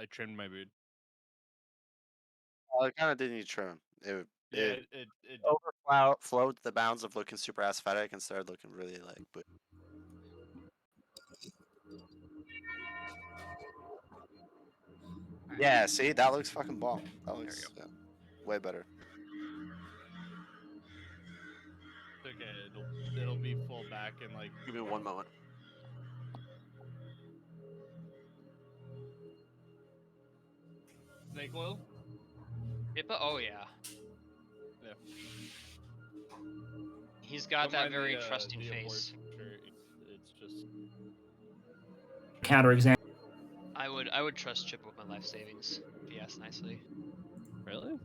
I trimmed my beard. It kind of did need trim. It It overflowed the bounds of looking super aesthetic and started looking really like. But yeah, see, that looks fucking bomb. That looks way better. okay. It'll be full back in like. Give me one moment. Snake oil? Oh yeah. Yeah. He's got that very trusting face. It's just counterexample. I would trust Chip with my life savings, if you ask nicely. really.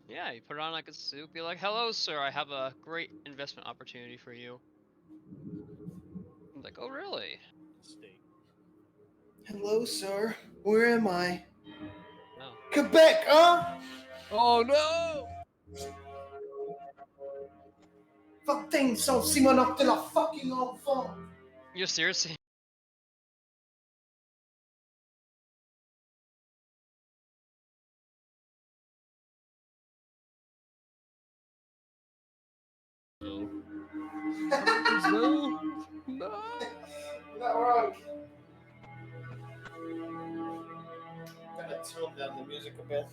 Yeah, you put it on like a suit, be like, "Hello, sir, I have a great investment opportunity for you." I'm like, "Oh, really?" Steak. Hello, sir. Where am I? No. Quebec, huh? Oh no! Fuck things sont Simonov de la fucking enfant. You're seriously? No. No. You're not wrong. Gotta tone down the music a bit.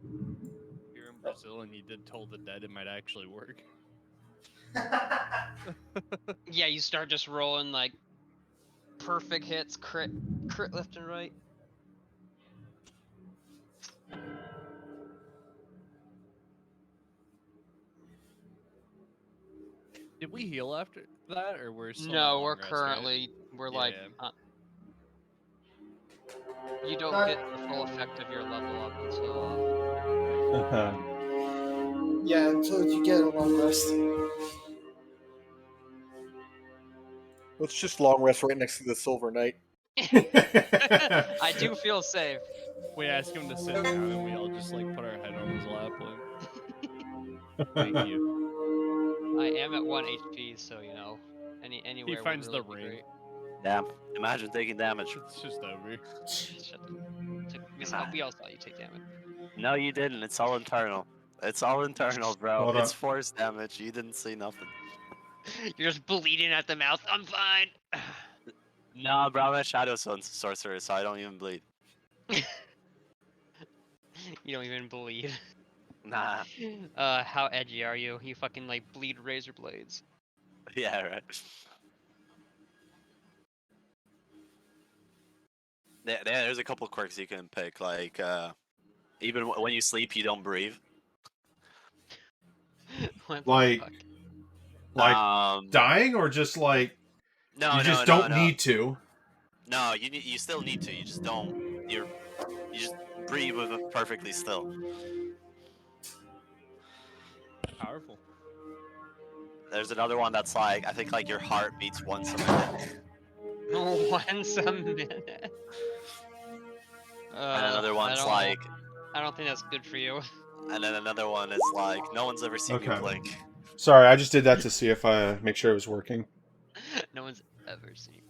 If you're in Brazil and you did Toll the Dead, it might actually work. Yeah, you start just rolling like perfect hits, crit left and right. Did we heal after that, or we're still? No, in we're long rest, currently right? we're Yeah, like yeah. you don't get the full effect of your level up until Yeah, until you get a long rest. Let's just long rest right next to the Silver Knight. I do feel safe. We ask him to sit down, and we all just like put our head on his lap. Like, thank you. I am at 1 HP, so you know, anywhere He finds would really the be ring. great. Damn! Imagine taking damage. It's just over. We all saw you take damage. No, you didn't. It's all internal. It's all internal, bro. Hold It's up. force damage. You didn't see nothing. You're just bleeding at the mouth. I'm fine. No, bro, I'm a shadow sorcerer, so I don't even bleed. You don't even bleed. Nah. How edgy are you? You fucking like bleed razor blades. Yeah, right. There's a couple quirks you can pick, like even when you sleep, you don't breathe. Like dying, or just like no, you no, just no, don't no. need to. No, you still need to. You just don't. You just breathe with it perfectly still. Powerful. There's another one that's like I think like your heart beats once a minute. Once a minute. And another one's like. I don't think that's good for you. And then another one is like no one's ever seen me blink. Sorry, I just did that to see if I make sure it was working. No one's ever seen.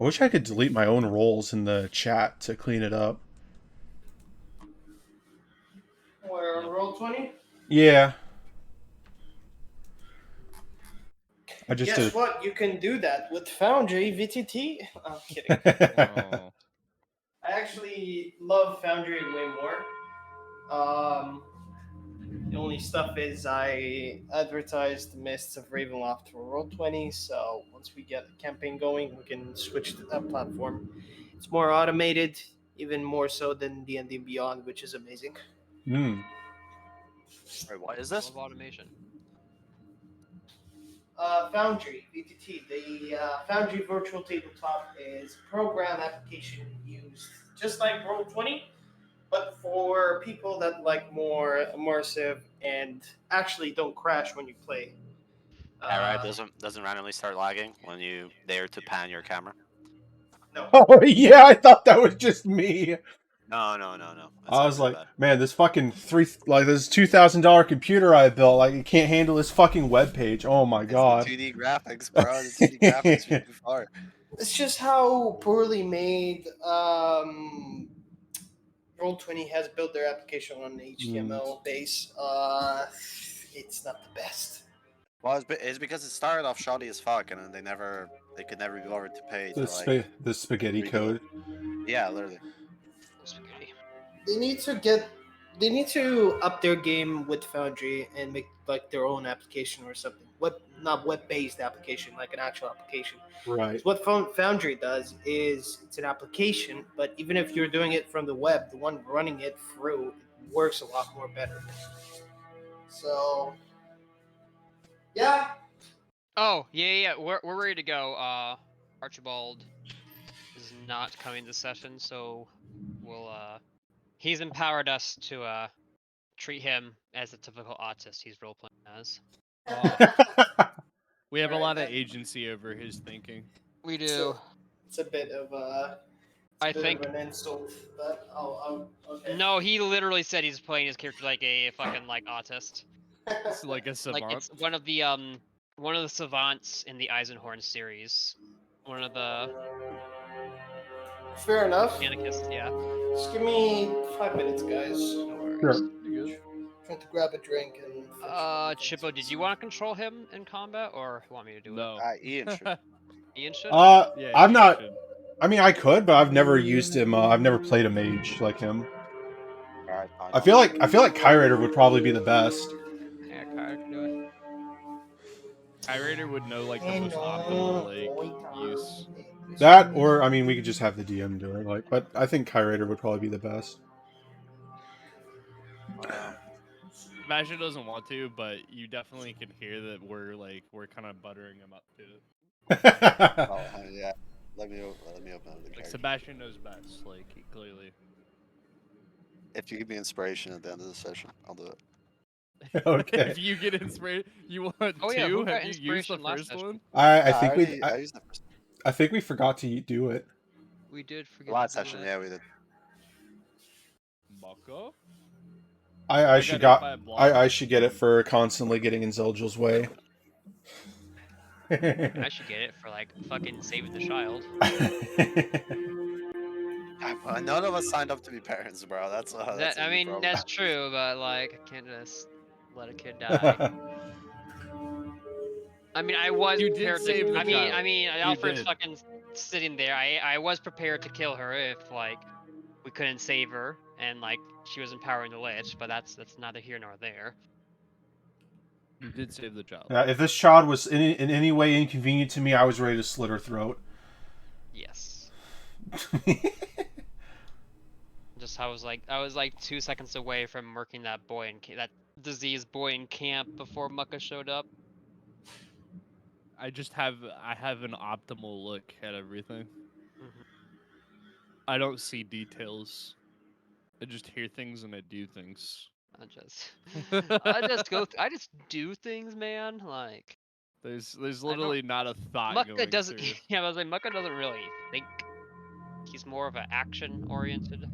I wish I could delete my own roles in the chat to clean it up. We're on Roll20? Yeah. I just Guess what? You can do that with Foundry VTT. I'm kidding. Oh. I actually love Foundry way more. The only stuff is I advertised the Mists of Ravenloft for Roll20, so once we get a campaign going, we can switch to that platform. It's more automated, even more so than D&D Beyond, which is amazing. Hmm. Wait, what is this? Automation. Foundry VTT. The Foundry Virtual Tabletop is a program application used just like Roll20, but for people that like more immersive and actually don't crash when you play. Alright, doesn't randomly start lagging when you dare to pan your camera. No. Oh yeah, I thought that was just me. No. It's I not was really like, bad. man, this fucking this $2,000 computer I built, like, it can't handle this fucking web page. Oh my It's god. the 2D graphics, bro. The 2D graphics are too far. It's just how poorly made Roll20 has built their application on an HTML base. It's not the best. Well, it's because it started off shoddy as fuck, and then they could never go over to pay to like. The spaghetti redo it. code. Yeah, literally. Spaghetti. They need to up their game with Foundry and make like their own application or something. Not web-based application, like an actual application. Right. So what Foundry does is it's an application, but even if you're doing it from the web, the one running it through works a lot more better. So, yeah. Oh, yeah. We're ready to go. Archibald is not coming this session, so we'll he's empowered us to treat him as a typical autist he's role playing as. We have a Alright, lot of that- agency over his thinking. We So- do. It's a bit of I think. of an insult, but okay. No, he literally said he's playing his character like a fucking like autist. It's like a savant. Like it's one of the savants in the Eisenhorn series. One of the Fair enough. anarchists, yeah. Just give me 5 minutes, guys. No worries. Sure. Pretty good. Trying to grab a drink and. finish up the Chippo, things. did you want to control him in combat, or you want me to do No. Ian should. it? Ian should. Yeah, I'm you not. should. I mean, I could, but I've never used him. I've never played a mage like him. Alright, fine. I feel like Kyrator would probably be the best. Yeah, Kyler can do it. Kyrator would know like the most optimal like use. That, or I mean, we could just have the DM do it. Like, but I think Kyrator would probably be the best. Sebastian doesn't want to, but you definitely can hear that we're kind of buttering him up to it. Oh, yeah. Let me open up the Like character. Sebastian knows best, like clearly. If you give me inspiration at the end of the session, I'll do it. Okay. If you get inspired, you want Oh, yeah, two? who got Have you used the inspiration last first session? one? I Yeah, think I used the first I think we forgot to do it. We did forget. last to do session. that. Yeah, we did. Mako? I should got hit got by a block. I should get it for constantly getting in Zelgel's way. I should get it for like fucking saving the child. None of us signed up to be parents, bro. That's That a I new mean, problem. that's true, but like, I can't just let a kid die. I mean, I was You did prepared save to. the child. I mean, Alfred's did. fucking sitting there. I was prepared to kill her if like we couldn't save her and like she was empowering the lich, but that's neither here nor there. You did save the child. Yeah, if this child was in any way inconvenient to me, I was ready to slit her throat. Yes. Just I was like 2 seconds away from murking that boy in that diseased boy in camp before Mucka showed up. I have an optimal look at everything. Mhm. I don't see details. I just hear things and I do things. I just do things, man. Like There's literally not a thought going Mucka doesn't. through. Yeah, I was like Mucka doesn't really think. He's more of an action oriented.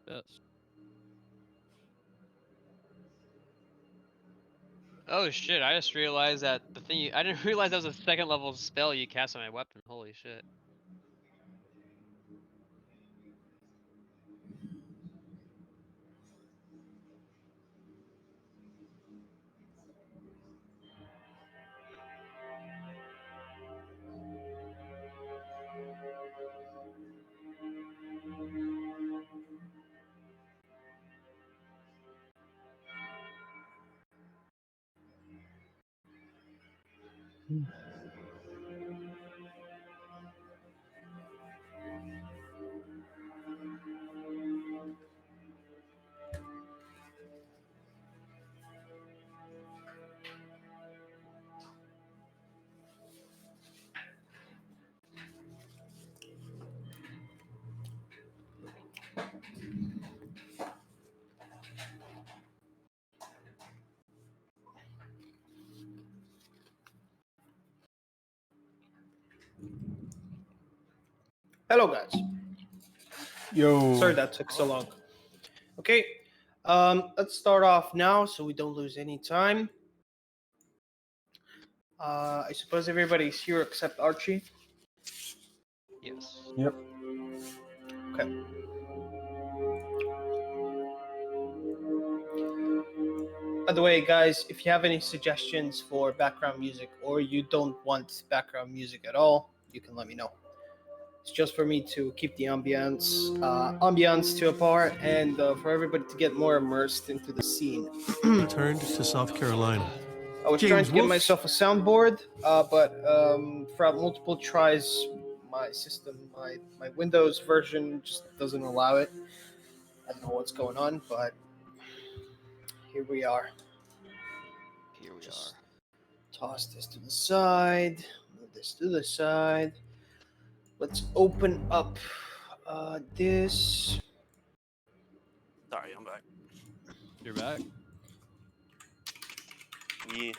Yes. Oh shit! I just realized that the thing. I didn't realize that was a second level spell you cast on my weapon. Holy shit! Hello, guys. Yo. Sorry that took so long. Okay, let's start off now so we don't lose any time. I suppose everybody's here except Archie. Yes. Yep. Okay. By the way, guys, if you have any suggestions for background music or you don't want background music at all, you can let me know. It's just for me to keep the ambiance to a part and for everybody to get more immersed into the scene. Returned to South Carolina. I was trying James to get Wolfe. myself a soundboard, but throughout multiple tries, my system, my Windows version just doesn't allow it. I don't know what's going on, but here we are. Here we Just are. toss this to the side, move this to the side. Let's open up this. Sorry, I'm back. You're back. Yeah.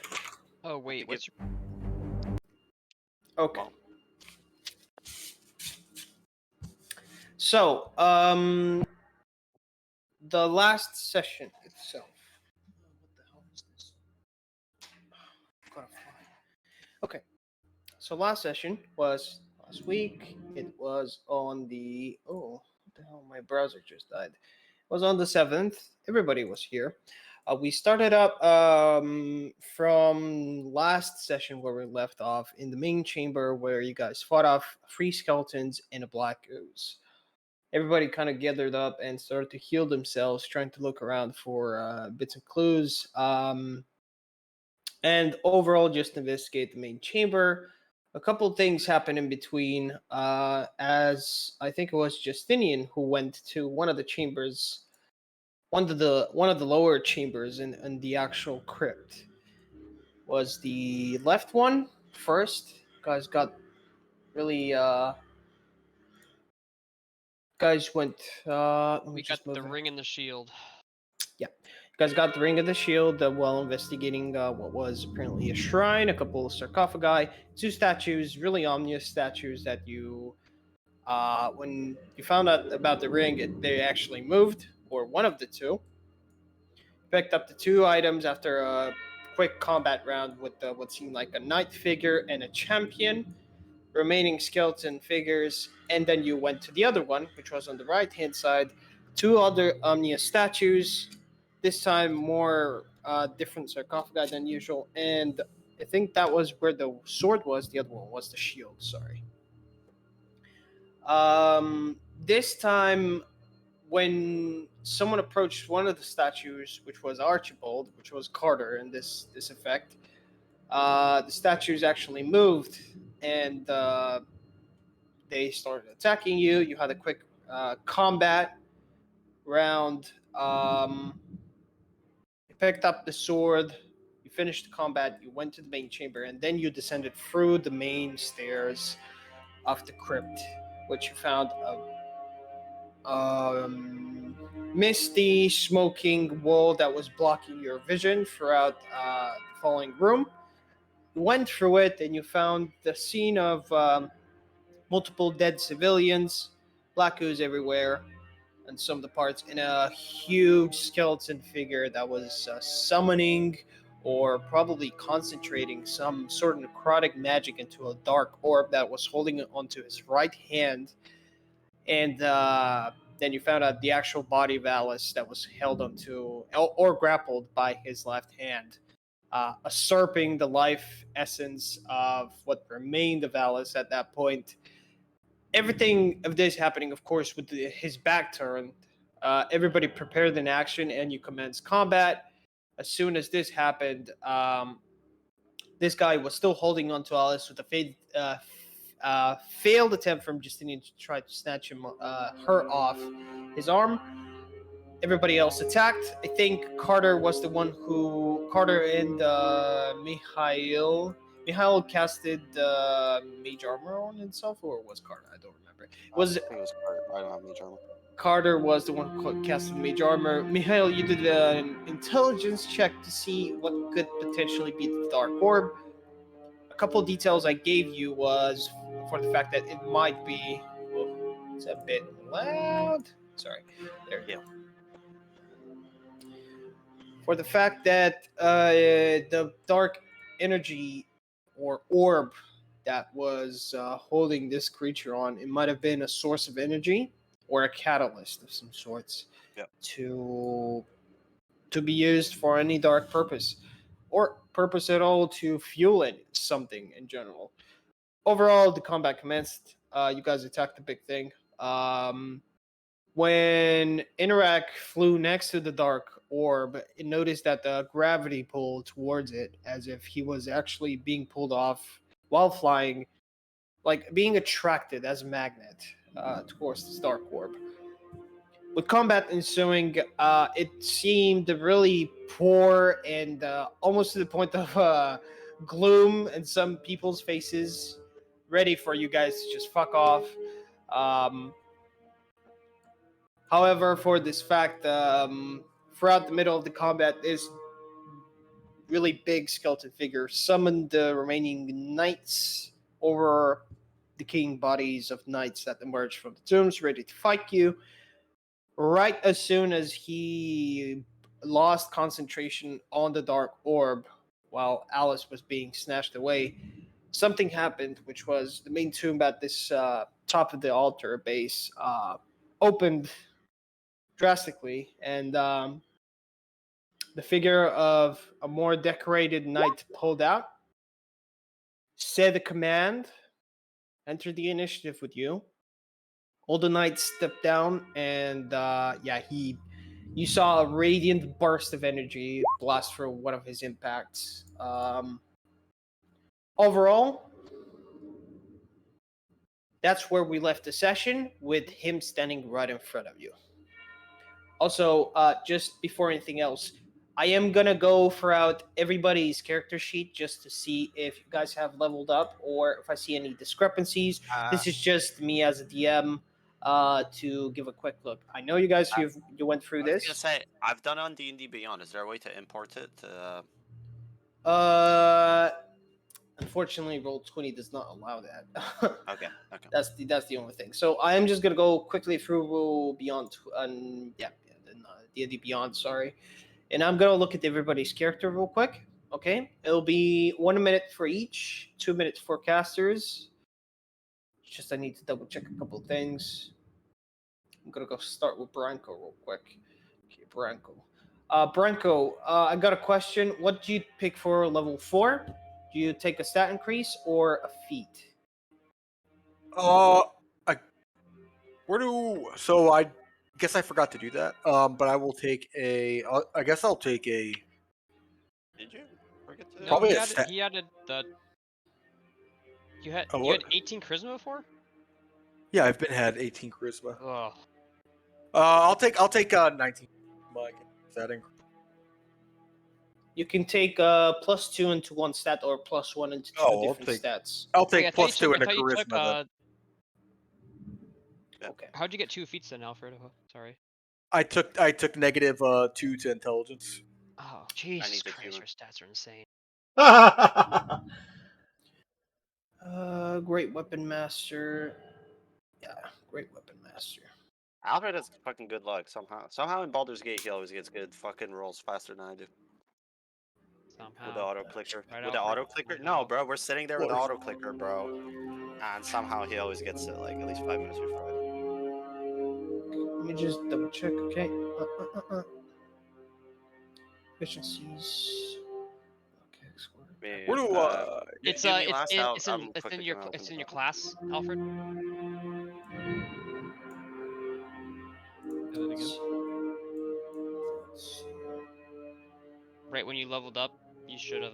Oh wait, what's your Okay. Well. So, the last session itself. What the hell is this? Gotta find. Okay. So last session was last week. It was on the what the hell? My browser just died. It was on the 7th. Everybody was here. We started up from last session where we left off in the main chamber where you guys fought off 3 skeletons and a black ooze. Everybody kind of gathered up and started to heal themselves, trying to look around for bits and clues. And overall, just investigate the main chamber. A couple things happened in between, as I think it was Justinian who went to one of the chambers, one of the lower chambers in the actual crypt. Was the left one first? Guys got really guys went. Let me we just got move the it. ring and the shield. Yeah, you guys got the Ring of the Shield while investigating what was apparently a shrine, a couple of sarcophagi, 2 statues, really ominous statues that you, when you found out about the ring, they actually moved, or one of the 2. Picked up the 2 items after a quick combat round with what seemed like a knight figure and a champion. Remaining skeleton figures, and then you went to the other one, which was on the right-hand side. 2 other ominous statues, this time more different sarcophagi than usual, and I think that was where the sword was. The other one was the shield. Sorry. This time, when someone approached one of the statues, which was Archibald, which was Carter in this effect, the statues actually moved and they started attacking you. You had a quick combat round. You picked up the sword. You finished the combat. You went to the main chamber, and then you descended through the main stairs of the crypt, which you found a misty, smoking wall that was blocking your vision throughout the following room. You went through it, and you found the scene of multiple dead civilians, black ooze everywhere, and some of the parts, in a huge skeleton figure that was summoning or probably concentrating some sort of necrotic magic into a dark orb that was holding it onto his right hand. And then you found out the actual body of Alice that was held onto or grappled by his left hand, usurping the life essence of what remained of Alice at that point. Everything of this happening, of course, with his back turned. Everybody prepared in action, and you commence combat. As soon as this happened, this guy was still holding on to Alice with a failed attempt from Justinian to try to snatch her off his arm. Everybody else attacked. I think Carter was the one who and Mikhail. Mikhail casted mage armor on himself, or was Carter? I don't remember. I think it was Carter. I don't have mage armor. Carter was the one who casted mage armor. Mikhail, you did an intelligence check to see what could potentially be the dark orb. A couple of details I gave you was for the fact that it might be. Oh, it's a bit loud. Sorry. There you go. For the fact that the dark energy or orb that was holding this creature on, it might have been a source of energy or a catalyst of some sorts to be used for any dark purpose or purpose at all to fuel something in general. Overall, the combat commenced. You guys attacked the big thing. When Interac flew next to the dark orb, it noticed that the gravity pulled towards it as if he was actually being pulled off while flying, like being attracted as a magnet towards this dark orb. With combat ensuing, it seemed really poor and almost to the point of gloom in some people's faces, ready for you guys to just fuck off. However, for this fact, throughout the middle of the combat, this really big skeleton figure summoned the remaining knights over decaying bodies of knights that emerged from the tombs, ready to fight you. Right as soon as he lost concentration on the dark orb while Alice was being snatched away, something happened, which was the main tomb at this top of the altar base opened drastically, and the figure of a more decorated knight pulled out, said a command, entered the initiative with you. All the knights stepped down, and you saw a radiant burst of energy blast through one of his impacts. Overall, that's where we left the session, with him standing right in front of you. Also, just before anything else, I am gonna go throughout everybody's character sheet just to see if you guys have leveled up or if I see any discrepancies. This is just me as a DM to give a quick look. I know you guys you went through I was this. gonna say I've done it on D&D Beyond. Is there a way to import it? Unfortunately, Roll20 does not allow that. Okay. That's the only thing. So I am just gonna go quickly through Beyond, D&D Beyond. Sorry, and I'm gonna look at everybody's character real quick. Okay, it'll be 1 minute for each, 2 minutes for casters. Just I need to double check a couple of things. I'm gonna go start with Branko real quick. Okay, Branko. Branko, I got a question. What do you pick for level 4? Do you take a stat increase or a feat? So I guess I forgot to do that. But I will take a. I guess I'll take a. Did you forget to? No, Probably he a added, stat- he added the. You had A you what? had 18 charisma before? Yeah, I've had 18 charisma. Ugh. I'll take 19. Mike, is that increase? You can take +2 into one stat or +1 into two Oh, I'll different take- stats. I'll Wait, I take thought you +2 took- into I thought you charisma. took, then. Okay. How'd you get 2 feats then, Alfred? Oh, sorry. I took -2 to intelligence. Oh, Jesus need the Christ, human. your stats are insane. Great Weapon Master. Yeah, Great Weapon Master. Alfred has fucking good luck somehow. Somehow in Baldur's Gate he always gets good fucking rolls faster than I do. Somehow. With the auto clicker. Right, With the Alfred? auto clicker? Somehow. No, bro, we're sitting there with the Course. auto clicker, bro. And somehow he always gets it like at least 5 minutes before I do. Let me just double check. Okay. Efficiencies. Okay. Score. Man, Where do It's give me it's last in, out, it's in I'm it's quickly in your gonna it's open in your it up. class, Alfred. Did it again? Right when you leveled up, you should have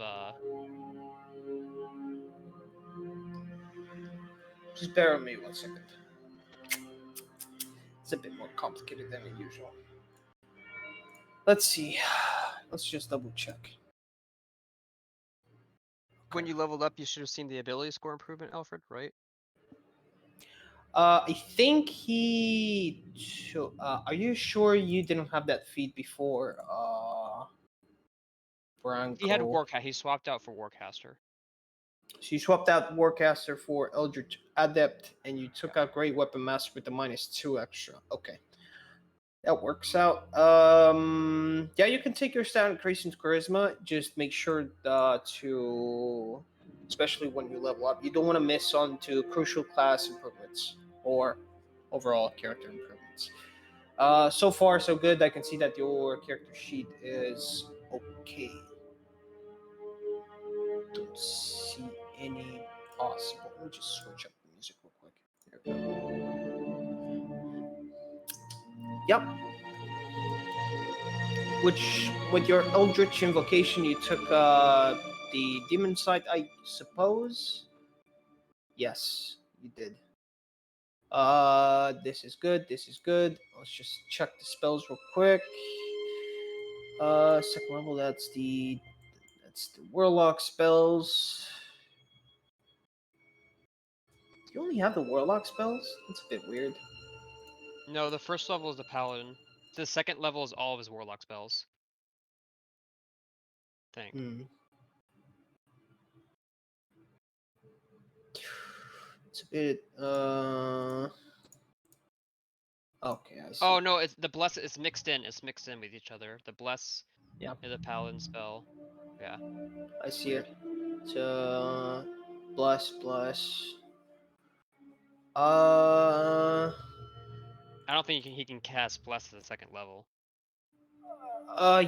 Just bear with me 1 second. It's a bit more complicated than usual. Let's see. Let's just double check. When you leveled up, you should have seen the ability score improvement, Alfred, right? I think he. Are you sure you didn't have that feed before? Branko. He had Warcast. He swapped out for Warcaster. So you swapped out Warcaster for Eldritch Adept, and you took out Great Weapon Master with the -2 extra. Okay. That works out. Yeah, you can take your stat increase into charisma. Just make sure to, especially when you level up, you don't want to miss on to crucial class improvements or overall character improvements. So far, so good. I can see that your character sheet is okay. Don't see any possible. Let me just switch up the music real quick. There we go. Yep. Which, with your Eldritch Invocation, you took the Demon Sight, I suppose? Yes, you did. This is good, this is good. Let's just check the spells real quick. Second level, that's the Warlock spells. Do you only have the Warlock spells? That's a bit weird. No, the first level is the Paladin. The second level is all of his Warlock spells. I think. It's a bit okay, I see. Oh no, it's the bless. It's mixed in. It's mixed in with each other. The bless. Yeah. Is a Paladin spell. Yeah. I see it. So bless. I don't think he can cast bless at the second level.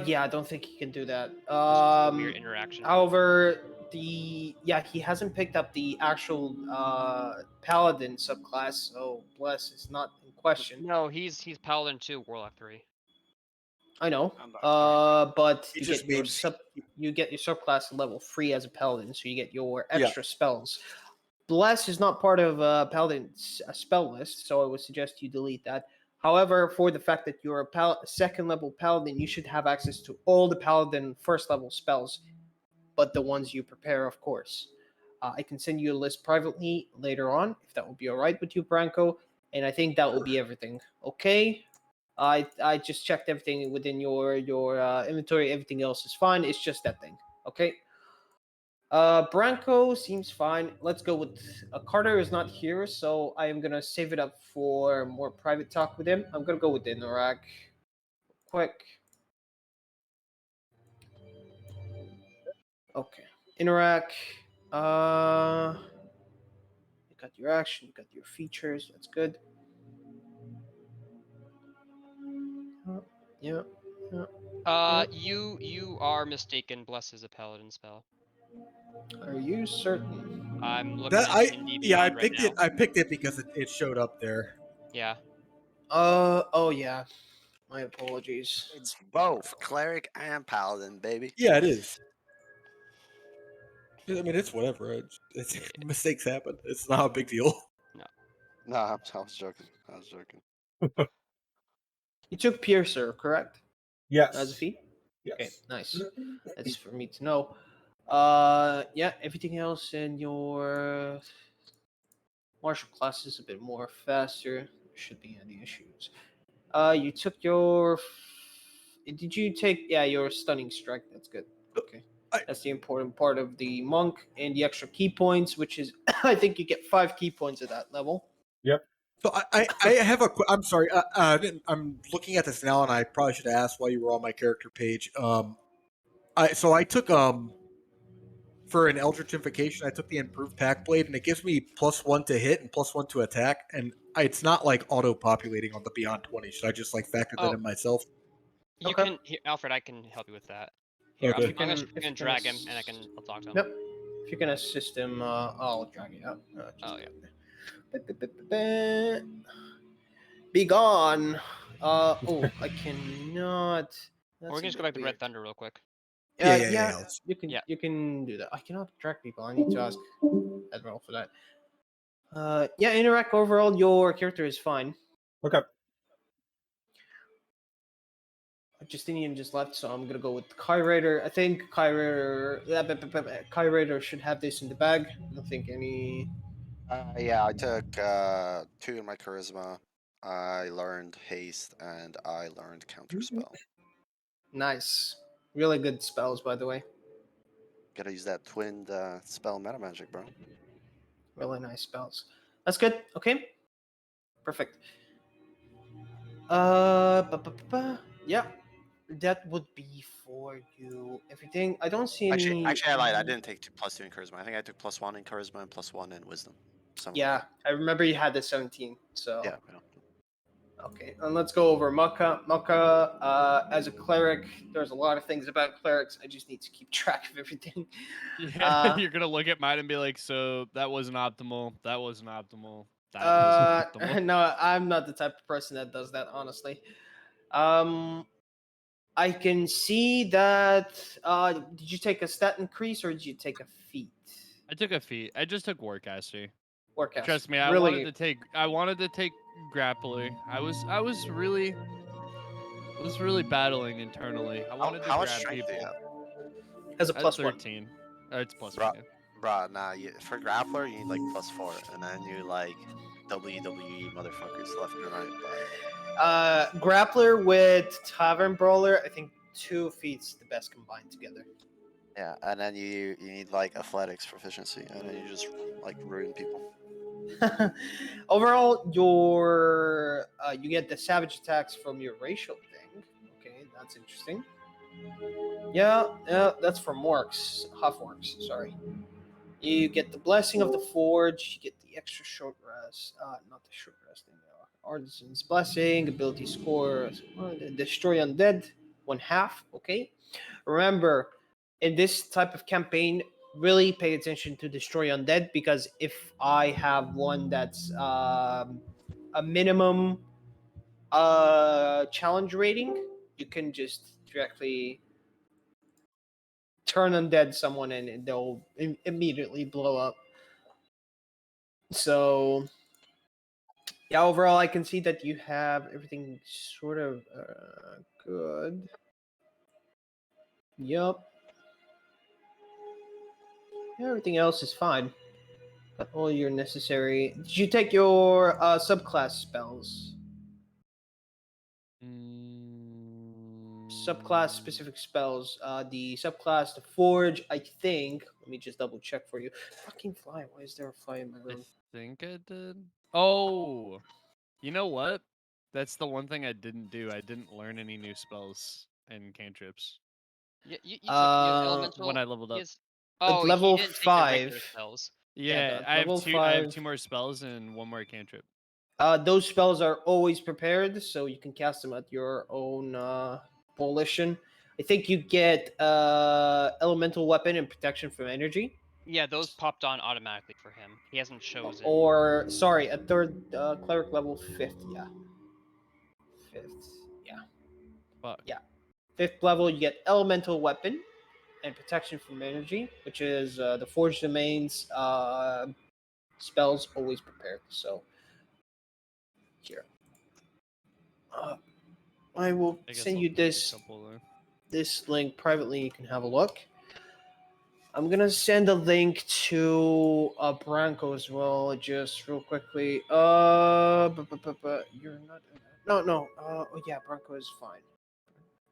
Yeah, I don't think he can do that. It's just a weird interaction. However, he hasn't picked up the actual paladin subclass, so bless is not in question. No, he's Paladin 2, Warlock 3. I know. I'm not- But It you just get your means- you get your subclass level 3 as a paladin, so you get your extra spells. Bless is not part of paladin's spell list, so I would suggest you delete that. However, for the fact that you're a second level paladin, you should have access to all the paladin first level spells, but the ones you prepare, of course. I can send you a list privately later on, if that will be all right with you, Branko. And I think that will be everything. Okay. I just checked everything within your inventory. Everything else is fine. It's just that thing. Okay. Branko seems fine. Let's go with Carter is not here, so I am gonna save it up for more private talk with him. I'm gonna go with Inarak. Quick. Okay. Inarak. You got your action, you got your features, that's good. Yeah. You are mistaken. Bless is a Paladin spell. Are you certain? I'm looking That at I D&D yeah, I Beyond right picked now. it. I picked it because it showed up there. Yeah. Oh yeah. My apologies. It's both cleric and paladin, baby. Yeah, it is. I mean, it's whatever. It's mistakes happen. It's not a big deal. Nah, I was joking. I was joking. You took Piercer, correct? Yes. As a feat? Yes. Okay, nice. That's for me to know. Yeah, everything else in your martial class is a bit more faster. There shouldn't be any issues. You took your. Did you take your stunning strike? That's good. Okay. That's the important part of the monk and the extra key points, which is I think you get 5 key points at that level. Yep. So I have a. I'm sorry. I'm looking at this now, and I probably should have asked while you were on my character page. I took for an Eldritch Invocation, I took the improved Pack Blade, and it gives me +1 to hit and +1 to attack, and it's not like auto populating on the Beyond 20. Should I just like factor that in myself? You Okay. can, here, Alfred. I can help you with that. Here, Okay. I'm If gonna you drag can him, and I'll talk to him. Yep. If you can assist him, I'll drag it out. Oh, yeah. Be gone. Oh, I cannot. We're gonna just go back to Red Thunder real quick. Yeah. You can do that. I cannot drag people. I need to ask Admiral for that. Yeah, interact overall. Your character is fine. Okay. Justinian just left, so I'm gonna go with Kai Raider. I think Kai Raider should have this in the bag. I don't think any. Yeah, I took 2 in my charisma. I learned haste and I learned counterspell. Nice, really good spells, by the way. Gotta use that twinned spell meta magic, bro. Really nice spells. That's good. Okay, perfect. Yeah, that would be for you. Everything. I don't see any. Actually, I lied. I didn't take +2 in charisma. I think I took +1 in charisma and +1 in wisdom. Something like Yeah, I remember you had the 17. So that. Yeah. okay, and let's go over Maka. Maka, as a cleric, there's a lot of things about clerics. I just need to keep track of everything. Yeah, you're gonna look at mine and be like, so that wasn't optimal. That wasn't optimal. That wasn't optimal. No, I'm not the type of person that does that, honestly. I can see that. Did you take a stat increase or did you take a feat? I took a feat. I just took Warcaster. Warcast. Trust me, I really, wanted to take Grappler. I was really battling internally. I wanted to How much grab strength do you people. have? has a plus one. 13. It's plus Bro, 1. Yeah. Bruh, nah. For grappler, you need like +4, and then you like WWE motherfuckers left and right. But Grappler with Tavern Brawler, I think 2 feats the best combined together. yeah, and then you need like athletics proficiency, and then you just like ruin people. Overall, your you get the savage attacks from your racial thing. Okay, that's interesting. Yeah, that's from orcs, half orcs. Sorry. You get the blessing of the forge. You get the extra short rest. Not the short resting. Artisan's blessing, ability score, destroy undead, 1/2. Okay. Remember, in this type of campaign, really pay attention to destroy undead, because if I have one that's a minimum challenge rating, you can just directly turn undead someone and they'll immediately blow up. So yeah, overall I can see that you have everything sort of good. Yup. Everything else is fine. Got all your necessary. Did you take your subclass spells? Subclass specific spells. The subclass, the forge, I think. Let me just double check for you. Fucking fly. Why is there a fly in my room? I think I did. Oh, you know what? That's the one thing I didn't do. I didn't learn any new spells and cantrips You took your elemental. when I leveled up. Oh, level he didn't take the regular 5. spells. Yeah, the I have level two. I have 5. 2 more spells and 1 more cantrip. Those spells are always prepared, so you can cast them at your own volition. I think you get elemental weapon and protection from energy. Yeah, those popped on automatically for him. He hasn't chosen. Or sorry, a third cleric level 5th. Yeah, 5th. Yeah, Fuck. yeah. 5th level, you get elemental weapon and protection from energy, which is the forged domains spells always prepared. So here, I will I guess send I'll you take a this couple there. this link privately. You can have a look. I'm gonna send a link to Branko as well, just real quickly. You're not. No. Oh yeah, Branko is fine.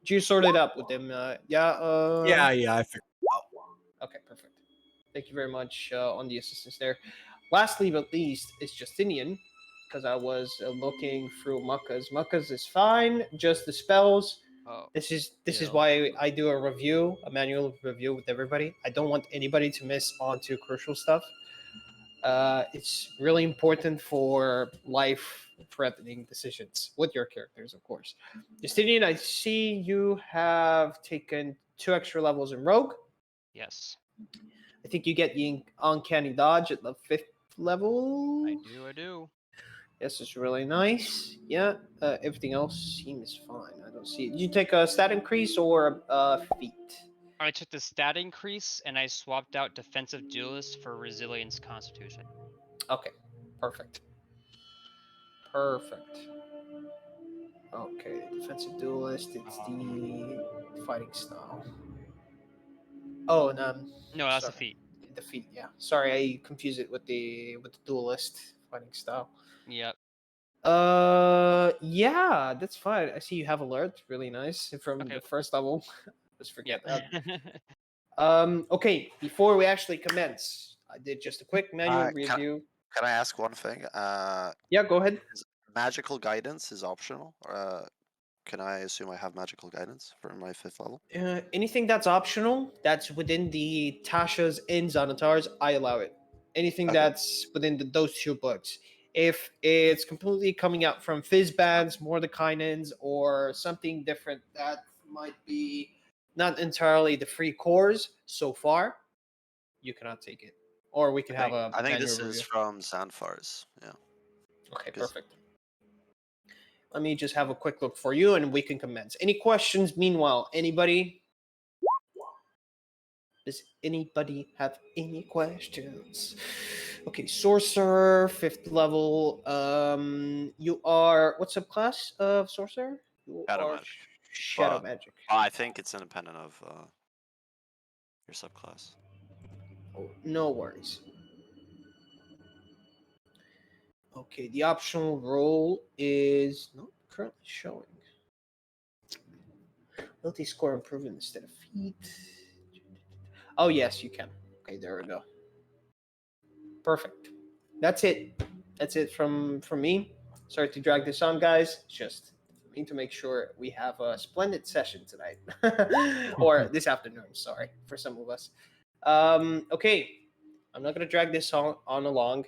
Did you sort it up with him? Yeah. Yeah, I figured. Okay, perfect. Thank you very much on the assistance there. Lastly but least is Justinian, because I was looking through Mukka's. Mukka's is fine, just the spells. Oh. This is Yeah. why I do a review, a manual review with everybody. I don't want anybody to miss onto crucial stuff. It's really important for life-threatening decisions with your characters, of course. Justinian, I see you have taken 2 extra levels in Rogue. Yes. I think you get the uncanny dodge at the 5th level. I do. This is really nice. Yeah. Everything else seems fine. I don't see it. Did you take a stat increase or a feat? I took the stat increase and I swapped out defensive duelist for resilience constitution. Okay. Perfect. Perfect. Okay, defensive duelist. It's the fighting style. Oh, no. No, that's a Sorry. feat. The feat. Yeah. Sorry, I confused it with the duelist fighting style. Yep. Yeah, that's fine. I see you have alert. Really nice from Okay. the first level. Just forget Yep. that. Okay, before we actually commence, I did just a quick manual review. Can I ask one thing? Yeah, go ahead. Magical guidance is optional. Can I assume I have magical guidance for my 5th level? Anything that's optional, that's within the Tasha's and Xanatar's, I allow it. Anything Okay. that's within those two books. If it's completely coming out from Fizzbands, Mordekainen's, or something different that might be not entirely the free cores so far, you cannot take it. Or we can have a I think manual this review. is from Zanfar's. Yeah. Okay, 'Cause- perfect. Let me just have a quick look for you and we can commence. Any questions meanwhile? Anybody? Does anybody have any questions? Okay, sorcerer, 5th level. You are what subclass of sorcerer? You Shadow are magic. shadow But- magic. I think it's independent of your subclass. Oh, no worries. Okay, the optional role is not currently showing. Ability score improvement instead of feat. Oh yes, you can. Okay, there we go. Perfect. That's it. That's it from me. Sorry to drag this on, guys. Just need to make sure we have a splendid session tonight, or this afternoon. Sorry for some of us. Okay, I'm not gonna drag this on along.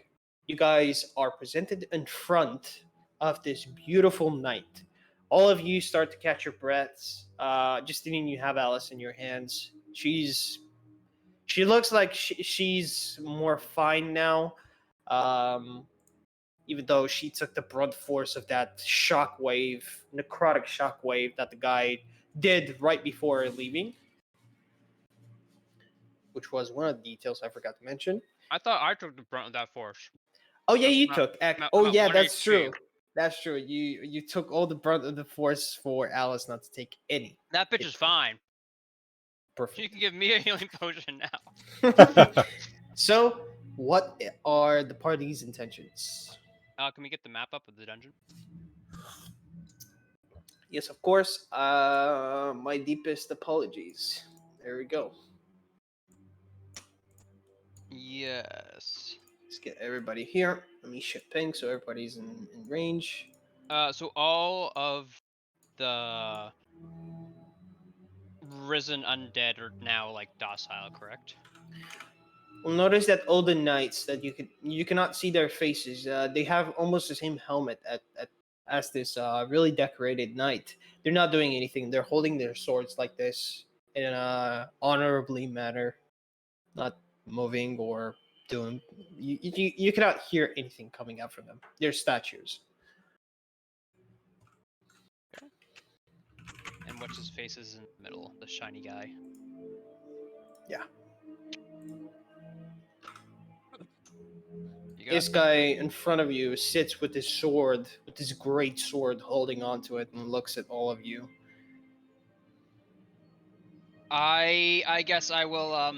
You guys are presented in front of this beautiful night. All of you start to catch your breaths. Justine, you have Alice in your hands. She looks like she's more fine now, even though she took the brunt force of that shockwave, necrotic shockwave that the guy did right before leaving, which was one of the details I forgot to mention. I thought I took the brunt of that force. Oh yeah, you I'm took. I'm Oh at yeah, 1 that's HP. true. That's true. You took all the brunt of the force for Alice not to take any. That bitch is fine. She Perfect. can give me a healing potion now. So, what are the party's intentions? Can we get the map up of the dungeon? Yes, of course. My deepest apologies. There we go. Yes. Let's get everybody here. Let me shift ping so everybody's in range. So all of the risen undead are now like docile, correct? Well, notice that all the knights that you cannot see their faces. They have almost the same helmet as this really decorated knight. They're not doing anything. They're holding their swords like this in a honorably manner, not moving or doing. You cannot hear anything coming out from them. They're statues. And what's his face is in the middle, the shiny guy. Yeah. You got This guy in front of you sits with his sword, with his great sword, holding onto it, and looks at all of you. I guess I will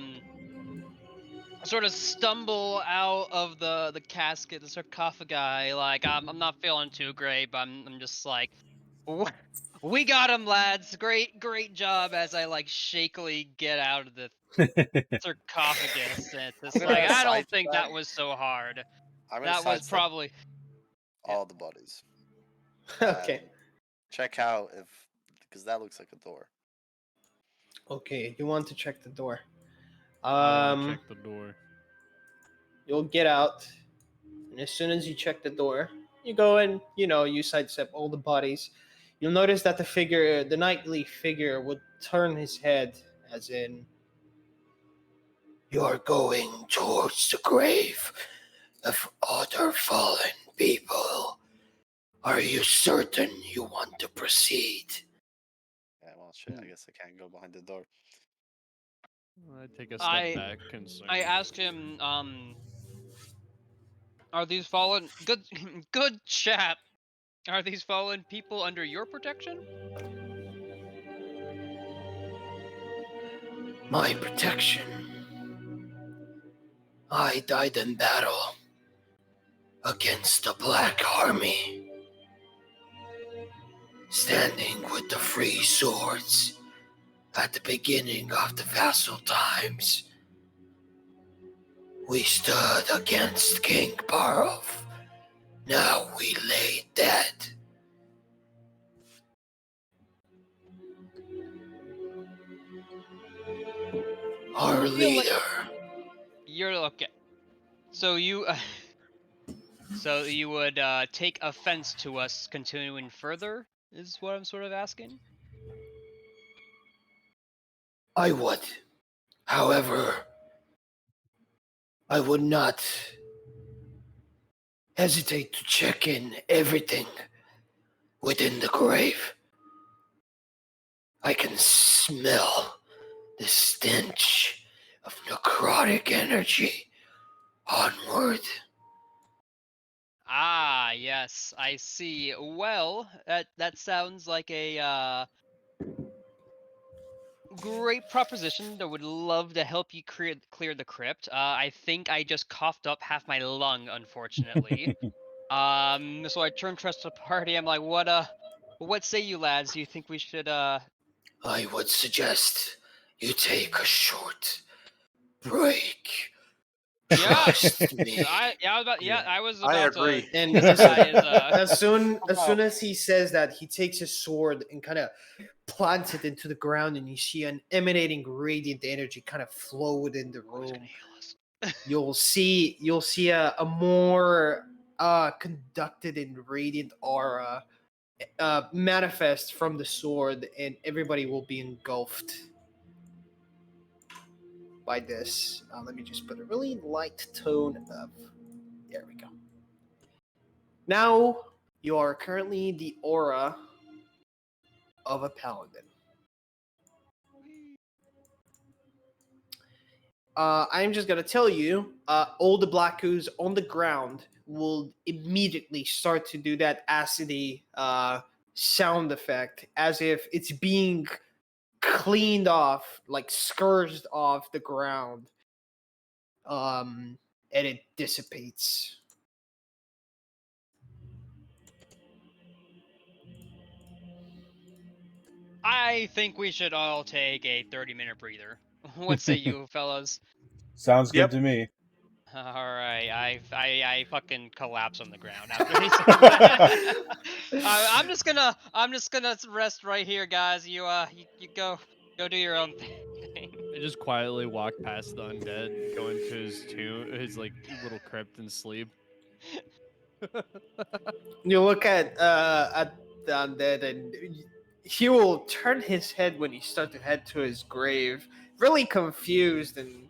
sort of stumble out of the casket, the sarcophagi. Like I'm not feeling too great, but I'm just like, we got him, lads. Great job. As I like shakily get out of the sarcophagus. And it's I'm like gonna I don't side think track. that was so hard. I'm gonna That was sidestep probably all the bodies. Okay. And check out because that looks like a door. Okay, you want to check the door. I want to check the door. You'll get out, and as soon as you check the door, you go and you sidestep all the bodies. You'll notice that the knightly figure, would turn his head, as in, "You're going towards the grave of other fallen people. Are you certain you want to proceed?" Yeah, well, shit. I guess I can't go behind the door. I take a step back, concerned. I asked him Are these fallen good good chat? Are these fallen people under your protection? My protection. I died in battle against the Black Army, standing with the free swords at the beginning of the vassal times. We stood against King Barov. Now we lay dead. Our leader. You're okay. So you so you would take offense to us continuing further is what I'm sort of asking? I would. However, I would not hesitate to check in everything within the grave. I can smell the stench of necrotic energy onward. Ah, yes, I see. Well, that sounds like a great proposition. I would love to help you clear the crypt. I think I just coughed up half my lung, unfortunately. So I turn to the party. I'm like, what say you lads? Do you think we should I would suggest you take a short break. Yeah. Trust me. I was I about agree. to. And This guy is as soon as he says that, he takes his sword and kind of plants it into the ground, and you see an emanating radiant energy kind of flow within the Who's gonna room. heal us? You'll see a more conducted and radiant aura manifest from the sword, and everybody will be engulfed by this. Let me just put a really light tone of. There we go. Now you are currently the aura of a paladin. I'm just gonna tell you, all the Blackus on the ground will immediately start to do that acidy sound effect, as if it's being cleaned off, like scourged off the ground, and it dissipates. I think we should all take a 30-minute breather. What say you, fellas? Sounds good Yep. to me. All right, I fucking collapse on the ground after he said that. I'm just gonna rest right here, guys. You go do your own thing. I just quietly walk past the undead, go into his tomb, his like little crypt, and sleep. You look at the undead, and he will turn his head when you start to head to his grave, really confused, and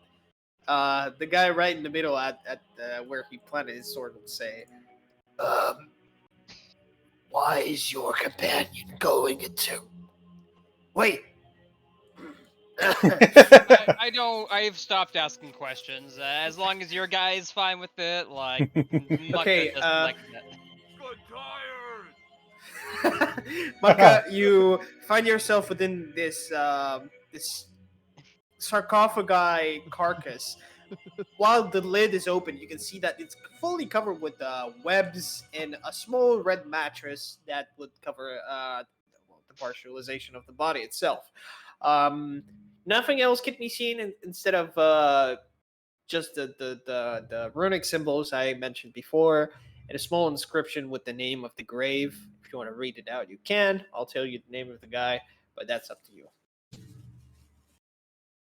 the guy right in the middle at where he planted his sword would say, "Why is your companion going into? Wait." I don't. I've stopped asking questions. As long as your guy is fine with it, like Okay, Mucka doesn't like that. Maka, you find yourself within this this sarcophagi carcass. While the lid is open, you can see that it's fully covered with webs and a small red mattress that would cover the partialization of the body itself. Nothing else can be seen instead of just the runic symbols I mentioned before, and a small inscription with the name of the grave. If you want to read it out, you can. I'll tell you the name of the guy, but that's up to you.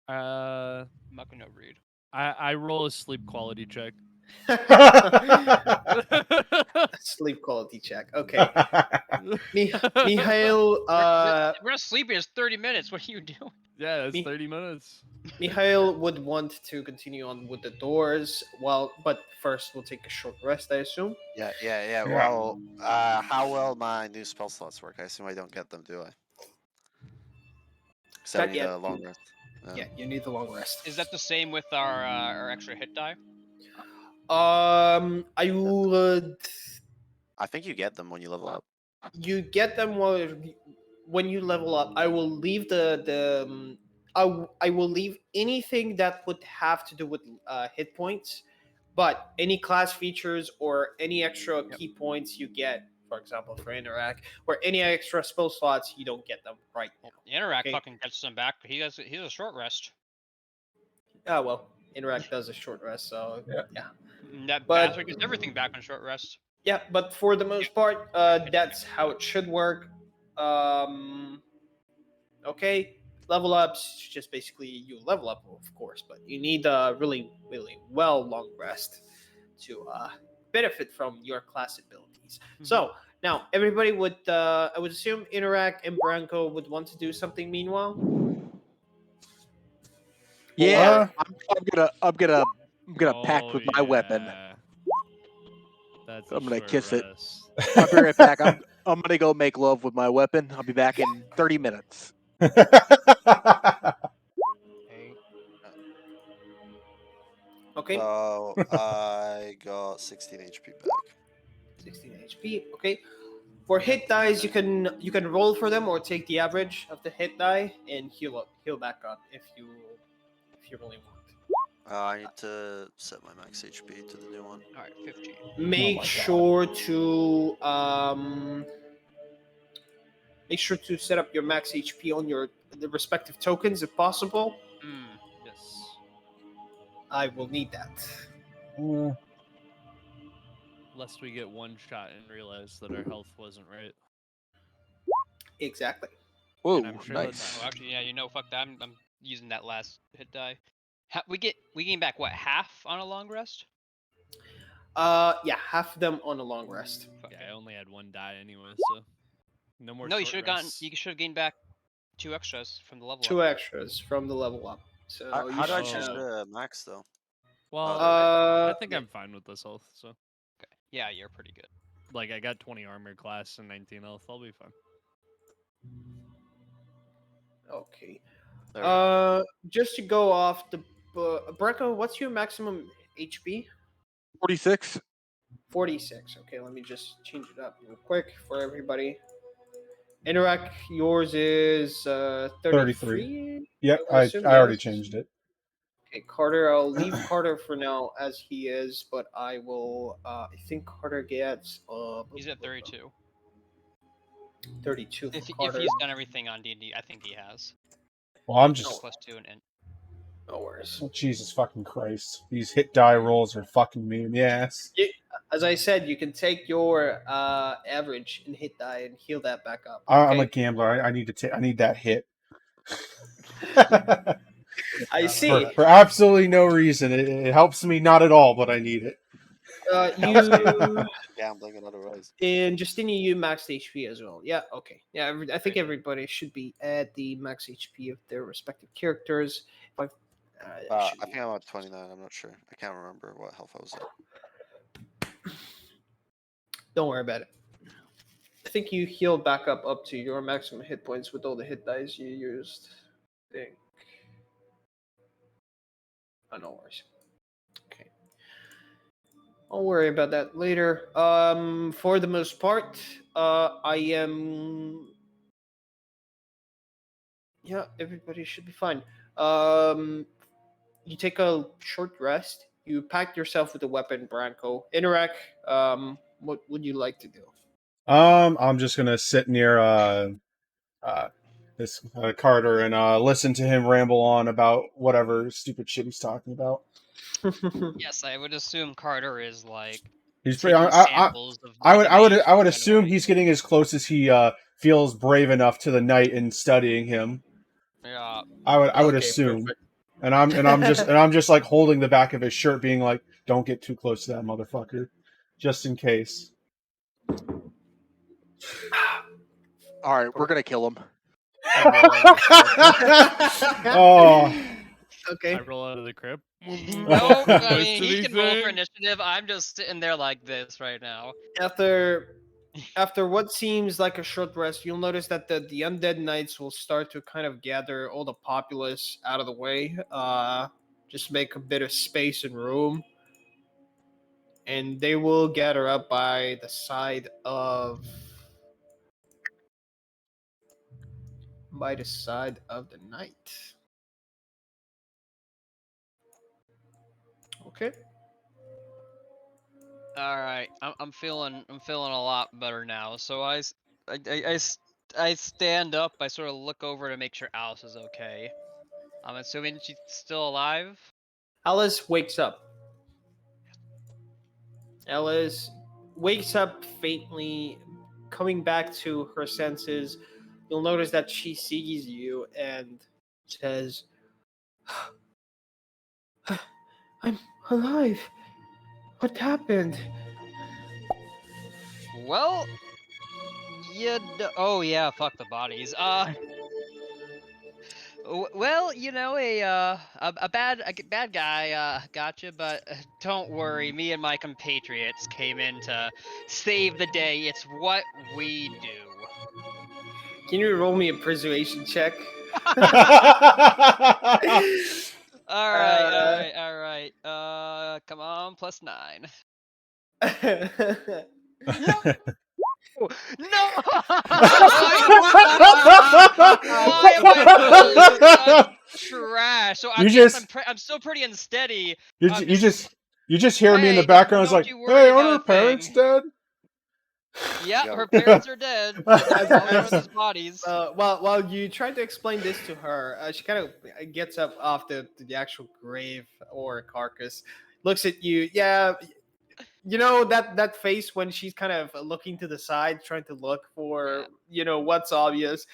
I'm not gonna read. I roll a sleep quality check. Sleep quality check. Okay. Mihail, we're sleeping. It's 30 minutes. What are you doing? Yeah, that's 30 minutes. Mihail would want to continue on with the doors, but first we'll take a short rest, I assume. Yeah. Well, how well my new spell slots work? I assume I don't get them, do I? So I Not need yet. a long rest. Yeah, you need the long rest. Is that the same with our extra hit die? I would. I think you get them when you level up. You get them when you level up. I will leave I will leave anything that would have to do with hit points, but any class features or any extra key points you get, for example, for Interact, or any extra spell slots, you don't get them right now. Interact Okay. fucking gets them back. He's a short rest. Oh well, Interact does a short rest, so yeah. That But- bastard gets everything back on short rest. Yeah, but for the most part, that's how it should work. Okay, level ups, just basically you level up, of course, but you need a really, really well long rest to benefit from your class abilities. So now everybody would, I would assume, Interact and Branko would want to do something meanwhile. Yeah, I'm gonna pack with my weapon. yeah. That's I'm gonna short kiss it. rest. I'll be right back. I'm gonna go make love with my weapon. I'll be back in 30 minutes. Okay, So I got 16 HP back. 16 HP. Okay. For hit dies, you can roll for them or take the average of the hit die and heal back up if you really want. I need to set my max HP to the new one. All right, 15. Make my God. sure to set up your max HP on the respective tokens if possible. Yes. I will need that. Lest we get one shot and realize that our health wasn't right. Exactly. Whoa, And I'm sure that's nice. Oh, actually, yeah, fuck that. I'm using that last hit die. We gain back what, half on a long rest? Yeah, half of them on a long rest. Fuck Yeah, it. I only had one die anyway, so no more. No, you short should have gotten. rests. You should have gained back 2 extras from the level Two up. extras from the level up. So How you do I should change have. the max though? Well, Uh, I think I'm fine with this health. So, Okay. Yeah, you're pretty good. like, I got 20 armor class and 19 health. I'll be fine. Okay. There we go. Just to go off the Brecco, what's your maximum HP? 46. 46. Okay, let me just change it up real quick for everybody. Interact, yours is 33. Yep, would I assume, already yes? changed it. Okay, Carter, I'll leave Carter for now as he is, but I will. I think Carter gets. He's at 32. 32 for If Carter. he's done everything on D&D, I think he has. Well, I'm No, just. +2 and int. No worries. Oh, Jesus fucking Christ. These hit die rolls are fucking me in the ass. As I said, you can take your average and hit die and heal that back up. I'm a okay? gambler. I need to take. I need that hit. I see. For absolutely no reason. It helps me not at all, but I need it. You Gambling and otherwise. and Justini, you maxed HP as well. Yeah, okay. Yeah, I think everybody should be at the max HP of their respective characters. If I think I'm at 29. I'm not sure. I can't remember what health I was at. Don't worry about it. I think you healed back up to your maximum hit points with all the hit dice you used. I think. Oh, no worries. Okay. I'll worry about that later. For the most part, I am. Yeah, everybody should be fine. You take a short rest. You pack yourself with a weapon, Branko. Interact. What would you like to do? I'm just gonna sit near this Carter and listen to him ramble on about whatever stupid shit he's talking about. Yes, I would assume Carter is like He's taking pretty. samples of. I like, would amazing kind of assume assume he's getting as close as he feels brave enough to the knight in studying him. Yeah. I would Okay, assume, perfect. and I'm just like holding the back of his shirt, being like, "Don't get too close to that motherfucker, just in case." All right, we're gonna kill him. Oh, Okay. I roll out of the crypt. No, I Close mean to he these can roll for things. initiative. I'm just sitting there like this right now. After what seems like a short rest, you'll notice that the undead knights will start to kind of gather all the populace out of the way. Just make a bit of space and room. and they will gather up by the side of the night. Okay. All right, I'm feeling a lot better now. So I stand up. I sort of look over to make sure Alice is okay. I'm assuming she's still alive. Alice wakes up. Alice wakes up faintly, coming back to her senses. You'll notice that she sees you and says, "I'm alive. What happened?" Well, oh yeah, fuck the bodies. Well, you know, a bad guy got you, but don't worry. Me and my compatriots came in to save the day. It's what we do. Can you roll me a persuasion check? All right. Come on, +9. No! Why am I such trash? So I You guess just- I'm still pretty unsteady. You just hear me in the Hey, background. It's don't like, you worry hey, about aren't a her parents thing." dead? Yeah, Yeah. her parents are dead. That's all there are those bodies. While you try to explain this to her, she kind of gets up off the actual grave or carcass, looks at you. Yeah, you know that face when she's kind of looking to the side, trying to look for what's obvious.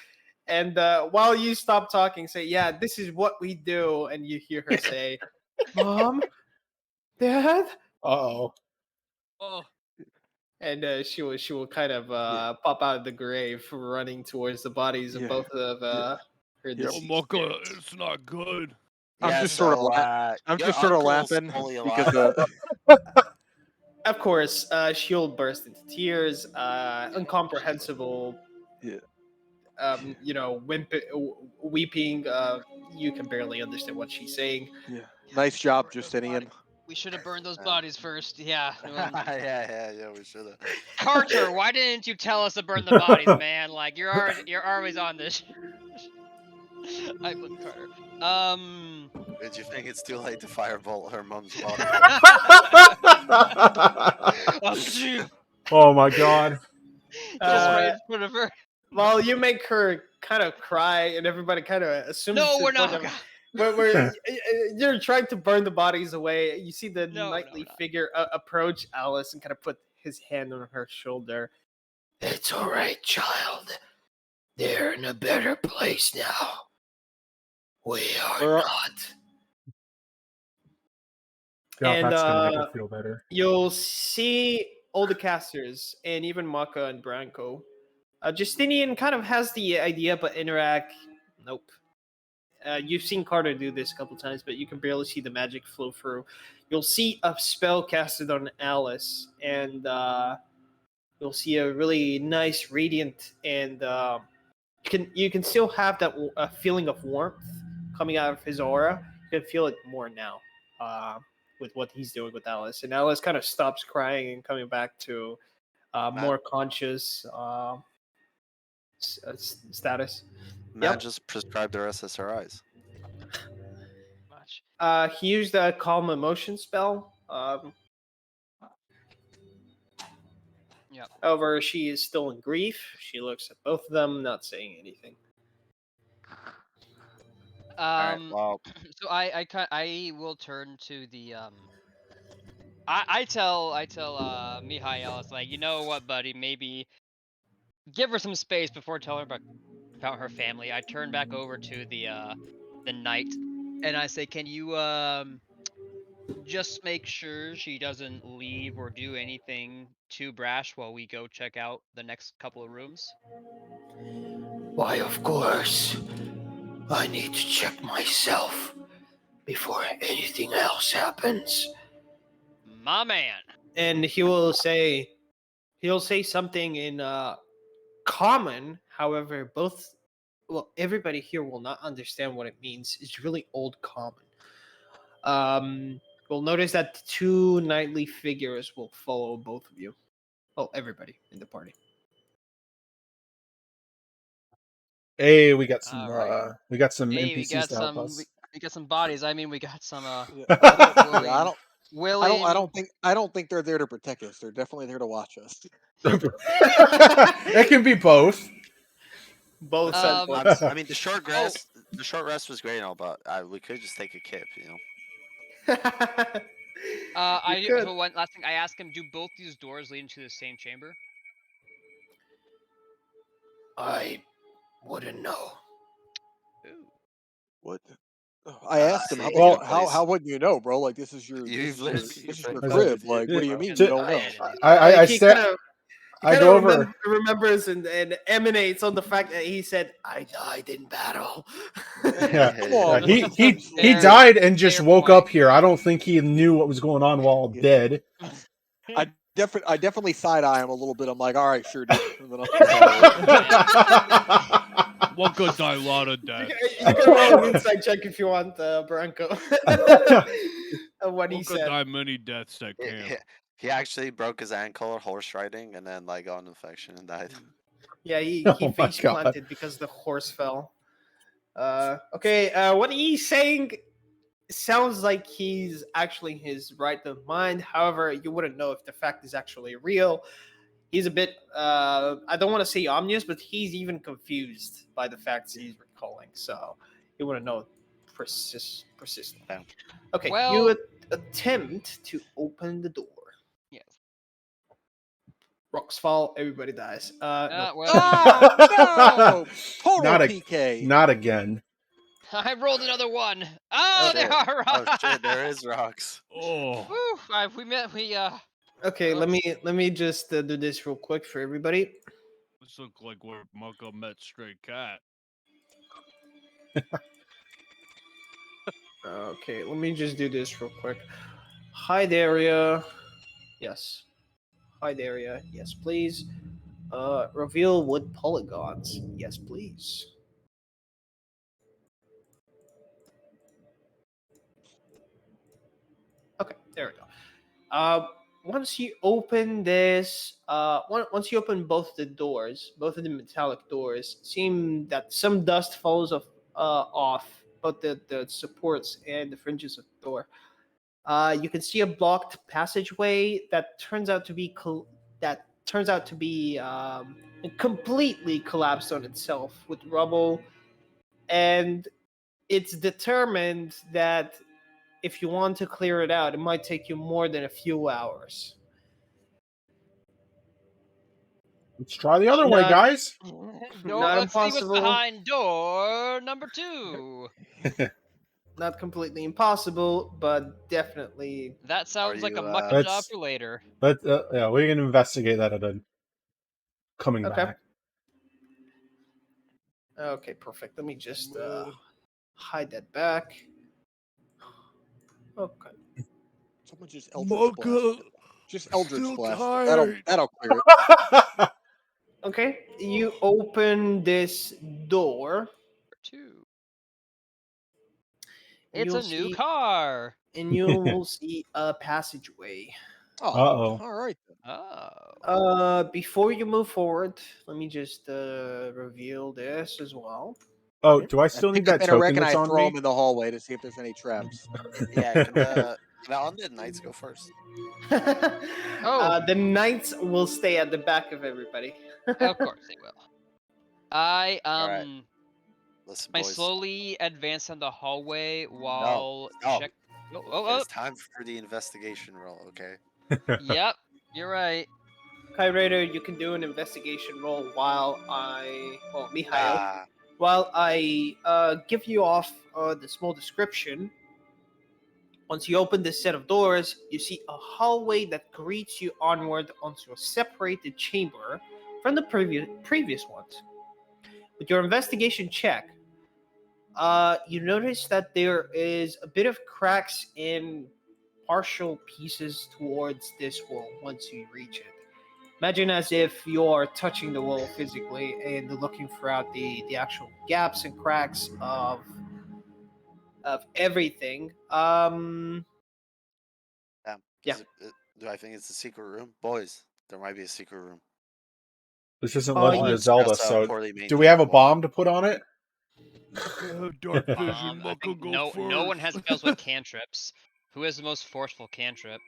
And while you stop talking, say, "Yeah, this is what we do," and you hear her say, "Mom, Dad," Uh-oh. Oh, and she will kind of pop out of the grave, running towards the bodies of Yeah. both of her Yeah. deceased Maka, parents. it's not good. I'm Yeah, just sort of so, I'm your just sort of uncle's laughing fully because alive. Of course, she'll burst into tears, incomprehensible, Yeah. weeping. You can barely understand what she's saying. Yeah. Nice job, Justinian. We should have burned those bodies first. Yeah. yeah, we should have. Carter, why didn't you tell us to burn the bodies, man? Like you're always on this. I blame Carter. Did you think it's too late to firebolt her mom's body? Oh my god. Just right Uh, in front of her. While you make her kind of cry, and everybody kind of assumes No, to we're the point not. of where you're trying to burn the bodies away. You see the No, knightly we're not. figure approach Alice and kind of put his hand on her shoulder. "It's all right, child. They're in a better place now. We are We're- not." God, And that's gonna make her feel better. you'll see all the casters and even Maka and Branko. Justinian kind of has the idea, but Interact, nope. You've seen Carter do this a couple times, but you can barely see the magic flow through. You'll see a spell casted on Alice, and you'll see a really nice radiant, and you can still have that feeling of warmth coming out of his aura. You can feel it more now with what he's doing with Alice, and Alice kind of stops crying and coming back to more conscious status. Man Yep. just prescribed her SSRIs. Much. He used a calm emotion spell. Yep. However, she is still in grief. She looks at both of them, not saying anything. Alright, well, So I will turn to the I tell Mihail, it's like, you know what, buddy, maybe give her some space before telling her about her family. I turn back over to the knight, and I say, can you just make sure she doesn't leave or do anything too brash while we go check out the next couple of rooms? Why, of course. I need to check myself before anything else happens. My man. And he'll say something in common. However, everybody here will not understand what it means. It's really old common. You'll notice that 2 knightly figures will follow both of you. Well, everybody in the party. Hey, we got some. Alright. We got some Hey, we NPCs got to help some. us. We got some bodies. I mean, we got some. Yeah, I don't. William. Yeah, William. I don't think they're there to protect us. They're definitely there to watch us. It can be both. Both Um, sides. I mean, the short rest. The short rest was great and all, but we could just take a kip. I could. for one last thing, I asked him, do both these doors lead into the same chamber? I wouldn't know. Ooh. What? I asked him, see, well, how wouldn't you know, bro? Like this is your You've this lived- is you've your been crib. lived Like here, what do you bro. mean To- you don't know? I he said. kind of I go over. remembers and emanates on the fact that he said, "I died in battle." Yeah, Come on, he Fair- died and just fair woke point. up here. I don't think he knew what was going on while Yeah. dead. I definitely side eye him a little bit. I'm like, all right, sure, dude. And then I'll What could die a lot of You death? can roll an insight check if you want, Branko. What he What could said. die many deaths at He, camp? he actually broke his ankle horse riding and then got an infection and died. Yeah, he Oh my face God. planted because the horse fell. Okay, what he's saying sounds like he's actually in his right of mind. However, you wouldn't know if the fact is actually real. He's a bit, I don't want to say ominous, but he's even confused by the facts he's recalling. So you wouldn't know persistently. Yeah. Okay, Well- you attempt to open the door. Yes. Rocks fall, everybody dies. No. Well, no! Total Not a- PK. Not again. I rolled another one. Oh, Oh, there shit. are Oh rocks. shit, there is rocks. Oh, Woo, we Okay, let me just do this real quick for everybody. this look like where Marco met Stray Cat. Okay, let me just do this real quick. Hide area. Yes. Hide area. Yes, please. Reveal wood polygons. Yes, please. Okay, there we go. Once you open this, once you open both the doors, both of the metallic doors, seem that some dust falls off both the supports and the fringes of the door. You can see a blocked passageway that turns out to be completely collapsed on itself with rubble, and it's determined that if you want to clear it out, it might take you more than a few hours. Let's try the other way, Not- guys. Not Let's see what's impossible. behind door number 2. Not completely impossible, but definitely. That sounds like a you, muck job Let's- for later. But yeah, we're gonna investigate that at a coming Okay. back. Okay, perfect. Let me just hide that back. Okay. Someone just Eldritch blast. Just Eldritch blast. That'll clear it. Okay, you open this door. 2. and It's you'll a new see- car. and you will see a passageway. Oh, Uh-oh. all right. Oh. Before you move forward, let me just reveal this as well. Oh, do I I still think need I that better token reckon that's I on throw me? them in the hallway to see if there's any traps. Yeah, can the undead knights go first? The knights will stay at the back of everybody. Of course they will. I Alright. Listen, I boys. slowly advance down the hallway while no. check. Oh, It's time for the investigation roll, okay? yep, you're right. Kai Raider, you can do an investigation roll while Mihail, Ah, while I give you off the small description. Once you open this set of doors, you see a hallway that greets you onward onto a separated chamber from the previous ones. With your investigation check, you notice that there is a bit of cracks in partial pieces towards this wall once you reach it. Imagine as if you're touching the wall physically and looking throughout the actual gaps and cracks of everything. Yeah. Do I think it's a secret room? Boys, there might be a secret room. This isn't Oh, Legend yeah. of Zelda, Just a so poorly do we have a maintained wall. bomb to put on it? Dark I vision, Mucko think go no first. one has spells with cantrips. Who has the most forceful cantrip?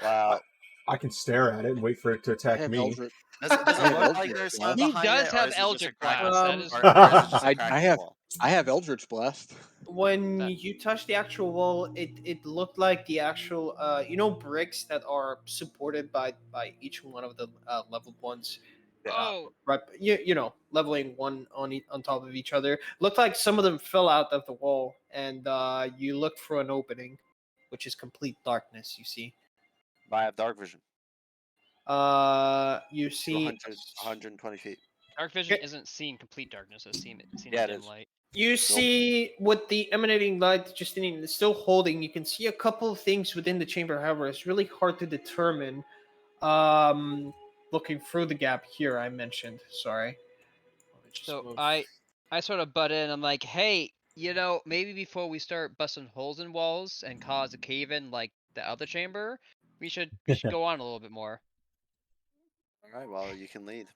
Wow. I can stare at it and wait for it to I attack have me. Eldritch. Does it I have look like Eldritch there's Blast. something He behind does it, or have is it just a Eldritch cracked Blast. wall? That is Or true. is it just a cracked I have wall? I have Eldritch Blast. When That- you touch the actual wall, it looked like the actual bricks that are supported by each one of the leveled ones. Oh, Right, leveling one on top of each other. Looked like some of them fell out of the wall, and you looked through an opening, which is complete darkness. You see. I have dark vision. You To see 120 feet. dark vision Okay. isn't seeing complete darkness. It's seeing Yeah, it dim is. light. You see with the emanating light Justinian is still holding, you can see a couple of things within the chamber. However, it's really hard to determine. Looking through the gap here, I mentioned. Sorry. Let me just So move. I sort of butt in. I'm like, hey, maybe before we start busting holes in walls and cause a cave in like the other chamber, we should go on a little bit more. All right, well, you can lead.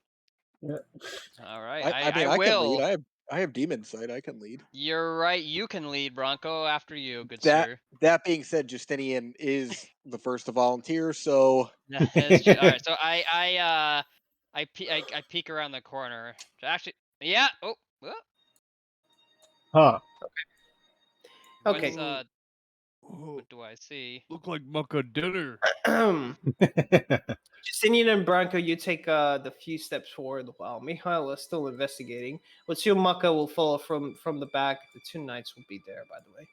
All right, I mean, I I can will. lead. I have demon sight. I can lead. You're right. You can lead, Bronco. After you, good That sir. that being said, Justinian is the first to volunteer, so That is true. All right, so I peek around the corner. Actually, yeah. Oh, well, Huh. Okay. what do I see? Look like Mucko dinner. Justinian and Branko, you take the few steps forward while Mikhail is still investigating. Maka will follow from the back. The two knights will be there, by the way.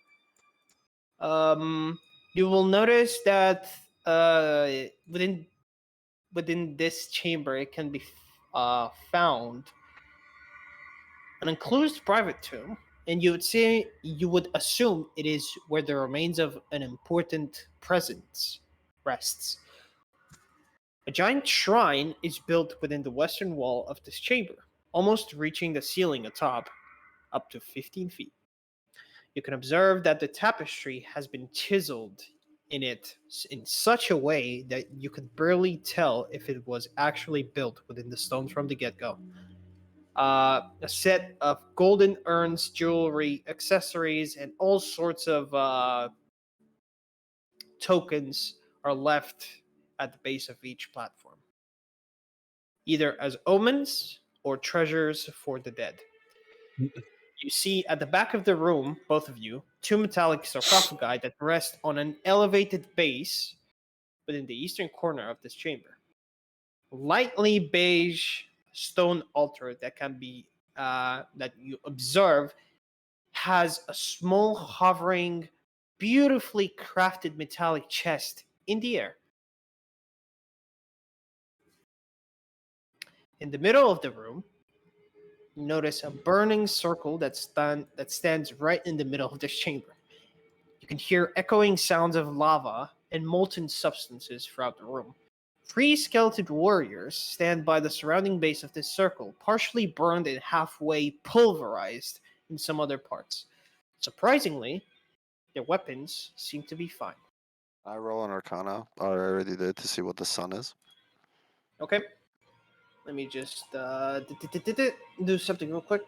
You will notice that within this chamber, it can be found an enclosed private tomb, and you would assume it is where the remains of an important presence rests. A giant shrine is built within the western wall of this chamber, almost reaching the ceiling atop, up to 15 feet. You can observe that the tapestry has been chiseled in it in such a way that you could barely tell if it was actually built within the stone from the get-go. A set of golden urns, jewelry, accessories, and all sorts of tokens are left at the base of each platform, either as omens or treasures for the dead. You see at the back of the room, both of you, two metallic sarcophagi that rest on an elevated base within the eastern corner of this chamber. Lightly beige stone altar that can be that you observe has a small hovering, beautifully crafted metallic chest in the air. In the middle of the room, you notice a burning circle that stands right in the middle of this chamber. You can hear echoing sounds of lava and molten substances throughout the room. Three skeleton warriors stand by the surrounding base of this circle, partially burned and halfway pulverized in some other parts. Surprisingly, their weapons seem to be fine. I roll an Arcana. I already did to see what the sun is. Okay. Let me just do something real quick,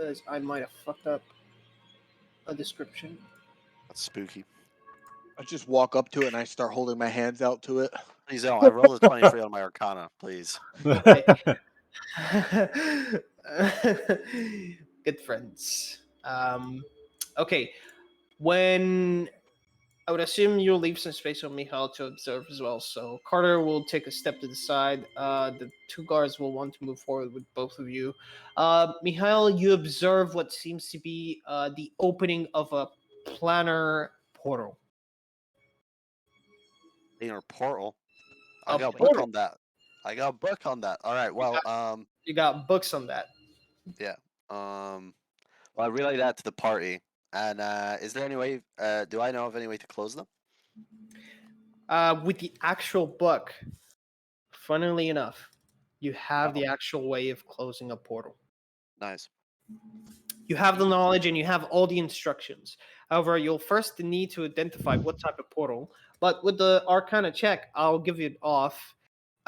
as I might have fucked up a description. That's spooky. I just walk up to it and I start holding my hands out to it. Please don't. I rolled a 23 on my Arcana, please. Okay. Good friends. Okay. When I would assume you'll leave some space for Michal to observe as well. So Carter will take a step to the side. The two guards will want to move forward with both of you. Michael, you observe what seems to be the opening of a planar portal. Inner portal. I A got a book portal. on that. I got a book on that. All right. Well, You got books on that. yeah. Well, I relay that to the party. And is there any way? Do I know of any way to close them? With the actual book, funnily enough, you have the actual way of closing a portal. Nice. You have the knowledge and you have all the instructions. However, you'll first need to identify what type of portal. But with the Arcana check, I'll give it off.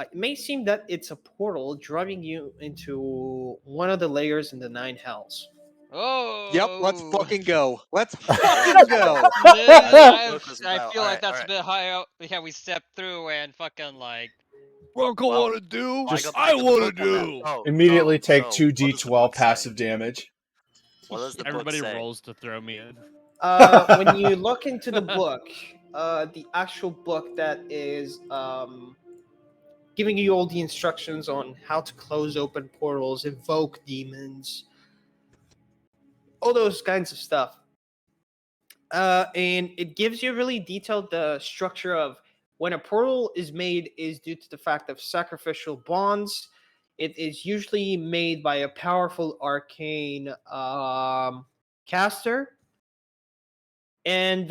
It may seem that it's a portal driving you into one of the layers in the Nine Hells. Oh. Yep, let's fucking go. Let's fucking go. Book was I about. feel like Alright, that's a alright. bit high out. Yeah, we stepped through and fucking like. Bronco Well, want to do? Just- I got the want to book on that. do. Oh, Immediately take so 2 what does the D12 book say? passive damage. What does the book Everybody say? rolls to throw me in. When you look into the book, the actual book that is giving you all the instructions on how to close open portals, invoke demons, all those kinds of stuff. And it gives you really detailed the structure of when a portal is made is due to the fact of sacrificial bonds. It is usually made by a powerful arcane caster, and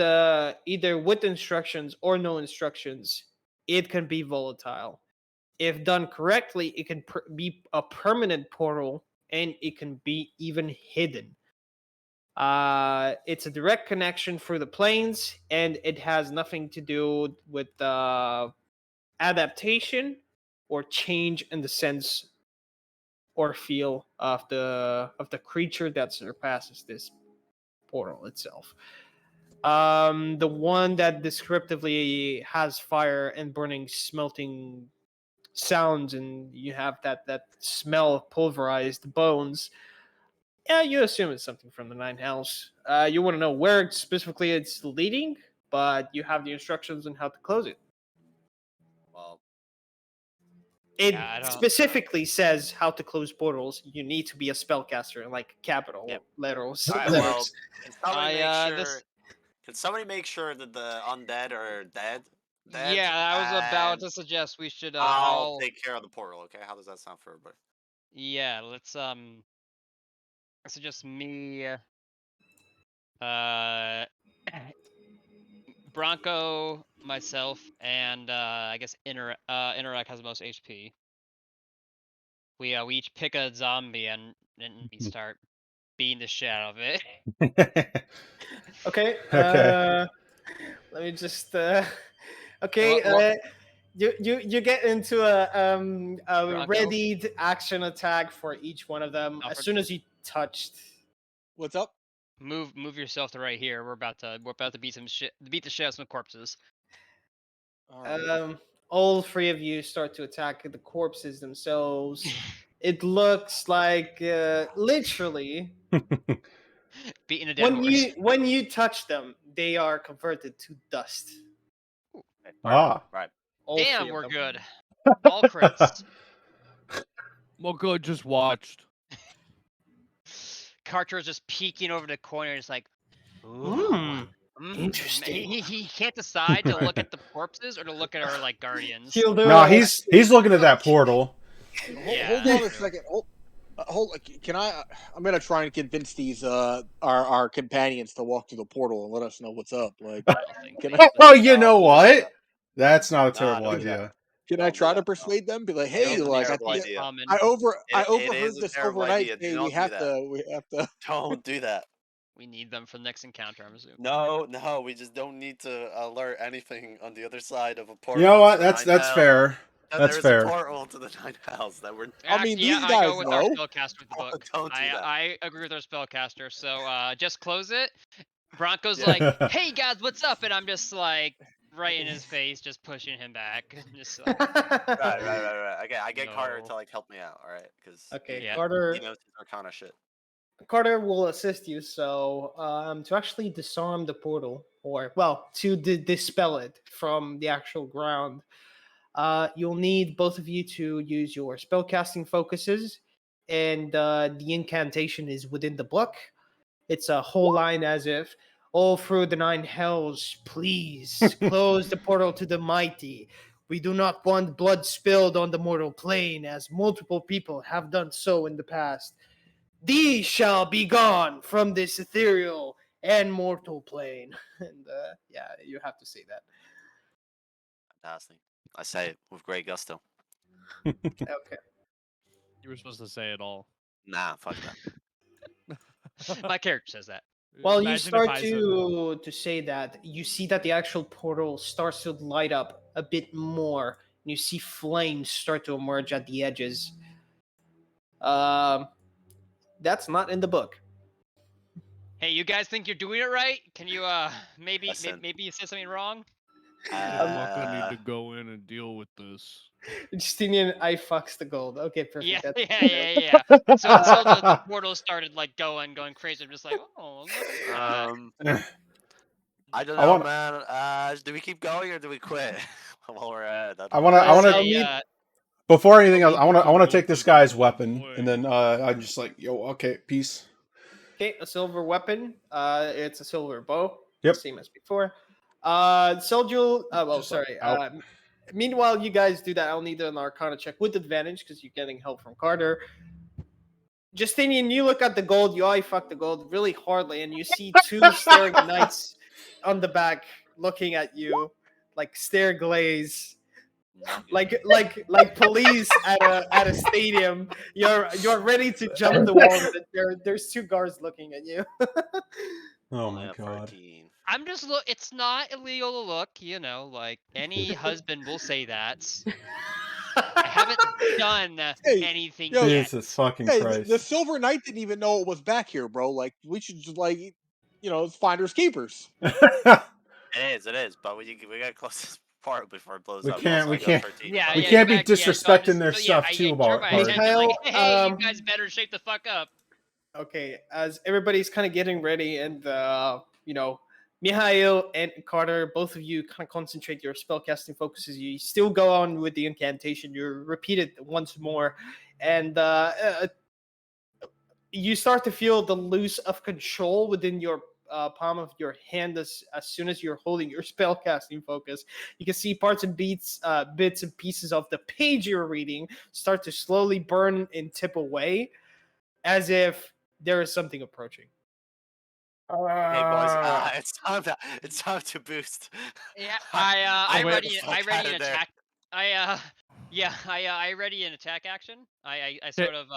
either with instructions or no instructions, it can be volatile. If done correctly, it can be a permanent portal, and it can be even hidden. It's a direct connection through the planes, and it has nothing to do with adaptation or change in the sense or feel of the creature that surpasses this portal itself. The one that descriptively has fire and burning, smelting sounds, and you have that smell of pulverized bones. Yeah, you assume it's something from the Nine Hells. You want to know where specifically it's leading, but you have the instructions on how to close it. Well, It Yeah, I don't- specifically says how to close portals. You need to be a spellcaster, like capital Yep. letters. alright, letters. well, can somebody make sure? this. Can somebody make sure that the undead are dead? Yeah, I was about And to suggest we should I'll all. take care of the portal. Okay, how does that sound for everybody? Yeah, let's suggest me. Uh, Bronco, myself, and I guess Interact has the most HP. We each pick a zombie and we start beating the shit out of it. Okay. Okay. Let me just. Okay. What- You get into a Bronco? readied action attack for each one of them as Alfred? soon as you touched. What's up? Move yourself to right here. We're about to beat the shit out of some corpses. All right. All three of you start to attack the corpses themselves. It looks like literally Beating a dead horse. when you touch them, they are converted to dust. Ah. Right. All three Damn, of we're them. good. All crits. Well, good. Just watched. Carter's just peeking over the corner, just like, Hmm. mm. Interesting. He can't decide to look at the corpses or to look at our like guardians. He'll do No, it. he's looking at that portal. Hold on a second. Hold. Can I? I'm gonna try and convince these our companions to walk through the portal and let us know what's up. Like, can I? Oh, you know what? That's not a terrible don't do that. idea. Can I Don't do try to that, no. persuade them? Be like, It hey, is a like terrible I idea. I It overheard is a this terrible overnight. idea. Do Hey, not we do have that. to. We have to. Don't do that. We need them for the next encounter, I'm assuming. No, we just don't need to alert anything on the other side of a portal. You know what? to the That's Nine that's Hells. fair. That That's there's fair. a portal to the Nine Hells that we're. I mean, Yeah, these I guys go with our know. spellcaster with the book. Don't do that. I agree with our spellcaster. So just close it. Bronco's Yeah. like, "Hey guys, what's up?" And I'm just like, right in his face, just pushing him back. Just like, Right. Okay, I get Carter No. to like help me out. All right, because Okay, Yeah. Carter. he knows his Arcana shit. Carter will assist you. So, to actually disarm the portal, or well, to dispel it from the actual ground, you'll need both of you to use your spellcasting focuses, and the incantation is within the book. It's a whole line as if, all through the Nine Hells, please close the portal to the mighty. We do not want blood spilled on the mortal plane, as multiple people have done so in the past. These shall be gone from this ethereal and mortal plane. And yeah, you have to say that. Fantastic. I say it with great gusto. Okay. You were supposed to say it all. Nah, fuck that. My character says that. While you Imagine if start I said that. to say that, you see that the actual portal starts to light up a bit more, and you see flames start to emerge at the edges. Um, that's not in the book. Hey, you guys think you're doing it right? Can you maybe Listen. maybe you said something wrong? Fuck, I need to go in and deal with this. Justinian, I fucks the gold. Okay, Yeah, perfect. yeah. So until the portal started like going crazy, I'm just like, oh, look at that. I don't I know, wanna- man. Do we keep going or do we quit while we're at? I want to. I I'll want say, to. Before anything else, need I want to. I to want to go take this to guy's the weapon, way. and then I'm just like, yo, okay, peace. Okay, a silver weapon. It's a silver bow. Yep. Same as before. Soldier. Well, Just like, sorry. ow. Meanwhile, you guys do that. I'll need an Arcana check with advantage because you're getting help from Carter. Justinian, you look at the gold. You eye fuck the gold really hardly, and you see two staring knights on the back looking at you, like stare glaze. Like police at a stadium. You're ready to jump the wall, but there's two guards looking at you. Oh my god. 13. I'm just look. It's not illegal to look, you know. Like any husband will say that. I haven't done Hey, anything yo, yet. Jesus fucking Hey, Christ. the Silver Knight didn't even know it was back here, bro. Like, we should just like, it's finders keepers. It is, but we gotta close this part before it blows We up. can't- Also, we I got can't- 13. Yeah, We yeah, can't be exactly, yeah, so I'm disrespecting their so, stuff I too, turn Bart. my Bart. attention like, Mikhail, hey, you guys better shape the fuck up. Okay, as everybody's kind of getting ready, and Mihail and Carter, both of you kind of concentrate your spellcasting focuses. You still go on with the incantation. You repeat it once more, and you start to feel the loose of control within your palm of your hand as soon as you're holding your spellcasting focus. You can see parts and bits and pieces of the page you're reading start to slowly burn and tip away, as if there is something approaching. Hey boys, it's time to boost. Yeah, I get ready the I fuck ready outta an there. attack. I ready an attack action. I sort of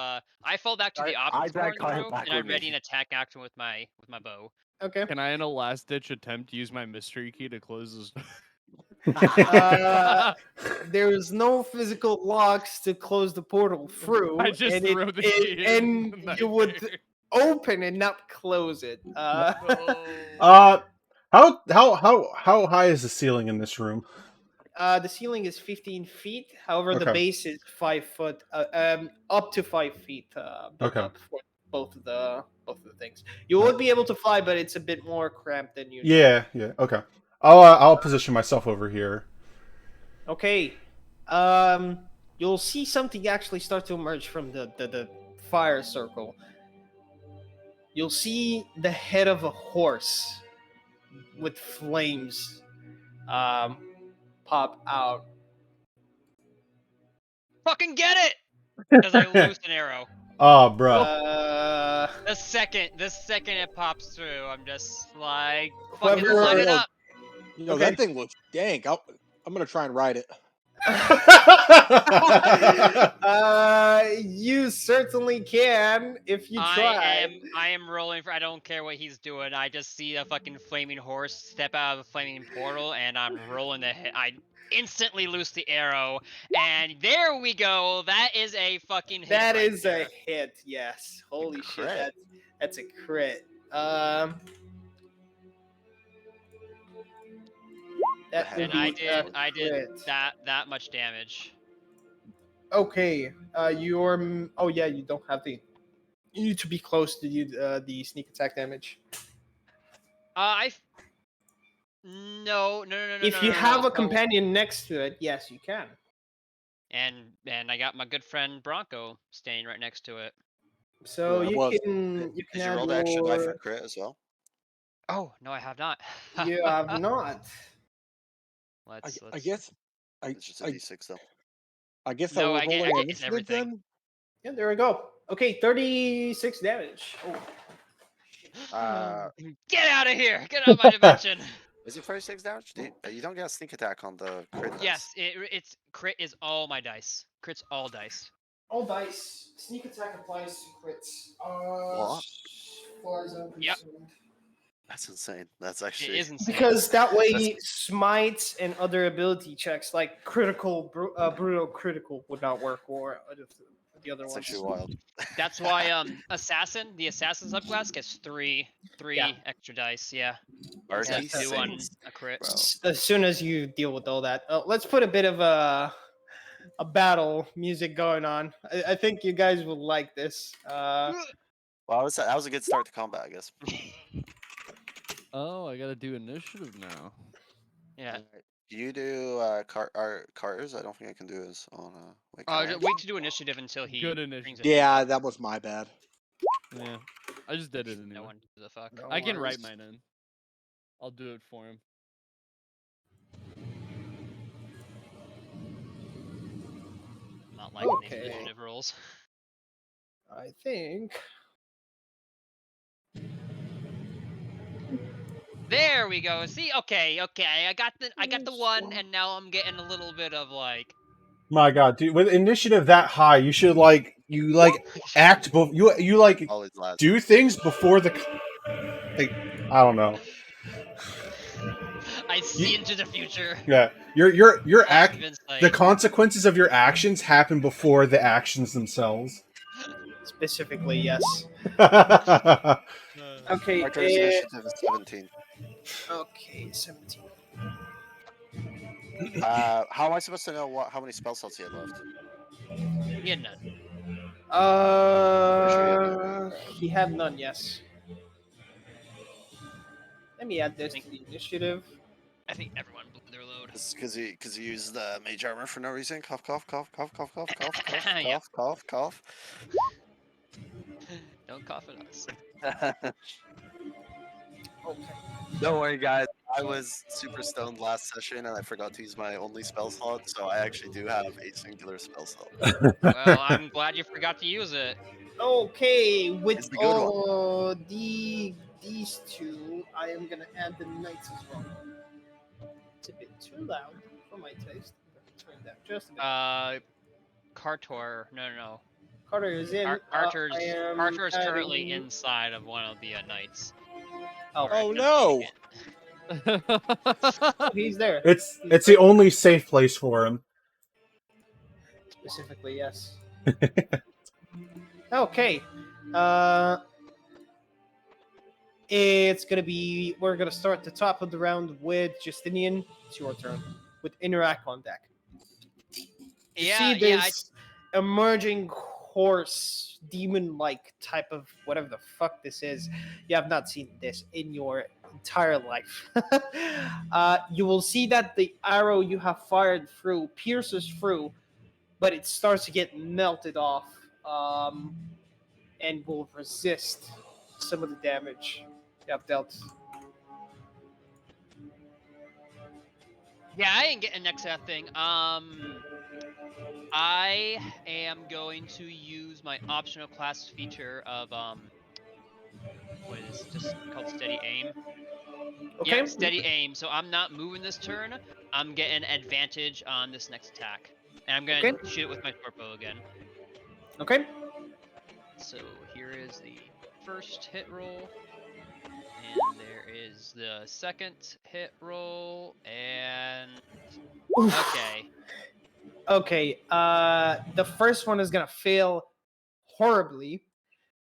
I fall back to the I opposite drag part of the Carter room, back and I with me. ready an attack action with my bow. Okay. Can I, in a last ditch attempt, use my mystery key to close this? There is no physical locks to close the portal through, I just and throw the key in and the you would nightmare. open and not close it. No. How high is the ceiling in this room? The ceiling is 15 feet. However, the Okay. base is 5 foot, up to 5 feet. Built Okay. up for both of the things. You would be able to fly, but it's a bit more cramped than usual. Yeah, okay. I'll position myself over here. Okay. You'll see something actually start to emerge from the fire circle. You'll see the head of a horse with flames pop out. Fucking get it! As I loose an arrow. Oh, bro. The second it pops through, I'm just like, fucking Whoever- line it up. Okay. That thing looks dank. I'm gonna try and ride it. You certainly can if you try. I am rolling for. I don't care what he's doing. I just see a fucking flaming horse step out of a flaming portal, and I'm rolling the hit. I instantly loose the arrow, and there we go. That is a fucking hit. That right is there. a hit. Yes. Holy shit. crit. That's a crit. That And would And I be a did crit. that much damage. Okay. Oh yeah, you don't have the. You need to be close to the sneak attack damage. No. If you have a companion next to it, yes, you can. And I got my good friend Bronco staying right next to it. So Yeah, I you was. can Did you add roll the extra die for your- crit as well? Oh no, I have not. You have not. Let's. I guess. It's just a I d6 though. I guess No, I I was get- rolling I get initiative everything. then. Yeah, there we go. Okay, 36 damage. Oh. Get out of here! Get out of my dimension! Is it 36 damage? You don't get a sneak attack on the crit dice. Yes, it's crit is all my dice. Crit's all dice. All dice. Sneak attack applies to crits. What? far as I'm Yep. concerned. That's insane. That's It actually is insane. Because that way, smites and other ability checks like critical, brutal critical would not work, or the other that's ones. actually wild. That's why the assassin subclass gets three Yeah. extra dice. Yeah. RT Instead of two on six, a crit. bro. As soon as you deal with all that, let's put a bit of a battle music going on. I think you guys will like this. Well, that was a good start to combat, I guess. Oh, I gotta do initiative now. Yeah. Alright. Do you do Carter's? I don't think I can do his on wait, can I Wait to do initiative until he Good brings initiative. it. Yeah, that was my bad. Yeah, I just did it No anyway. one gives a fuck. No I can write worries. mine in. I'll do it for him. Not liking these Okay. initiative rolls. I think. There we go. See, okay. I got the one, and now I'm getting a little bit of like. My God, dude, with initiative that high, you should act. You always last? do things before the. Like, I don't know. I see into the future. Yeah, your I act. have insight. The consequences of your actions happen before the actions themselves. Specifically, yes. Uh, Okay. Carter's initiative is 17. Okay, 17. How am I supposed to know how many spell slots he had left? yeah, none. He had none. Yes. Let me add this to the initiative. I think everyone blew their load. Because he used the mage armor for no reason. Cough, cough, cough, cough, cough, cough, cough, cough, Yep. cough, cough, Don't cough at us. cough. Okay. Don't worry, guys. I was super stoned last session and I forgot to use my only spell slot, so I actually do have a singular spell slot. Well, I'm glad you forgot to use it. Okay, with It's the good one. all these two, I am gonna add the knights as well. It's a bit too loud for my taste. I'm gonna turn that just a bit. Cartor. No. Carter is in. Carter's I am Carter's currently adding- inside of one of the knights. Oh, Or Oh, at no! oh, he's there. It's the only safe place for him. Specifically, yes. Okay. It's gonna be. We're gonna start the top of the round with Justinian. It's your turn with Interact on deck. You see this emerging horse, demon-like type of whatever the fuck this is. You have not seen this in your entire life. You will see that the arrow you have fired through pierces through, but it starts to get melted off, and will resist some of the damage you have dealt. Yeah, I ain't getting next to that thing. I am going to use my optional class feature of what is it? Just called steady aim. Okay. Yeah, steady aim. So I'm not moving this turn. I'm getting advantage on this next attack, and I'm gonna shoot it with my short bow again. Okay. So here is the first hit roll, and there is the second hit roll, and okay. Okay. The first one is gonna fail horribly.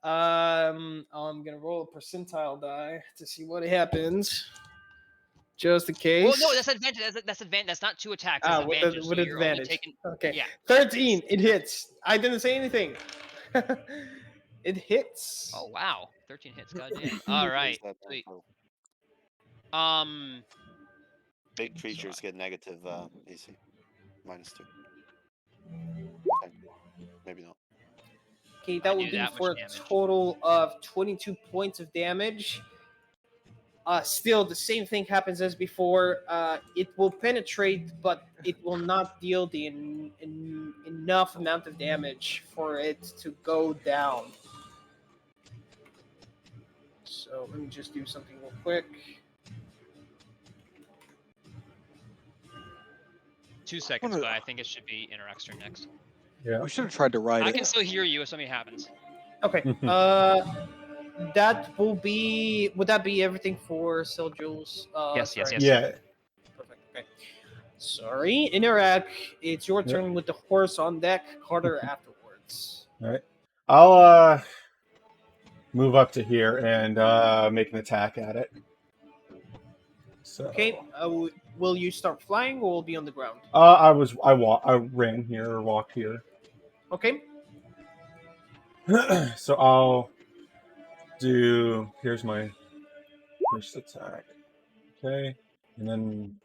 I'm gonna roll a percentile die to see what happens, just in case. Well, no, that's advantage. That's advantage. That's not two attacks. That's advantage. With so you're only advantage. taking. Okay. Yeah. 13. It hits. I didn't say anything. It hits. Oh wow, 13 hits. Goddamn. All right. Sweet. Big creatures get negative AC. -2. Okay. Maybe not. Okay, I that do would be that much for a damage. total of 22 points of damage. Still, the same thing happens as before. It will penetrate, but it will not deal the enough amount of damage for it to go down. So let me just do something real quick. 2 seconds, but I think it should be Interact's turn next. Yeah. We should have tried to ride I it. can still hear you if something happens. Okay. that will be. Would that be everything for Sil Jules? Yes, yes, sorry. yes. Yeah. Perfect. Okay. Sorry, Interact. It's your turn with the horse on deck. Carter afterwards. All right. I'll move up to here and make an attack at it. So. Okay. Will you start flying or will be on the ground? I ran here or walked here. Okay. So I'll do. Here's my first attack. Okay, and then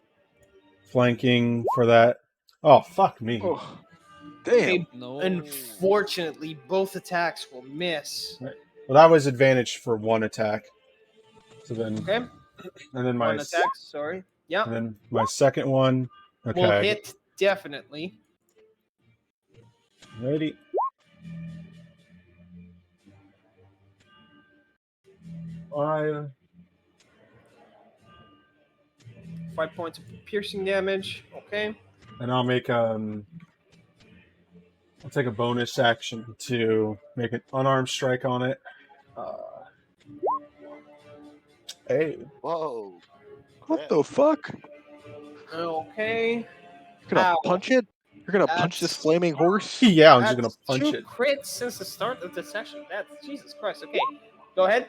flanking for that. Oh fuck me! Oh, damn. Okay. No. Unfortunately, both attacks will miss. Right. Well, that was advantage for one attack. So then, Okay. and then my One attack. Sorry. Yeah. and then my second one. Okay, Will hit definitely. ready. Five. 5 points of piercing damage. Okay. And I'll make I'll take a bonus action to make an unarmed strike on it. Hey. Whoa. What the fuck? Okay. You're gonna Ow. punch it? You're gonna punch this That's- flaming horse? Yeah, I'm just That's gonna punch 2 it. crits since the start of the session. That's Jesus Christ. Okay. Go ahead.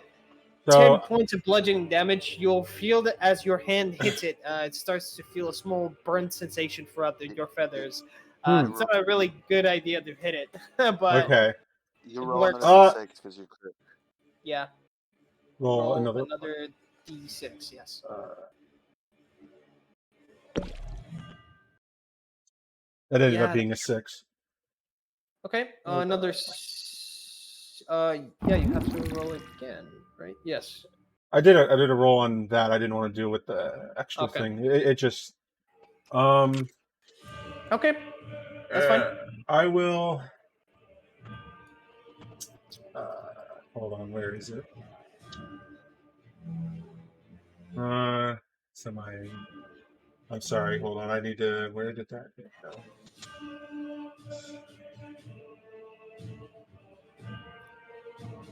So 10 points of bludgeoning damage. You'll feel that as your hand hits it, it starts to feel a small burn sensation throughout your feathers. It's not a really good idea to hit it, but okay. You It roll works. another 6 because you crit. yeah. Roll Roll another. another d6. Yes. That ended Yeah, up being a 6. Okay. Another. Yeah, you have to roll it again, right? Yes. I did a roll on that. I didn't want to do with the extra Okay. thing. It just Okay. That's fine. I will. Hold on. Where is it? I'm sorry. Hold on. I need to. Where did that go?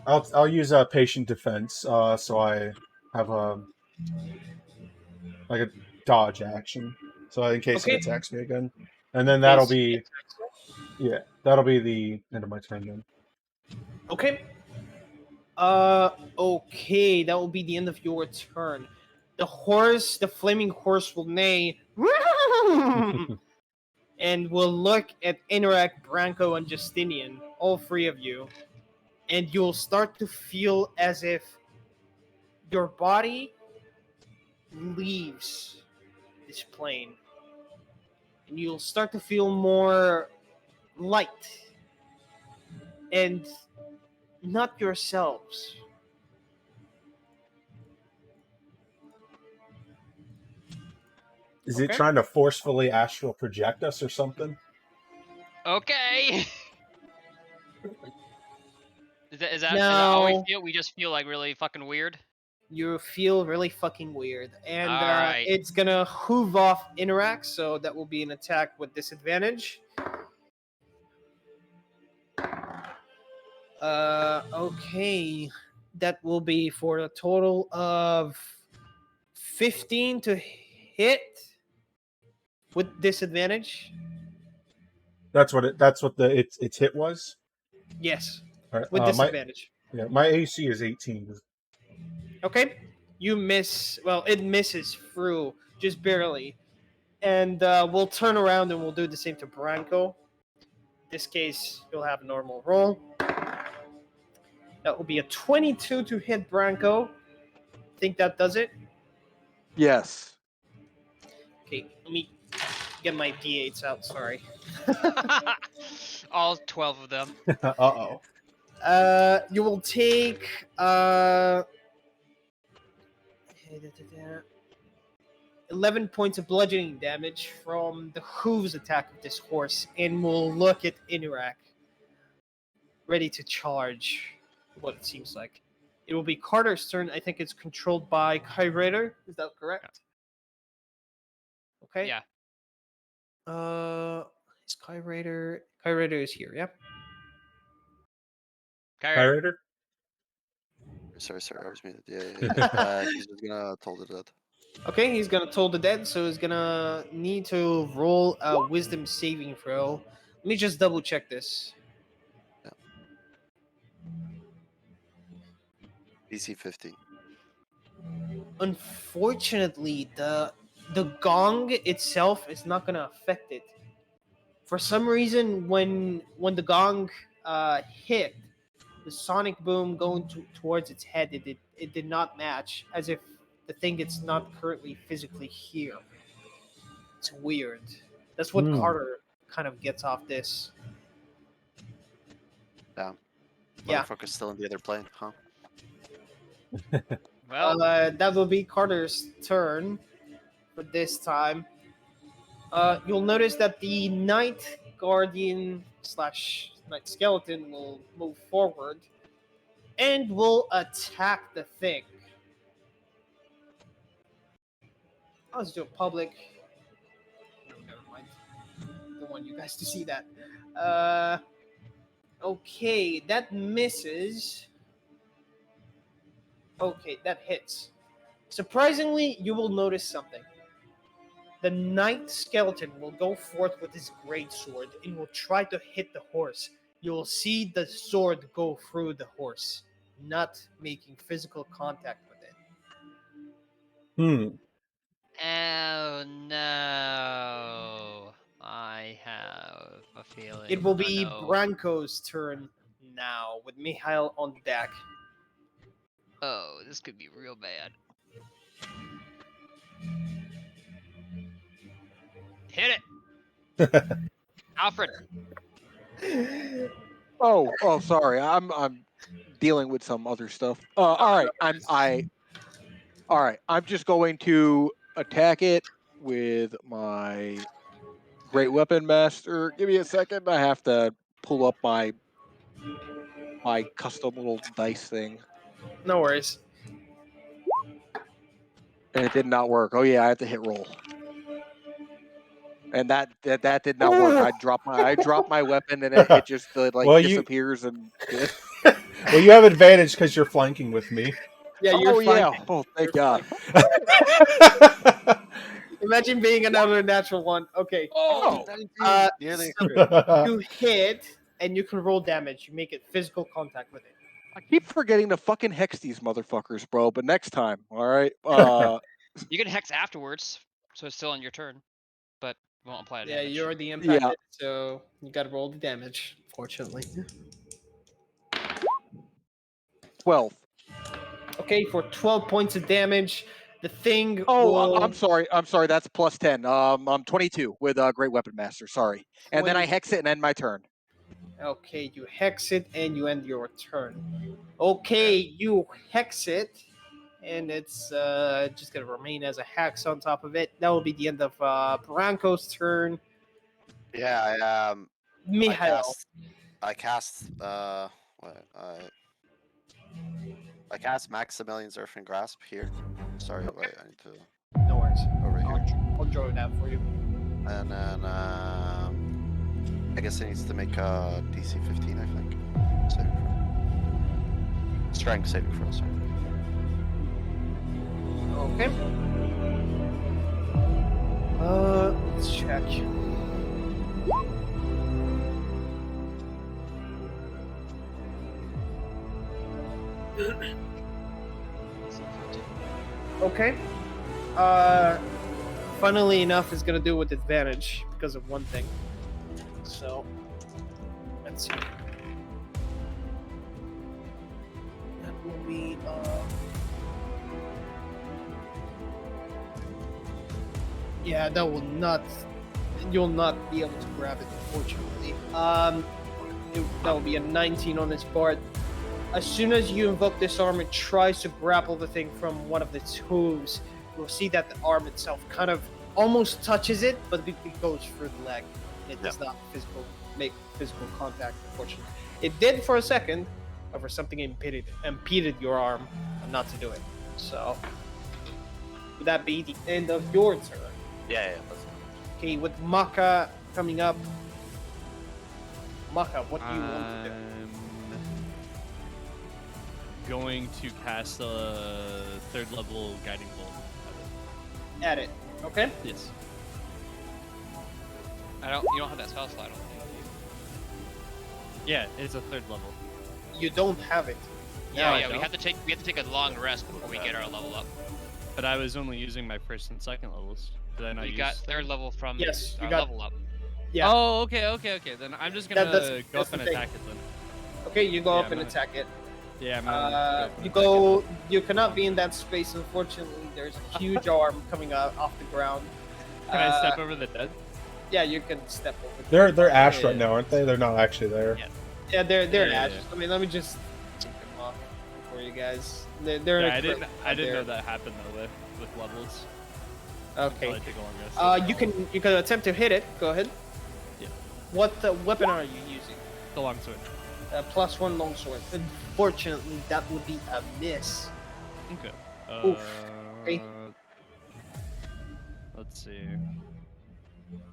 I'll use a patient defense. So I have a dodge action. So in case Okay. it attacks me again, and then that'll be the end of my turn then. Okay. Okay, that will be the end of your turn. The flaming horse will neigh and will look at Interact, Branko, and Justinian, all three of you, and you'll start to feel as if your body leaves this plane. And you'll start to feel more light and not yourselves. Is it Okay. trying to forcefully astral project us or something? Okay. Is that how we No. feel? We just feel like really fucking weird. You feel really fucking weird. And Alright. it's gonna hoof off Interact, so that will be an attack with disadvantage. Okay. That will be for a total of 15 to hit with disadvantage. That's what its hit was. Yes, All right, with my disadvantage. my AC is 18. Okay. You miss. Well, it misses through just barely. And we'll turn around and we'll do the same to Branko. In this case, you'll have a normal roll. That will be a 22 to hit Branko. Think that does it? Yes. Okay, let me get my d8s out. Sorry. All 12 of them. Uh-oh. You will take 11 points of bludgeoning damage from the hooves attack of this horse, and will look at Interact, ready to charge. What it seems like. It will be Carter's turn. I think it's controlled by Kyrator. Is that correct? Okay. Yeah. Is Kyrator? Kyrator is here. Yep. Kyrie. Pirator? Sorry, I was muted. Yeah. He's just gonna toll the dead. Okay, he's gonna toll the dead, so he's gonna need to roll a wisdom saving throw. Let me just double check this. DC 15. Unfortunately, the gong itself is not gonna affect it. For some reason, when the gong hit, the sonic boom going towards its head, it did not match, as if the thing is not currently physically here. It's weird. That's what Carter kind of gets off this. Damn. Yeah. Motherfucker's still in the other plane, huh? Well, That will be Carter's turn for this time. You'll notice that the Night Guardian / Night Skeleton will move forward and will attack the thing. Let's do it public. No, never mind. Don't want you guys to see that. Okay, that misses. Okay, that hits. Surprisingly, you will notice something. The Night Skeleton will go forth with his great sword and will try to hit the horse. You will see the sword go through the horse, not making physical contact with it. oh no. I have a feeling. It will be no. Branko's turn now, with Mihail on deck. Oh, this could be real bad. Hit it, Alfred. Oh, sorry. I'm dealing with some other stuff. All right. All right. I'm just going to attack it with my Great Weapon Master. Give me a second. I have to pull up my custom little dice thing. No worries. And it did not work. Oh yeah, I have to hit roll. And that did not work. I dropped my weapon and it just disappears and. Well, you have advantage because you're flanking with me. Yeah, you're yeah. flanking. Oh, thank You're God. Imagine being another natural one. Okay. Oh. Nearly. So you hit, and you can roll damage. You make it physical contact with it. I keep forgetting to fucking hex these motherfuckers, bro. But next time, all right. You can hex afterwards, so it's still on your turn, but it won't apply to Yeah, damage. you're the impacted, so you gotta roll the damage, fortunately. 12. Okay, for 12 points of damage, the thing Oh, will... I'm sorry. That's plus 10. I'm 22 with Great Weapon Master. Sorry. And then I hex it and end my turn. Okay, you hex it and you end your turn. Okay, you hex it, and it's just gonna remain as a hex on top of it. That will be the end of Branko's turn. Yeah, Mihail. I cast Maximilian's Earth and Grasp here. Sorry, wait, I need to No worries. over here. I'll draw that for you. And then I guess it needs to make a DC 15, I think. Saving throw. Strength saving throw, sorry. Okay. Let's check. Okay. Funnily enough, it's gonna do with advantage because of one thing. So, let's see. That will be yeah, that will not. You'll not be able to grab it, unfortunately. That will be a 19 on its part. As soon as you invoke this arm, it tries to grapple the thing from one of its hooves. You'll see that the arm itself kind of almost touches it, but it goes through the leg. It does not make physical contact, unfortunately. It did for a second, however, something impeded your arm not to do it. So, would that be the end of your turn? Yeah, let's go. Okay, with Maka coming up. Maka, what do you want to do? going to cast a 3rd level guiding bolt. At it. Okay. Yes. You don't have that spell slot. I don't think. Yeah, it's a 3rd level. You don't have it. Yeah, I yeah. We don't? have to take a long rest before we get our level up. But I was only using my 1st and 2nd levels. Did I not We use got 3rd level from Yes, you our got- level up. Yeah. Oh, okay. Then I'm just gonna that's go up the and thing. attack it then. Okay, you go Yeah, up I'm and gonna- attack it. Yeah, I'm gonna You go. You cannot be in that space. Unfortunately, there's a huge arm coming out off the ground. Can I step over the dead? Yeah, you can step over. They're ash Yeah. right now, aren't they? They're not actually there. Yeah. Yeah, they're Yeah, ash. yeah. I mean, let me just take them off for you guys. They're in Yeah, a I didn't there. know that happened though with levels. Okay. Probably take a long rest. You can attempt to hit it. Go ahead. Yeah. What weapon are you using? The longsword. +1 longsword. Unfortunately, that would be a miss. Okay. Oof. Okay. Let's see.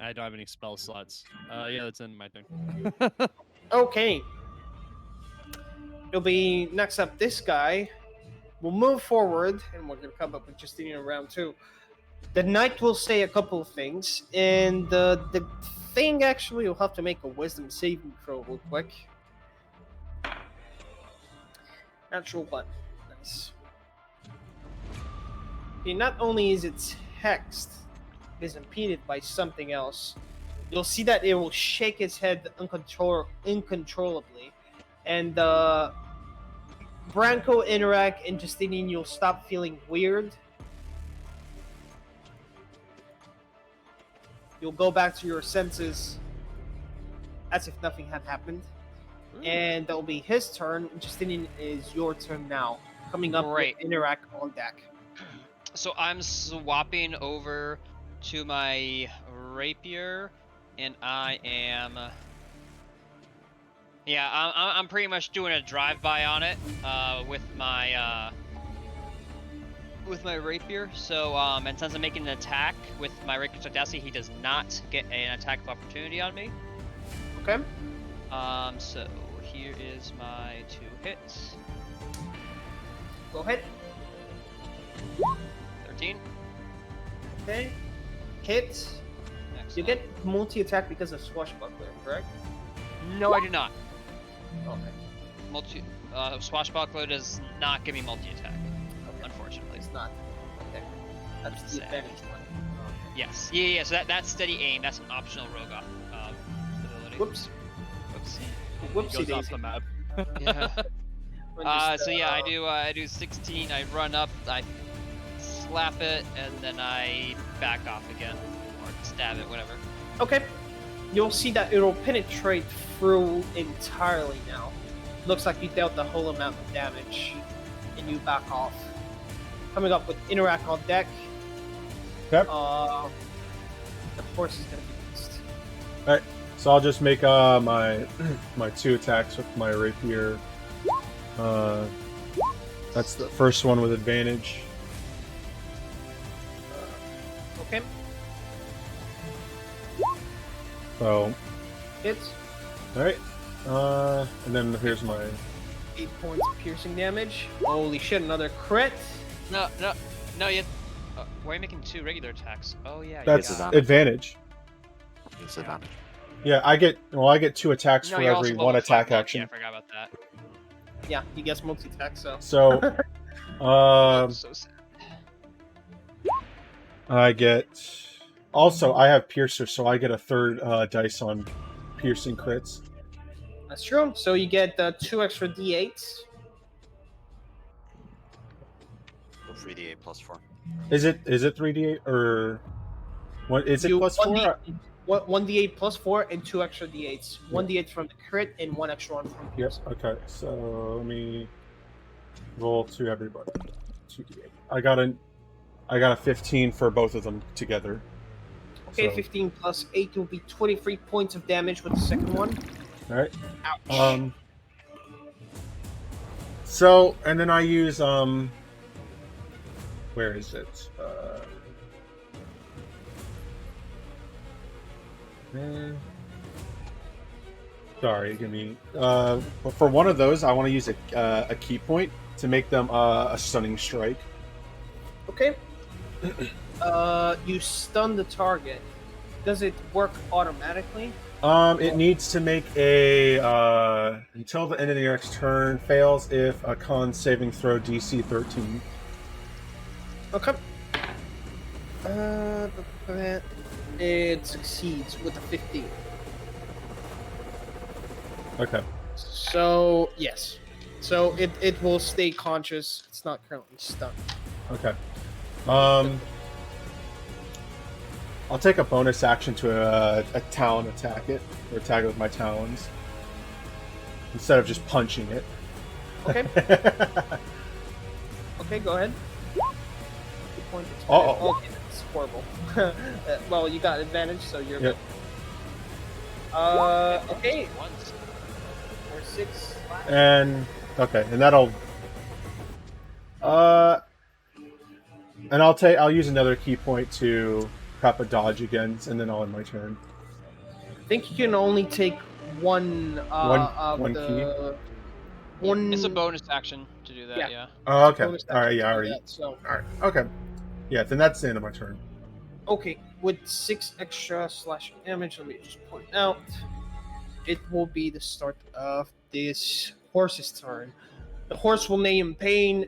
I don't have any spell slots. Yeah, that's in my turn. Okay. It'll be next up. This guy will move forward, and we're gonna come up with Justinian in round 2. The knight will say a couple of things, and the thing actually will have to make a wisdom saving throw real quick. Natural 1. Nice. Okay, not only is its text is impeded by something else, you'll see that it will shake its head uncontrollably, and Branko, Interact, and Justinian, you'll stop feeling weird. You'll go back to your senses as if nothing had happened. And that'll be his turn. Justinian, is your turn now. Coming up Great. with Interact on deck. So I'm swapping over to my rapier, and I am. Yeah, I'm pretty much doing a drive-by on it with my rapier. So and since I'm making an attack with my rapier's audacity, he does not get an attack of opportunity on me. Okay. So here is my 2 hits. Go ahead. 13. Okay. Hit. You Excellent. get multi-attack because of Swashbuckler, correct? No, I do not. Okay. Swashbuckler does not give me multi-attack, unfortunately. It's not. Okay. That's the Sad. advantage one. Yes. Yeah. So that's steady aim. That's an optional rogue ability. Whoops. Whoops. Whoopsie Goes off daisy. the map. Yeah. So yeah, I do 16. I run up, I slap it, and then I back off again, or stab it, whatever. Okay. You'll see that it'll penetrate through entirely now. Looks like you dealt the whole amount of damage, and you back off. Coming up with Interact on deck. Yep. The horse is gonna be missed. All right. So I'll just make my 2 attacks with my rapier. That's the first one with advantage. Okay. So, Hits. all right. And then here's my 8 points of piercing damage. Holy shit! Another crit. No. You. Why are you making 2 regular attacks? Oh yeah. that's you got advantage. Disadvantage. Yeah, I get 2 attacks No, for you're also every level 1 5 attack lucky, action. I forgot about that. Yeah, he gets multi-attack. So. So, So sad. I get. Also, I have Piercer, so I get a 3rd dice on piercing crits. That's true. So you get 2 extra d8s. 3d8 plus 4. Is it 3d8 or what? Is it You- plus 4? 1d8 plus 4 and 2 extra d8s. 1d8 from the crit and 1 extra one from Yep. piercing. Okay. So let me roll to everybody. 2d8. I got a 15 for both of them together. Okay, So- 15 plus 8 will be 23 points of damage with the second one. All right. Ouch. So and then I use where is it? Sorry, give me. For one of those, I want to use a key point. to make them a stunning strike. Okay. You stun the target. Does it work automatically? It needs to make a until the end of the next turn fails if a con saving throw DC 13. Okay. It succeeds with a 15. Okay. So yes. So it will stay conscious. It's not currently stunned. Okay. I'll take a bonus action to a talon attack it, or attack it with my talons, instead of just punching it. Okay. Okay, go ahead. Good point. Uh-oh. Okay, that's horrible. Well, you got advantage, so you're Yep. good. Okay. Once. Or 6. And okay, and that'll and I'll use another key point to prep a dodge again, and then I'll end my turn. I think you can only take one of one the one. It's a bonus action to do that. Yeah. Yeah. Oh, okay. bonus All right. action Yeah. to do Already. that, so All right. Okay. Yeah. Then that's the end of my turn. okay, with 6 extra slashing damage, let me just point out. It will be the start of this horse's turn. The horse will neigh in pain,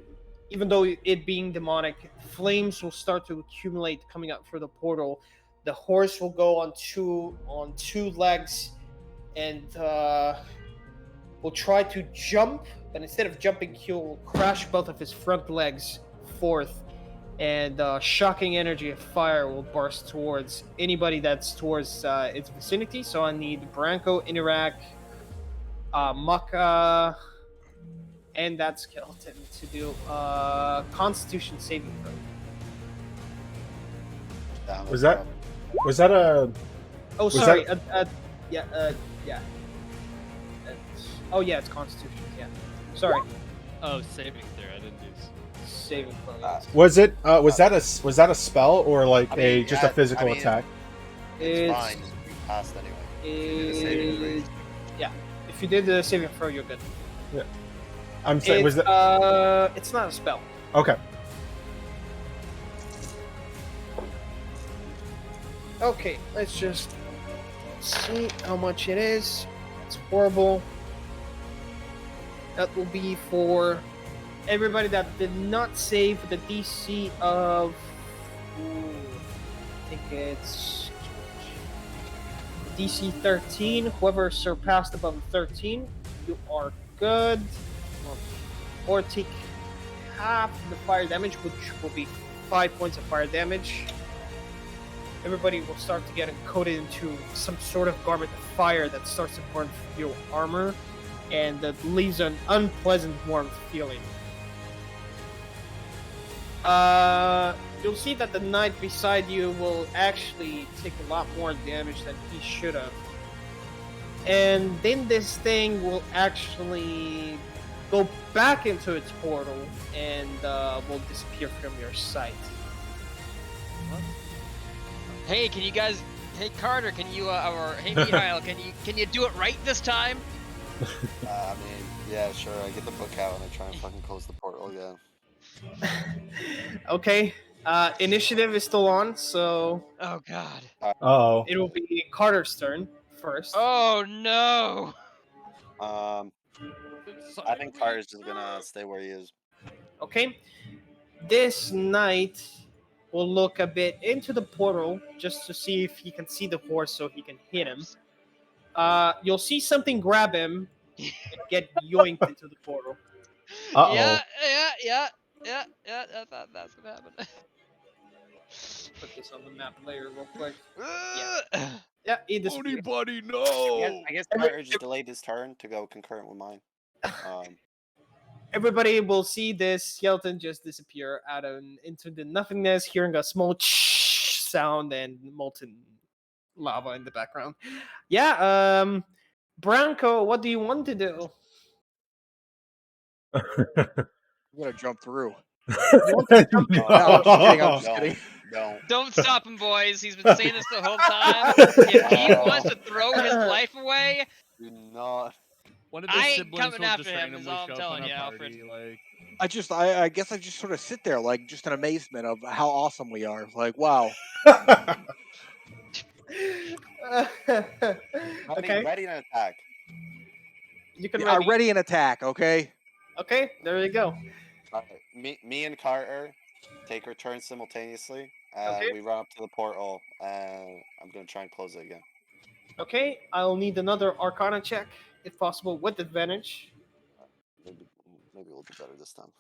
even though it being demonic. Flames will start to accumulate coming out through the portal. The horse will go on two legs, and will try to jump, but instead of jumping, he'll crash both of his front legs forth, and shocking energy of fire will burst towards anybody that's towards its vicinity. So I need Branko, Inarak, Maka, and that skeleton to do Constitution saving throw. Was that a? Oh, Was sorry. that- Yeah. Oh, yeah. It's Constitution. Yeah. Sorry. Oh, saving throw. I didn't do. Saving throw. Yes. Was it? Was that a spell or like I mean, just yeah, a physical I mean, attack? It's fine. We passed anyway. You did a saving throw. Yeah. If you did the saving throw, you're good. I'm saying, was that It's not a spell. okay? Okay, let's just see how much it is. It's horrible. That will be for everybody that did not save the DC of. I think it's DC 13. Whoever surpassed above 13, you are good. Or take half the fire damage, which will be 5 points of fire damage. Everybody will start to get encoded into some sort of garment of fire that starts to burn your armor, and that leaves an unpleasant warm feeling. You'll see that the knight beside you will actually take a lot more damage than he should have. And then this thing will actually go back into its portal and will disappear from your sight. Hey, can you guys? Hey, Carter, can you? Or hey, Mikhail, can you do it right this time? I mean, yeah, sure. I get the book out and I try and fucking close the portal again. Okay. Initiative is still on, so Oh God. Oh. it will be Carter's turn first. Oh no. I think Carter's just gonna stay where he is. Okay. This knight will look a bit into the portal just to see if he can see the horse so he can hit him. You'll see something grab him and get yoinked into the portal. Uh-oh. Yeah. That's gonna happen. Put this on the map layer real quick. Yeah. Yeah, he disappeared. Anybody I know? guess Carter just delayed his turn to go concurrent with mine. Everybody will see this skeleton just disappear into the nothingness, hearing a small sound and molten lava in the background. Yeah, Branko, what do you want to do? I'm gonna jump through. You want to jump No, I'm just kidding. I'm just Don't. kidding. Don't stop him, boys. He's been saying this the whole time. If he wants to throw his life away, Do not. One of the I ain't siblings coming will after just him, is randomly all I'm show up telling in a you, party, Alfred. like, I guess I just sort of sit there, like, just in amazement of how awesome we are. Like, wow. Okay, Ready and attack. you can Yeah, ready. ready an attack, okay? Okay, there you go. Alright, me and Carter take our turns simultaneously. Okay. We run up to the portal, and I'm gonna try and close it again. Okay, I'll need another Arcana check, if possible, with advantage. Maybe we'll do better this time.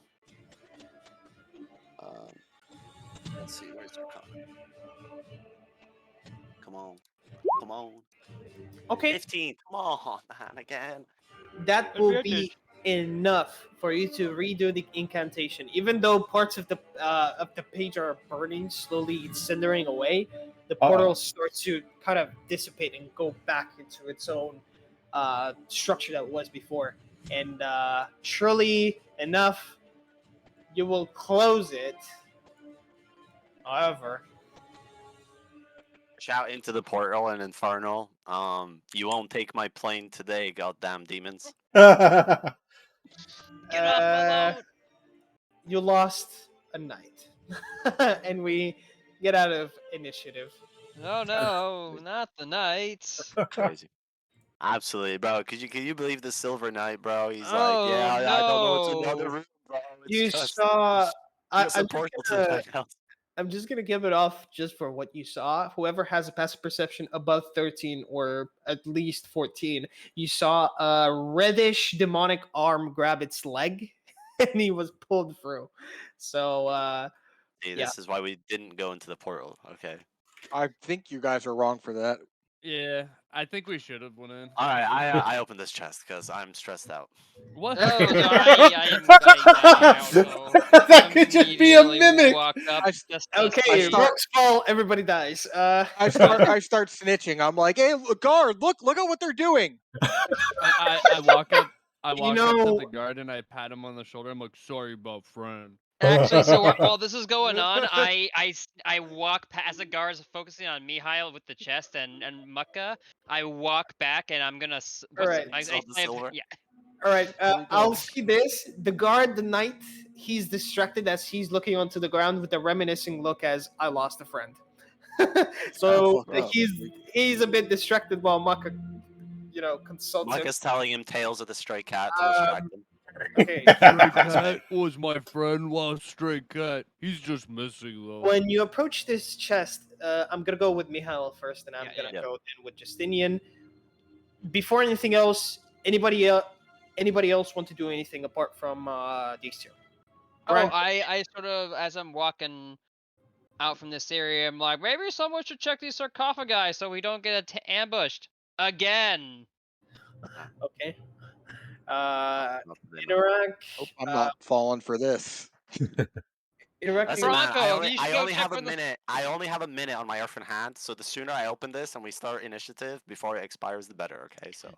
Let's see, where's our con? Come on. Okay, 15. Come on, man, again. that will be enough for you to redo the incantation. Even though parts of the page are burning, slowly cindering away, the portal starts to kind of dissipate and go back into its own structure that it was before. And surely enough, you will close it. However, Shout into the portal and Infernal. You won't take my plane today, goddamn demons. Get off my load. you lost a knight, and we get out of initiative. Oh no, not the knights. Crazy. Absolutely, bro. Can you believe the Silver Knight, bro? He's like, Oh, yeah, I don't know. It's another no. room, bro. It's You just, saw. just a portal to the house. I'm just gonna give it off just for what you saw. Whoever has a passive perception above 13 or at least 14, you saw a reddish demonic arm grab its leg, and he was pulled through. So See, yeah. this is why we didn't go into the portal. Okay. I think you guys are wrong for that. Yeah, I think we should have went in. All right, I opened this chest because I'm stressed out. What? Oh, no, I also That could just be a immediately mimic. walked up I- just to Okay, see- rocks fall, everybody dies. I start snitching. I'm like, hey, guard, look at what they're doing. I walk up. I walk up know- to the guard and I pat him on the shoulder. I'm like, "Sorry about friend." Actually, so while this is going on, I walk past the guards focusing on Mihail with the chest and Mukka. I walk back and I'm gonna. Alright. Sell the silver? Yeah. All right, Here we go. I'll see this. The guard, the knight, he's distracted as he's looking onto the ground with a reminiscing look as I lost a friend. So fucked up. he's a bit distracted while Maka, consults him. Micah's telling him tales of the stray cat to distract him. Okay. Cat was my friend, while stray cat. He's just missing though. When you approach this chest, I'm gonna go with Mihail first, and I'm Yeah, gonna yeah. go in with Justinian. Before anything else, anybody else want to do anything apart from these two? Oh, Brian? I sort of, as I'm walking out from this area, I'm like, maybe someone should check these sarcophagi so we don't get ambushed again. Okay. Nothing in them. Interact. I'm not falling for this. Interact. Listen, man, Bronco, you should I go only check have a for the- minute. I only have a minute on my orphan hand, so the sooner I open this and we start initiative before it expires, the better. Okay, so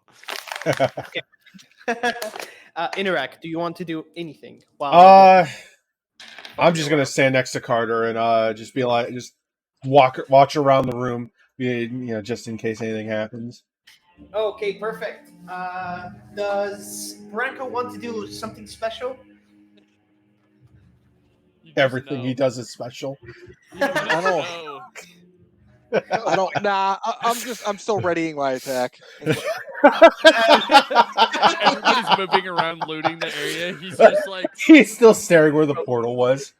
Interact. Do you want to do anything? While I'm just gonna stand next to Carter and just be like, just watch around the room, just in case anything happens. Okay, perfect. Does Branko want to do something special? You just Everything he know. does is special. You just I don't- know. I don't. Nah, I'm still readying my attack. Everybody's moving around, looting the area. He's just like, He's still staring where the portal was.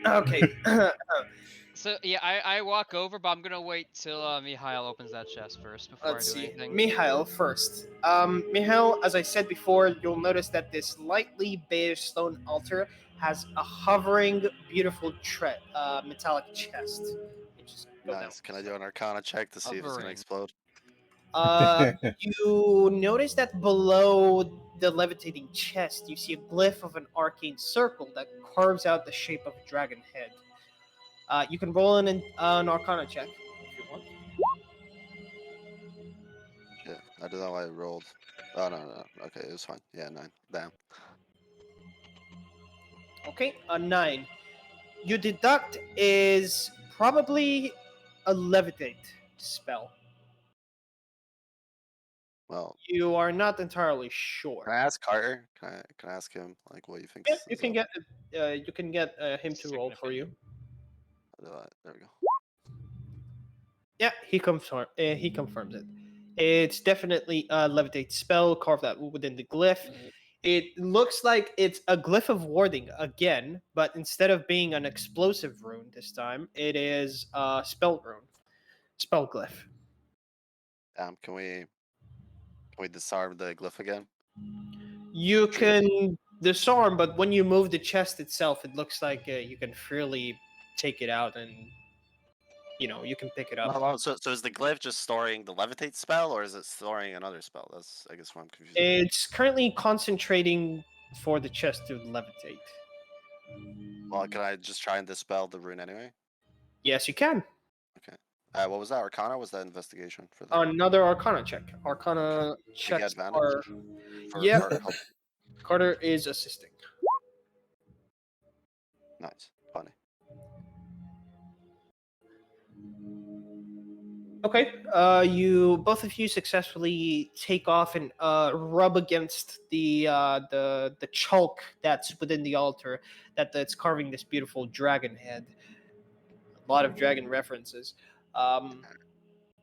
Okay. So yeah, I walk over, but I'm gonna wait till Mihail opens that chest first before Let's I do see. anything. Mihail first. Mihail, as I said before, you'll notice that this lightly beige stone altar has a hovering, beautiful metallic chest. You just go down. Nice. Can I do an Arcana check to see if it's Hovering. gonna explode? You notice that below the levitating chest, you see a glyph of an arcane circle that carves out the shape of a dragon head. You can roll an Arcana check if you want. Yeah, I don't know why I rolled. Oh no. Okay, it was fine. Yeah, 9. Damn. Okay, a 9. You deduct is probably a levitate spell. Well, You are not entirely can I sure. ask Carter? Can I ask him like what he thinks? Yeah, you is can up? get him to Second roll for you. There we go. Yeah, he confirms it. It's definitely a levitate spell carved out within the glyph. It looks like it's a glyph of warding again, but instead of being an explosive rune this time, it is a spell rune, spell glyph. Can we disarm the glyph again? You Sure. can disarm, but when you move the chest itself, it looks like you can freely take it out and you can pick it up. So is the glyph just storing the levitate spell, or is it storing another spell? That's I guess what I'm confused. It's currently concentrating for the chest to levitate. Well, can I just try and dispel the rune anyway? Yes, you can. Okay. What was that? Arcana? Was that investigation for that? Another Arcana check. Arcana I get checks advantage are. for Yeah, Carter help. Carter is assisting. Nice. Funny. Okay. You both of you successfully take off and rub against the chalk that's within the altar that's carving this beautiful dragon head. A lot of dragon references.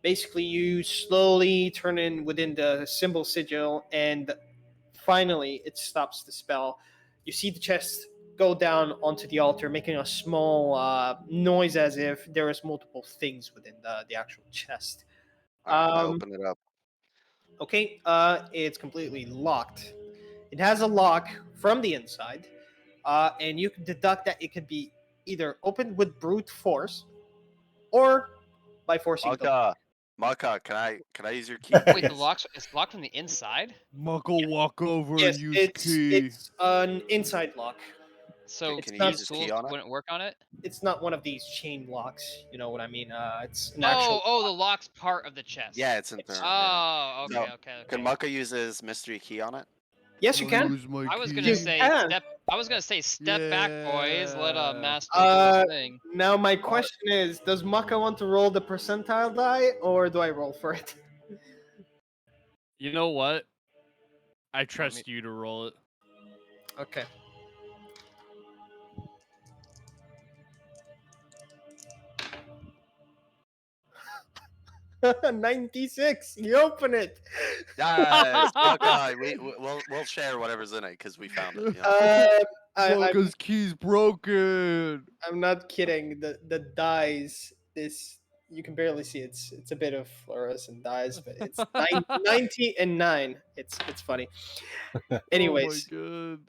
Basically, you slowly turn in within the symbol sigil, and finally, it stops the spell. You see the chest go down onto the altar, making a small noise as if there is multiple things within the actual chest. Alright, I Um, open it up. okay, it's completely locked. It has a lock from the inside, and you can deduct that it could be either opened with brute force or by forcing the lock. Maka, can I use your key? Wait, the please? lock's it's locked from the inside. Muckle walk over Yes, and use it's key. it's an inside lock. So It's Can you not use his key tools on it? wouldn't work on it. It's not one of these chain locks. You know what I mean? It's an actual. Oh, the lock's part of the chest. Yeah, it's internal. Oh, yeah. okay, okay. Can Maka use his mystery key on it? Yes, you can. Use my I was key. gonna You say can. step. I was gonna say step back, boys. Let a Yeah. master do his thing. Now my question is: does Maka want to roll the percentile die, or do I roll for it? You know what? I trust you to roll it. Okay. $96. You open it. Yes, Maka. We'll share whatever's in it because we found it. You know? Maka's key's broken. I'm not kidding. The dies. This you can barely see. It's a bit of fluorescent dyes, but it's 90 and 9. It's funny. Anyways, Oh my god.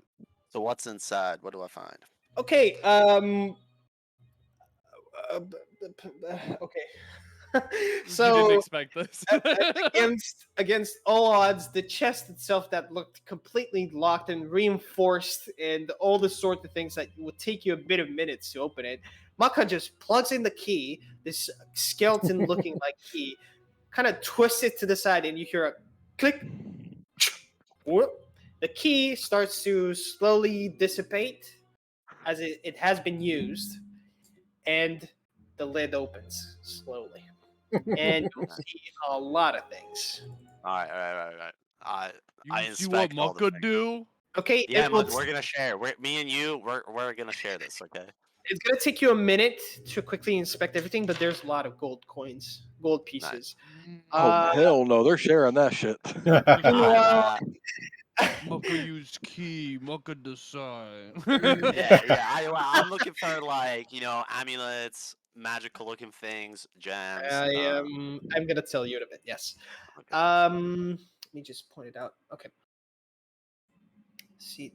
So what's inside? What do I find? okay. Okay. You So didn't expect this. against all odds, the chest itself that looked completely locked and reinforced, and all the sort of things that would take you a bit of minutes to open it. Maka just plugs in the key, this skeleton-looking like key, kind of twists it to the side, and you hear a click. Whoop. The key starts to slowly dissipate as it has been used, and the lid opens slowly. And you'll see a lot of things. All right. I You see what inspect all the Maka things. do? Okay, Yeah, it will, we're gonna share. Me and you, we're gonna share this. Okay. it's gonna take you a minute to quickly inspect everything, but there's a lot of gold coins, gold pieces. Oh hell no, they're sharing that shit. Meanwhile, Maka use key. Maka decide. I'm looking for like amulets, magical looking things, gems. I'm gonna tell you in a bit. Yes. Okay. Let me just point it out. Okay. See.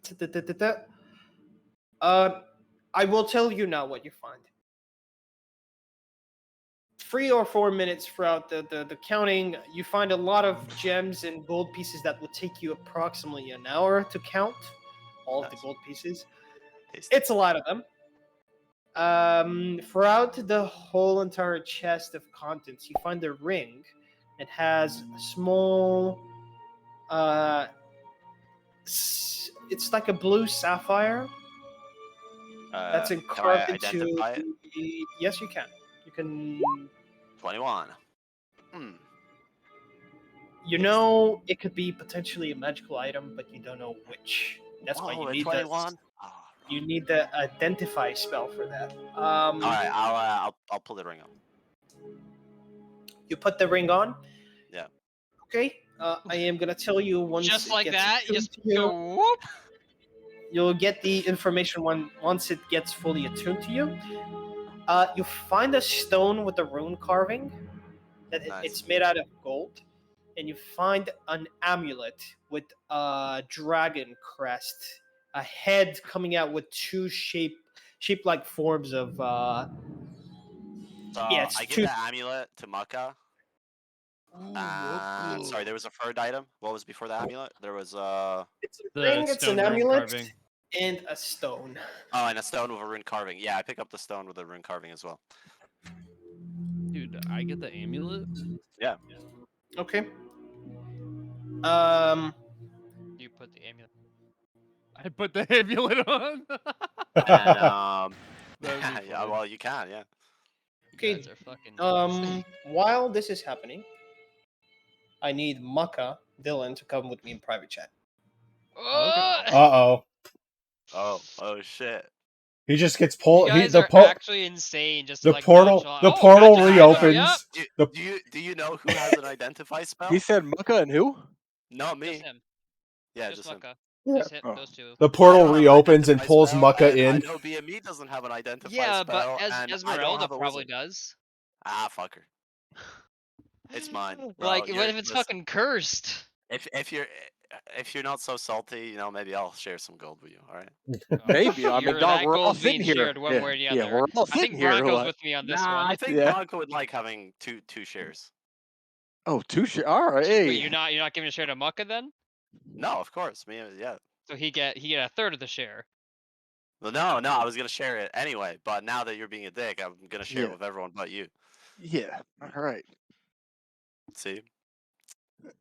I will tell you now what you find. 3 or 4 minutes throughout the counting, you find a lot of gems and gold pieces that would take you approximately an hour to count. All of the gold pieces. Tasty. It's a lot of them. Throughout the whole entire chest of contents, you find a ring. It has a small. It's like a blue sapphire that's Can I carved into. identify it? Yes, you can. You can. 21. Hmm. You know it could be potentially a magical item, but you don't know which. That's why Oh, you a need 21. you need the identify spell for that. All right, I'll pull the ring up. You put the ring on. Yeah. Okay. I am gonna tell you once Just it like gets that, you attuned just to you. go whoop. You'll get the information once it gets fully attuned to you. You find a stone with a rune carving. Nice. It's made out of gold, and you find an amulet with a dragon crest, a head coming out with two shape-like forms of. So Yeah, it's I give two. the amulet to Maka. Sorry, there was a third item. What was before the amulet? There was It's a The ring. It's an stone rune amulet carving. and a stone. Oh, and a stone with a rune carving. Yeah, I pick up the stone with a rune carving as well. Dude, I get the amulet. Yeah. Okay. You put the amulet. I put the amulet on. And That'd be yeah, funny. well, you can, yeah. You Okay. guys are fucking nuts. While this is happening, I need Maka Dylan to come with me in private chat. Oh, Uh-oh. Oh shit. He just gets you pulled. guys The are actually insane. Just the like portal nonchalant. the Oh, portal magic item, reopens. yep. Do you know who has an identify spell? He said Mucka and who? Not me. Just him. Yeah, Just just him. Mucka. Yeah. Just hit Oh. those two. The I portal don't have an reopens and identify pulls spell, Mucka and in. I know BME doesn't have an identify Yeah, spell, but and I don't Esmeralda have a probably wizard. does. Ah, fuck her. It's mine, bro. Like, what if it's listen, fucking cursed? if you're not so salty, you know, maybe I'll share some gold with you. All right. Maybe. I mean, dog, That we're all gold sitting being here. shared one way or the Yeah, other. we're all I sitting think here. Bronco's Like, with me on this Nah, one. I think Yeah. Bronco would like having two shares. oh, all right. Wait, Hey. you're not giving a share to Mucka then? No, of course. Me, yeah. So he get a third of the share. Well, no, I was gonna share it anyway, but now that you're being a dick, I'm gonna share it Yeah. with everyone but you. Yeah. All right. See,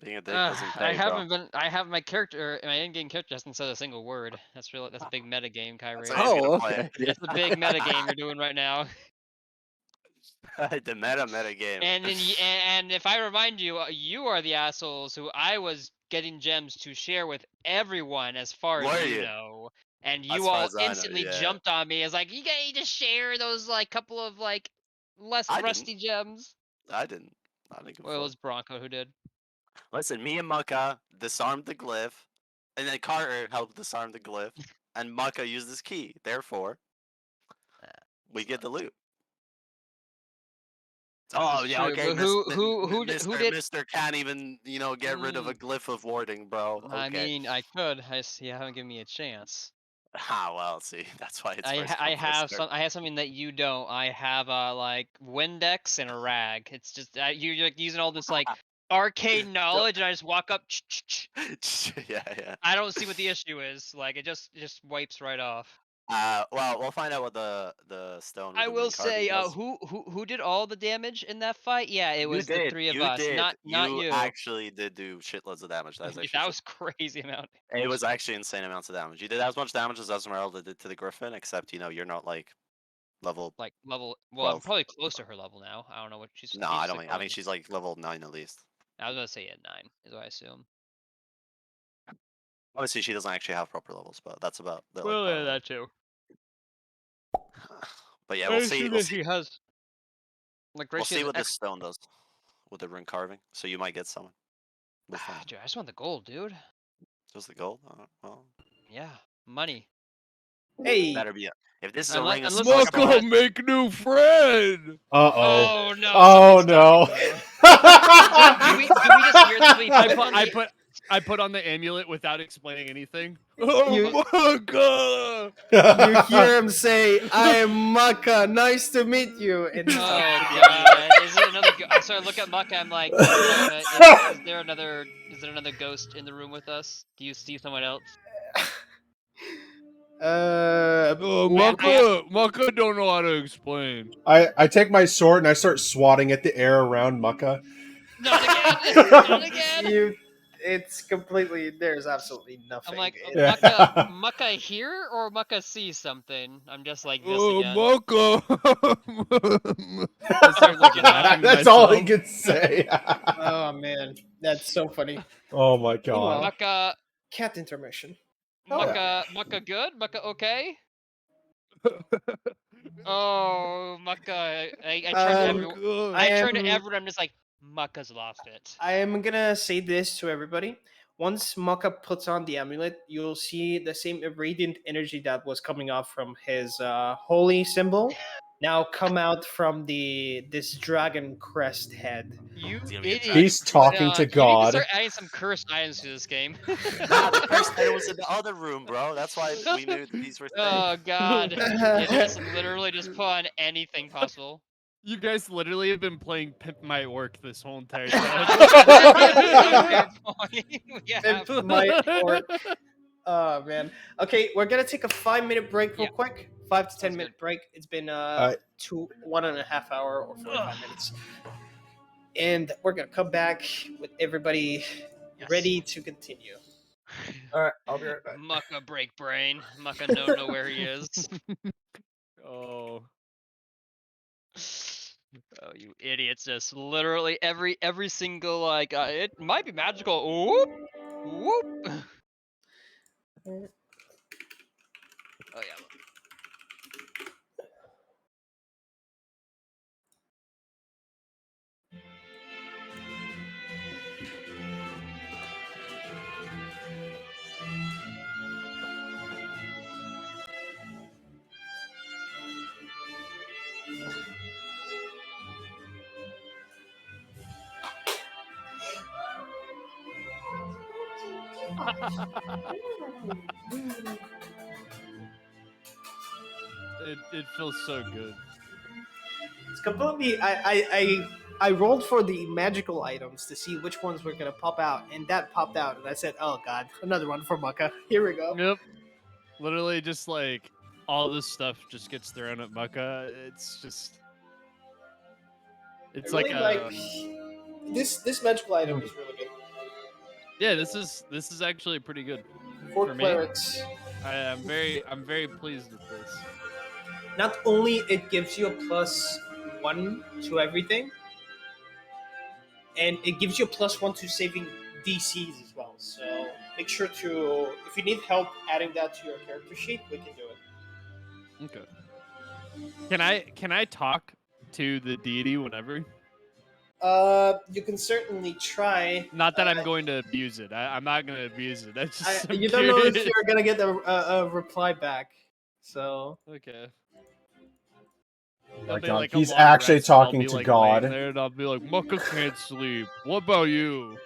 being a dick doesn't pay, I have my character, my in-game character hasn't said a single word. That's a big meta game, Kyrie. That's how he's Oh, gonna play okay. Yeah. That's a big meta game you're doing right now. the meta game. And then and if I remind you, you are the assholes who I was getting gems to share with everyone, as far Were as you you? know, and As you far all as I know, instantly yeah. jumped on me as like, you need to share those like couple of like less I didn't. rusty gems. I didn't give a Well, it fuck. was Bronco who did. Listen, me and Mucka disarmed the glyph, and then Carter helped disarm the glyph, and Mucka used his key. Therefore, we get the loot. Oh It's yeah, true, okay. but who did? Mister can't even get rid of a glyph of warding, bro. Okay. I mean, I could. You haven't given me a chance. Ah, well, see, that's why it's I first I come, have first serve. I have something that you don't. I have like Windex and a rag. It's just you're like using all this like arcane knowledge, and I just walk up. Yeah. I don't see what the issue is. Like it just wipes right off. Well, we'll find out what the stone. With I the will ring carving say, does. who did all the damage in that fight? Yeah, it You was the did. three of You us, did. not You you. actually did do shitloads of damage. That was actually That was crazy amount. It was actually insane amounts of damage. You did as much damage as Esmeralda did to the Griffin, except you're not like level. Like level. Well, 12. I'm probably close to her level now. I don't know what she's. No, I don't think. I think she's like level 9 at least. I was gonna say at 9 is what I assume. Obviously, she doesn't actually have proper levels, but that's about. The, Well, like, yeah, that too. But yeah, we'll see. We'll see. She has. Like, We'll see what this stone does with the rune carving. So you might get someone. We'll find. Dude, I just want the gold, dude. Just the gold. Well, Yeah, money. Hey, better be. If this is a Unless- ring of unless spell it's stone, gold. Make new friend. Uh-oh. Oh no! Oh something's no. Do we just hear this? I put on the amulet without explaining anything. You- Oh my god! you hear him say, "I am Maka. Nice to meet you." And Oh he's like, god! Is it another? So I look at Mucka. I'm like, is there another ghost in the room with us? Do you see someone else? Maka don't know how to explain. I take my sword and I start swatting at the air around Mucka. Not again! Not again! it's completely. There's absolutely nothing. I'm like, Yeah. Mucka hear or Mucka see something? I'm just like this Oh, again. Moko! I start like laughing That's myself. all he could say. Oh man, that's so funny. Oh my god. Meanwhile, Mucka, cat intermission. Mucka good? Mucka okay? Oh, Mucka, I turned to everyone. God. I turned to am- everyone. I'm just like, Mucka's lost it. I am gonna say this to everybody. Once Maka puts on the amulet, you'll see the same radiant energy that was coming off from his holy symbol now come out from this dragon crest head. You It's gonna be a idiot. He's talking to You need to God. start adding some cursed items to this game. Nah, the first item was in the other room, bro. That's why we knew these were safe. Oh god. It just literally just put on anything possible. You guys literally have been playing Pimp My Orc this whole entire Fair time. point. Yeah. Pimp my orc. Oh man. Okay, we're gonna take a 5-minute break real Yeah. quick. 5 to 10 Sounds minute good. break. It's been 1.5 hour or 45 Ugh. minutes. And we're gonna come back with everybody Yes. ready to continue. All right, I'll be right back. Mucka break brain. Mucka don't know where he is. Oh. Oh, you idiots! Just literally every single like it might be magical. Whoop, whoop. Oh yeah. It feels so good. It's completely. I rolled for the magical items to see which ones were gonna pop out, and that popped out, and I said, "Oh God, another one for Mucka." Here we go. Yep. Literally just like all this stuff just gets thrown at Mucka. It's just it's I like really like this magical item is really good. yeah, this is actually pretty good. For For me? clerics, I'm very pleased with this. not only it gives you a +1 to everything, and it gives you a +1 to saving DCs as well. So make sure to, if you need help adding that to your character sheet, we can do it. Okay. Can I talk to the deity whenever? You can certainly try. Not that I'm going to abuse it. I'm not going to abuse it. I just I'm You don't know if curious. you're gonna get a reply back. So Okay. Oh There'll my be, god, like, a he's long actually rest, and I'll talking be, to like, God. laying there, and I'll be like, Mucka can't sleep. What about you?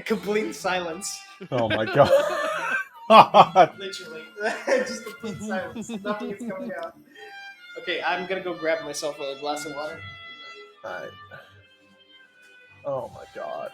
complete silence. Oh my god. Literally, just complete silence. Nothing is coming out. Okay, I'm gonna go grab myself a glass of water. Alright. Oh my god.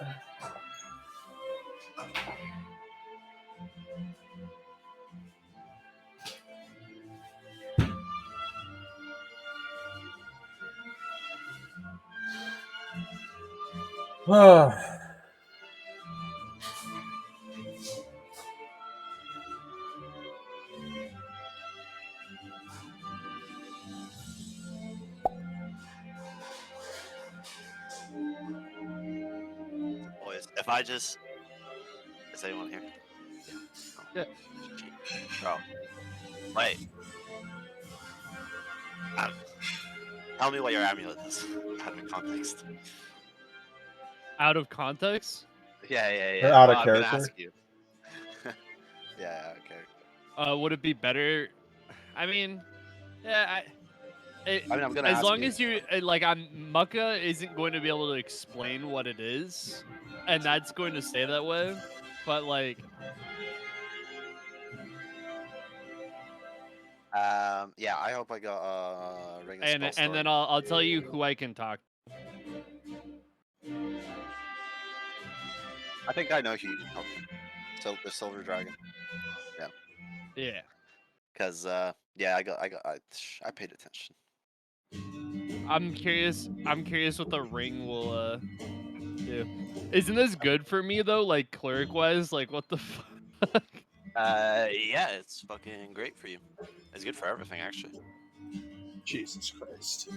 Boys, if I just... Is anyone here? Yeah. Bro. Wait. Tell me what your amulet is. Out of context. Out of context? Yeah. Out of I'm gonna character? ask you. Yeah, out of character. Would it be better? I mean, yeah. I'm gonna as ask long you. as you like, Mucka isn't going to be able to explain what it is, and that's going to stay that way. But like, Yeah, I hope I got ring of and Spellstorm. then I'll tell you who I can talk. I think I know who you can help. The Silver Dragon. Yeah. Cause yeah, I paid attention. I'm curious what the ring will too. Isn't this good for me though? Like cleric wise, like what the fuck? Yeah, it's fucking great for you. It's good for everything, actually. Jesus Christ.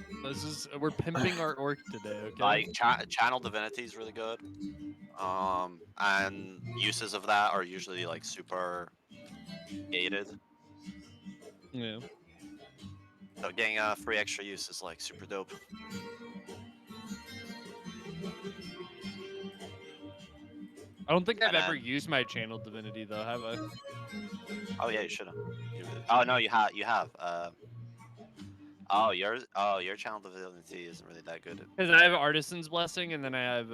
We're pimping our orc today, okay? Like channel divinity is really good. And uses of that are usually like super gated. Yeah. So getting free extra use is like super dope. I don't think I've And ever then- used my channel divinity though, have I? Oh yeah, you should have. Oh no, you have. You have. Your channel divinity isn't really that good. Because I have Artisan's Blessing and then I have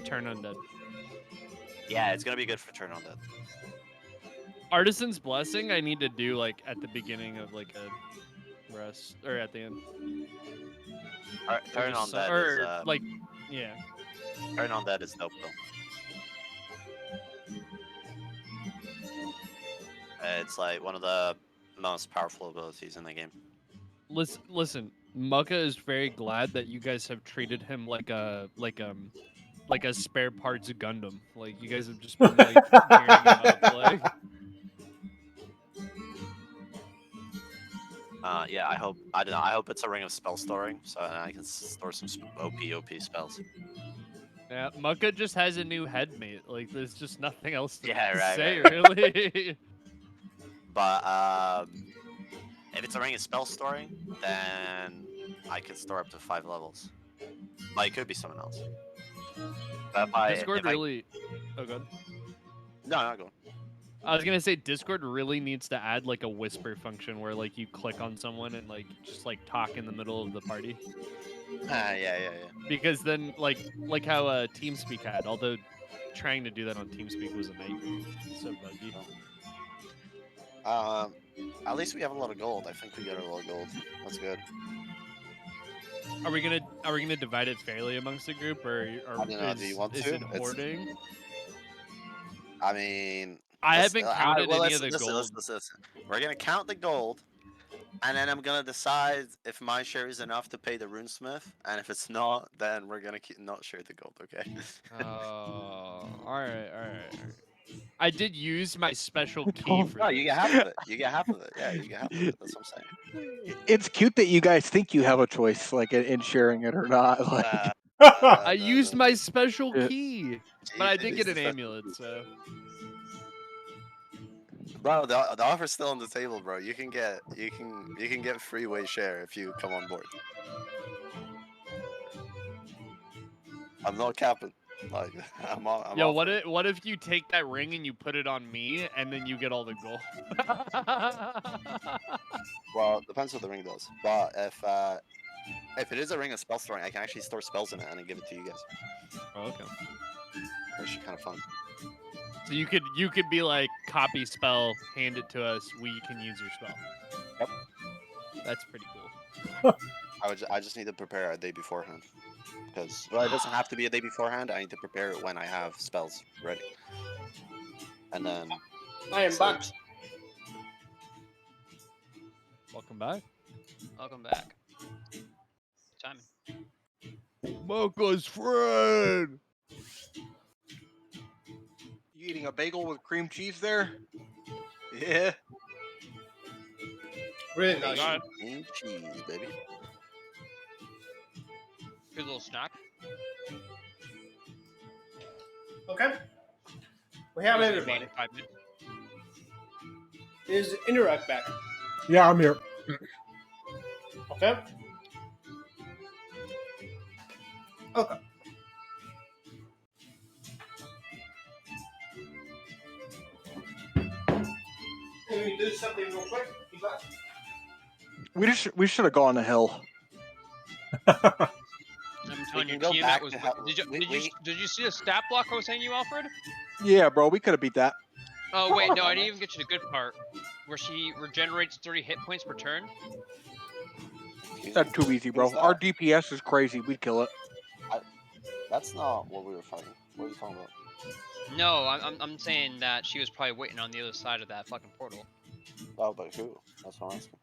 Turn Undead. Yeah, it's gonna be good for turn on that. Artisan's Blessing I need to do like at the beginning of like a rest or at the end. Turn on that or is like yeah. turn on that is dope though. It's like one of the most powerful abilities in the game. Listen, Mucka is very glad that you guys have treated him like a spare parts Gundam. Like you guys have just been like gearing him up, like. Yeah, I don't know. I hope it's a ring of spell storing, so I can store some OP spells. Yeah, Mucka just has a new headmate. Like there's just nothing else to Yeah, say, right. really. But if it's a ring of spell storing, then I can store up to 5 levels. But it could be someone else. But Discord really. Oh god. No, go on. I was gonna say Discord really needs to add like a whisper function where like you click on someone and like just like talk in the middle of the party. Yeah. Because then like how TeamSpeak had, although trying to do that on TeamSpeak was a nightmare. It's so buggy. At least we have a lot of gold. I think we got a lot of gold. That's good. Are we gonna divide it fairly amongst the group, or I don't know. Do you want is to? it hoarding? I mean, I haven't counted any of the listen, gold. Listen. We're gonna count the gold, and then I'm gonna decide if my share is enough to pay the runesmith, and if it's not, then we're gonna not share the gold. Okay? Oh, all right. I did use my special key for No, this. you get half of it. You get half of it. Yeah, you get half of it. That's what I'm saying. It's cute that you guys think you have a choice, like in sharing it or not. Like, I used my special Yeah. key, but I did get an amulet, so. Bro, the offer's still on the table, bro. You can get freeway share if you come on board. I'm not capping. Like I'm Yo, offering. what if you take that ring and you put it on me, and then you get all the gold? Well, depends what the ring does. But if it is a ring of spell storing, I can actually store spells in it and then give it to you guys. Oh, okay. Which is kind of fun. So you could be like, copy spell, hand it to us, we can use your spell. Yep. That's pretty cool. I just need to prepare a day beforehand. Because it doesn't have to be a day beforehand. I need to prepare it when I have spells ready. And then I am back. Welcome back. Welcome back. Simon. Mocha's friend. you eating a bagel with cream cheese there? Yeah. Really nice. Got it. cream cheese, baby. Good little snack. Okay. We have Usually everybody. made in 5 minutes. Is Interact back? Yeah, I'm here. Okay. Okay. Can we do something real quick? You got it? We should have gone to hell. I'm telling can you, go Tiamat back was. to how- Did you see the stat block I was saying you, Alfred? Yeah, bro, we could have beat that. Oh wait, no, I didn't even get you the good part, where she regenerates 30 hit points per turn. That's too easy, bro. Who's that? Our DPS is crazy. We'd kill it. That's not what we were fighting. What are you talking about? No, I'm saying that she was probably waiting on the other side of that fucking portal. Oh, but who? That's what I'm asking.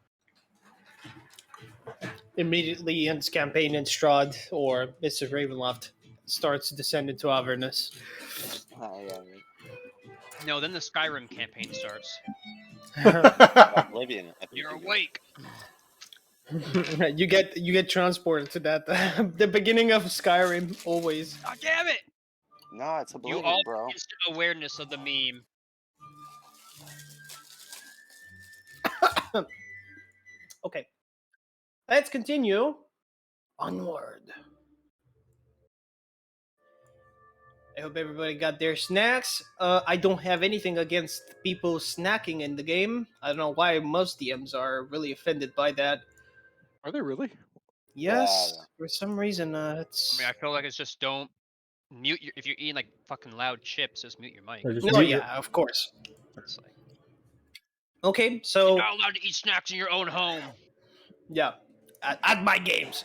immediately ends campaign in Strahd, or Mr. Ravenloft starts to descend into Avernus. Oh, yeah, right. No, then the Skyrim campaign starts. Oblivion. I think You're you go. awake. you get transported to that the beginning of Skyrim always. God damn it! No, it's You Oblivion, all bro. instant awareness of the meme. Okay, let's continue onward. I hope everybody got their snacks. I don't have anything against people snacking in the game. I don't know why most DMs are really offended by that. Are they really? Yes, Yeah. for some reason, I it's mean, I feel like it's just don't mute your. If you're eating like fucking loud chips, just mute your mic. Or just no, mute your- yeah, of course. It's like Okay, you're so not allowed to eat snacks in your own home. yeah, at my games.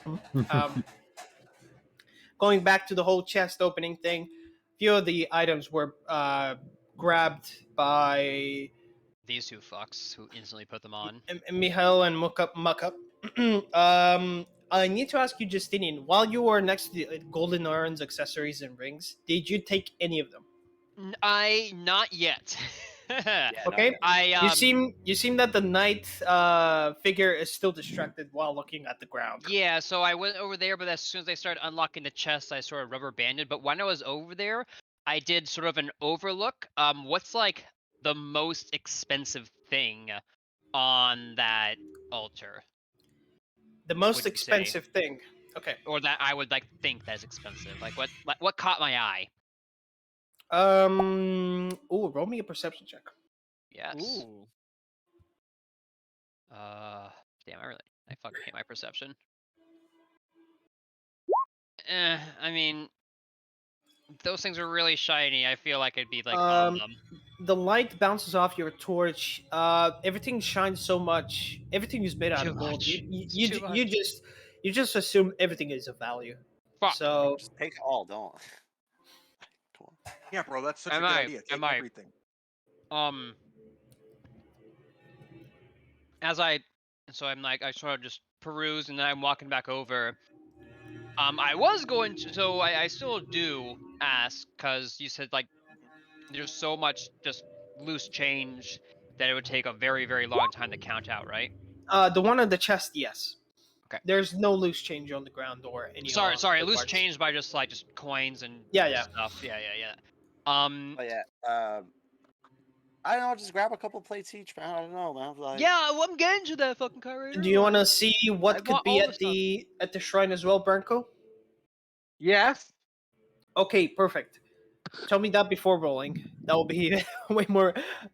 Going back to the whole chest opening thing, few of the items were grabbed by These two fucks who instantly put them on. Mihail and Muckup. I need to ask you, Justinian, while you were next to the golden urns, accessories, and rings, did you take any of them? I not yet. Yeah, Okay. no, I You seem that the knight figure is still distracted while looking at the ground. Yeah, so I went over there, but as soon as I started unlocking the chest, I sort of rubber banded. But when I was over there, I did sort of an overlook. What's like the most expensive thing on that altar, The most would you say? expensive thing. Okay. Or that I would like think that's expensive? Like what caught my eye? Ooh, roll me a perception check. Yes. Ooh. Damn, I fucking hate my perception. I mean, those things are really shiny. I feel like it'd be like on them. The light bounces off your torch. Everything shines so much. Everything is made out Too of gold. much. It's You, too ju- much. you just assume everything is of value. Fuck. So just take all, don't. Come on. Yeah, bro, that's such I a good might, idea. I Take might. everything. As so I'm like, I sort of just peruse, and then I'm walking back over. I was going to, so I still do ask, because you said like there's so much just loose change that it would take a very, very long time to count out, right? the one on the chest, yes. Okay. There's no loose change on the ground or any. Sorry, other loose parts. change by just coins and Yeah. stuff. Yeah. Oh yeah. I don't know. Just grab a couple plates each, man. I don't know, man. Like, Yeah, well, I'm getting to that fucking car right now. Do you want to see I what could want be all at the the shrine as well, Branko? Yes. Okay, perfect. Tell me that before rolling. That will be way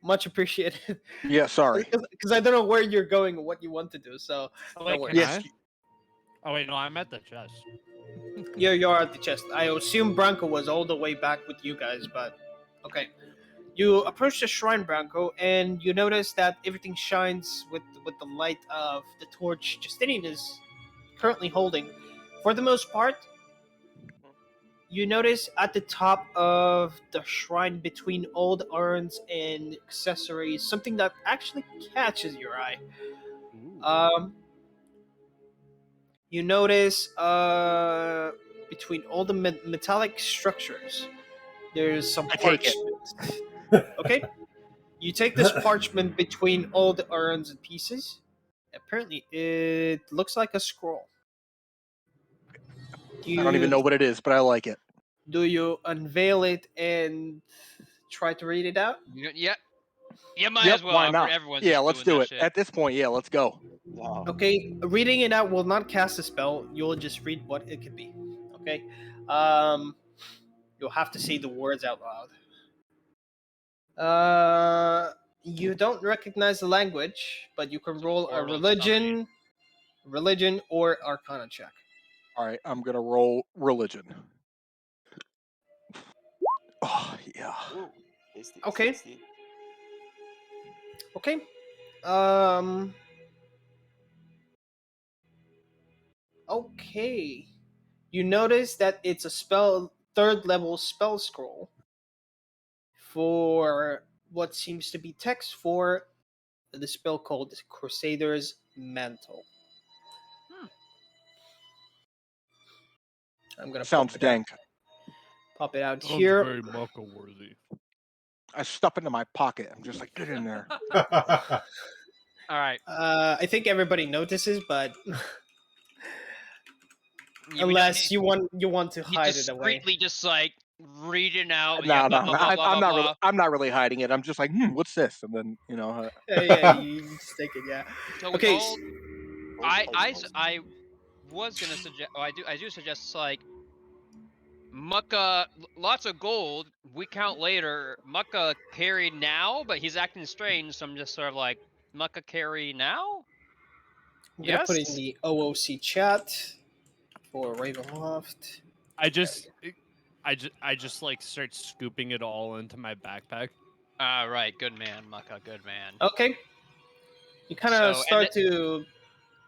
much appreciated. Yeah, sorry. Because I don't know where you're going or what you want to do. So Oh, no wait, worries. can Yes. I? Oh wait, no, I'm at the chest. You're at the chest. I assume Branko was all the way back with you guys, but okay. You approach the shrine, Branko, and you notice that everything shines with the light of the torch Justinian is currently holding. For the most part, you notice at the top of the shrine, between old urns and accessories, something that actually catches your eye. You notice between all the metallic structures, there's some I take it. parchment. Okay, you take this parchment between all the urns and pieces. Apparently, it looks like a scroll. I don't even know what it is, but I like it. Do you unveil it and try to read it out? Yeah. You might Yep, as well. why not? Everyone's Yeah, just let's doing do that it. shit. At this point, yeah, let's go. no. Okay, reading it out will not cast a spell. You'll just read what it could be. Okay, you'll have to say the words out loud. You don't recognize the language, but you can It's a roll a portal of religion or Arcana check. All right, I'm gonna roll religion. Oh yeah. Ooh, tasty, Okay. tasty. Okay. Okay. You notice that it's a third level spell scroll for what seems to be text for the spell called Crusader's Mantle. I'm gonna Sounds dank. pop it out Sounds here. very mucka worthy. I stuff it into my pocket. I'm just like, get in there. All right. I think everybody notices, but Yeah, we don't unless you want to need- hide it away. discreetly just like reaching out. No, yeah, no, blah, blah, blah, I'm blah, not really. blah. I'm not really hiding it. I'm just like, what's this? And then Yeah, you just take it. Yeah. So Okay. we've all, I was gonna suggest. Oh, I do suggest like Mucka, lots of gold. We count later. Mucka carry now, but he's acting strange. So I'm just sort of like Mucka carry now. I'm gonna put Yes. in the OOC chat for Ravenloft. I just like start scooping it all into my backpack. Right. Good man, Mucka. Good man. Okay. You kind of So, and start to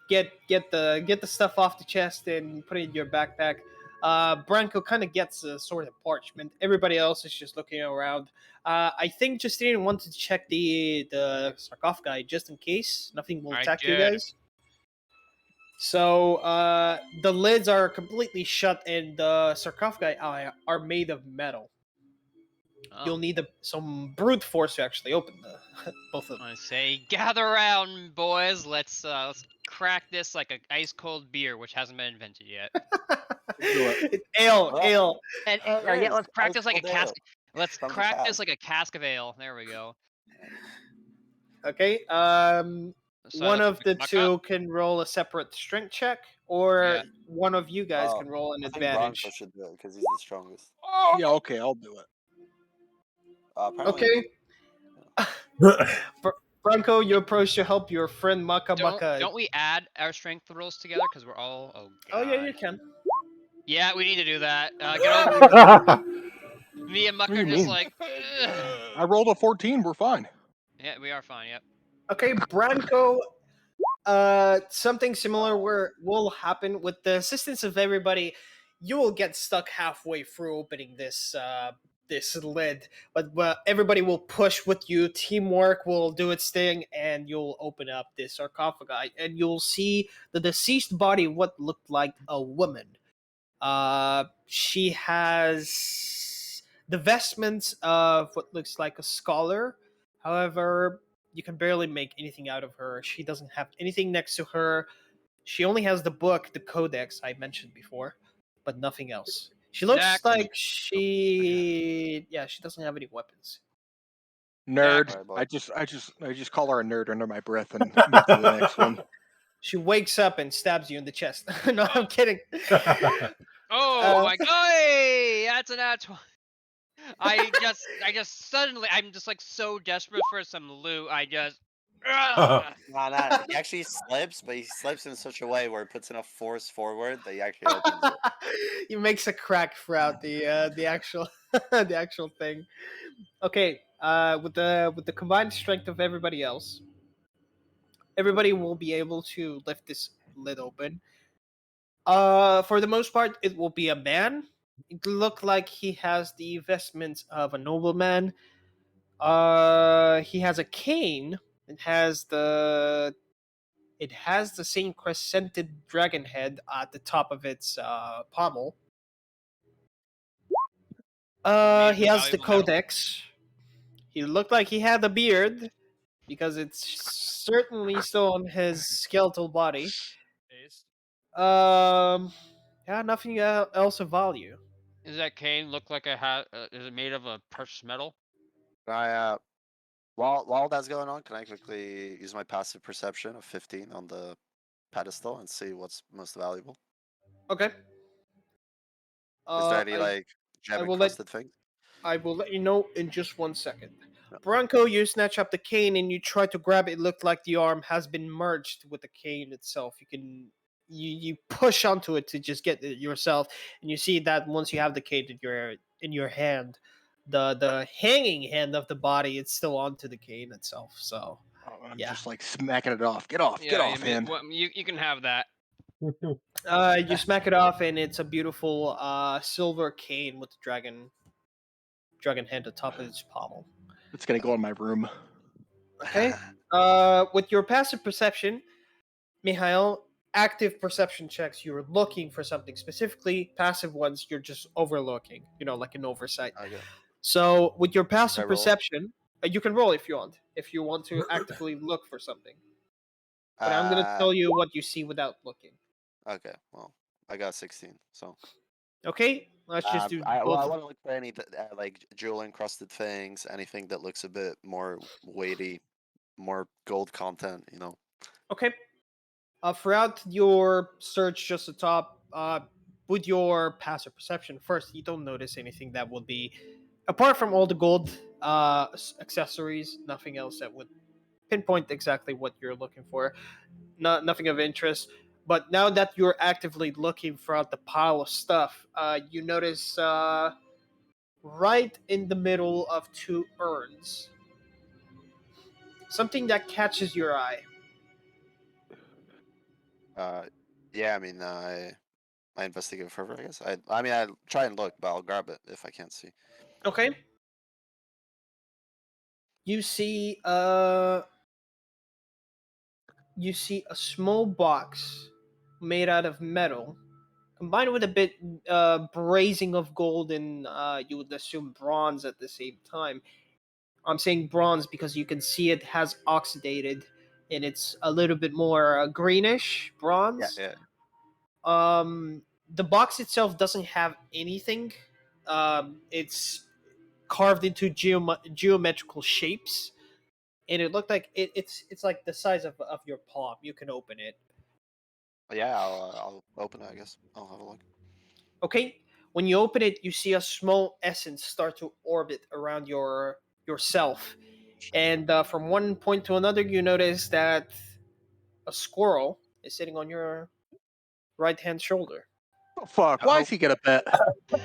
get the stuff off the chest and put it in your backpack. Branko kind of gets a sort of parchment. Everybody else is just looking around. I think Justine wanted to check the sarcophagi just in case nothing will I attack you did. guys. So the lids are completely shut, and the sarcophagi are made of metal. Oh. You'll need some brute force to actually open both of them. I say, gather around, boys. Let's crack this like an ice cold beer, which hasn't been invented yet. It's ale. And There yeah, is let's crack this like a ice-cold ale cask. Let's from the crack this cask. like a cask of ale. There we go. Okay. So One let's of the Mucka. two can roll a separate strength check, or Yeah. one of you guys Oh, can roll an I think advantage. Bronco should do it because he's the strongest. yeah, okay, I'll do it. Apparently, Okay. Bronco, you approach to help your friend Maka Maka. Don't we add our strength rolls together because we're all? Oh Oh god. yeah, you can. Yeah, we need to do that. Get over. Me and Muck What do are you just mean? like. I rolled a 14. We're fine. Yeah, we are fine. Yep. Okay, Branko. Something similar will happen with the assistance of everybody. You will get stuck halfway through opening this lid, but everybody will push with you. Teamwork will do its thing, and you'll open up this sarcophagi, and you'll see the deceased body, what looked like a woman. She has the vestments of what looks like a scholar. However, you can barely make anything out of her. She doesn't have anything next to her. She only has the book, the codex I mentioned before, but nothing else. She looks Next. like she doesn't have any weapons. Nerd. Alright, boy. I just call her a nerd under my breath and move to the next one. She wakes up and stabs you in the chest. No, I'm kidding. Oh my god! Hey, that's an at 20. I just suddenly, I'm just like so desperate for some loot. I just. Nah, he actually slips, but he slips in such a way where it puts enough force forward that he actually opens it. He makes a crack throughout the actual the actual thing. Okay, with the combined strength of everybody else, everybody will be able to lift this lid open. For the most part, it will be a man. It look like he has the vestments of a nobleman. He has a cane. It has the same crescented dragon head at the top of its pommel. He has the Valuable metal. codex. He looked like he had a beard because it's certainly still on his skeletal body. Yeah, nothing else of value. Does that cane look like a hat? Is it made of a precious metal? While that's going on, can I quickly use my passive perception of 15 on the pedestal and see what's most valuable? Okay. Is there any I gem will let- encrusted things? I will let you know in just 1 second. No. Bronco, you snatch up the cane and you try to grab it. It looked like the arm has been merged with the cane itself. You push onto it to just get it yourself, and you see that once you have the cane in your hand, the hanging hand of the body, it's still onto the cane itself. So I'm Yeah. just like smacking it off. Get off, get off, hand. You can have that. you smack it off, and it's a beautiful silver cane with the dragon hand atop of its pommel. It's gonna go in my room. Okay. With your passive perception, Mihail, active perception checks, you're looking for something specifically. Passive ones, you're just overlooking. Like an oversight. Okay. So with your passive I roll? perception, you can roll if you want. If you want to actively look for something. But I'm gonna tell you what you see without looking. Okay. Well, I got 16. So. Okay, let's just do I both. want to look for any like jewel encrusted things, anything that looks a bit more weighty, more gold content. Okay. Throughout your search, just the top, with your passive perception, first you don't notice anything that would be, apart from all the gold accessories, nothing else that would pinpoint exactly what you're looking for. Nothing of interest. But now that you're actively looking throughout the pile of stuff, you notice right in the middle of two urns something that catches your eye. Yeah. I mean, I investigate further. I guess. I mean, I try and look, but I'll grab it if I can't see. Okay. You see a small box made out of metal, combined with a bit brazing of gold and you would assume bronze at the same time. I'm saying bronze because you can see it has oxidated and it's a little bit more greenish bronze. Yeah. The box itself doesn't have anything. It's carved into geometrical shapes, and it looked like it's like the size of your palm. You can open it. Yeah. I'll open it. I guess. I'll have a look. Okay, when you open it, you see a small essence start to orbit around yourself, and from one point to another, you notice that a squirrel is sitting on your right hand shoulder. Oh, fuck. Why Oh. is he gonna bet?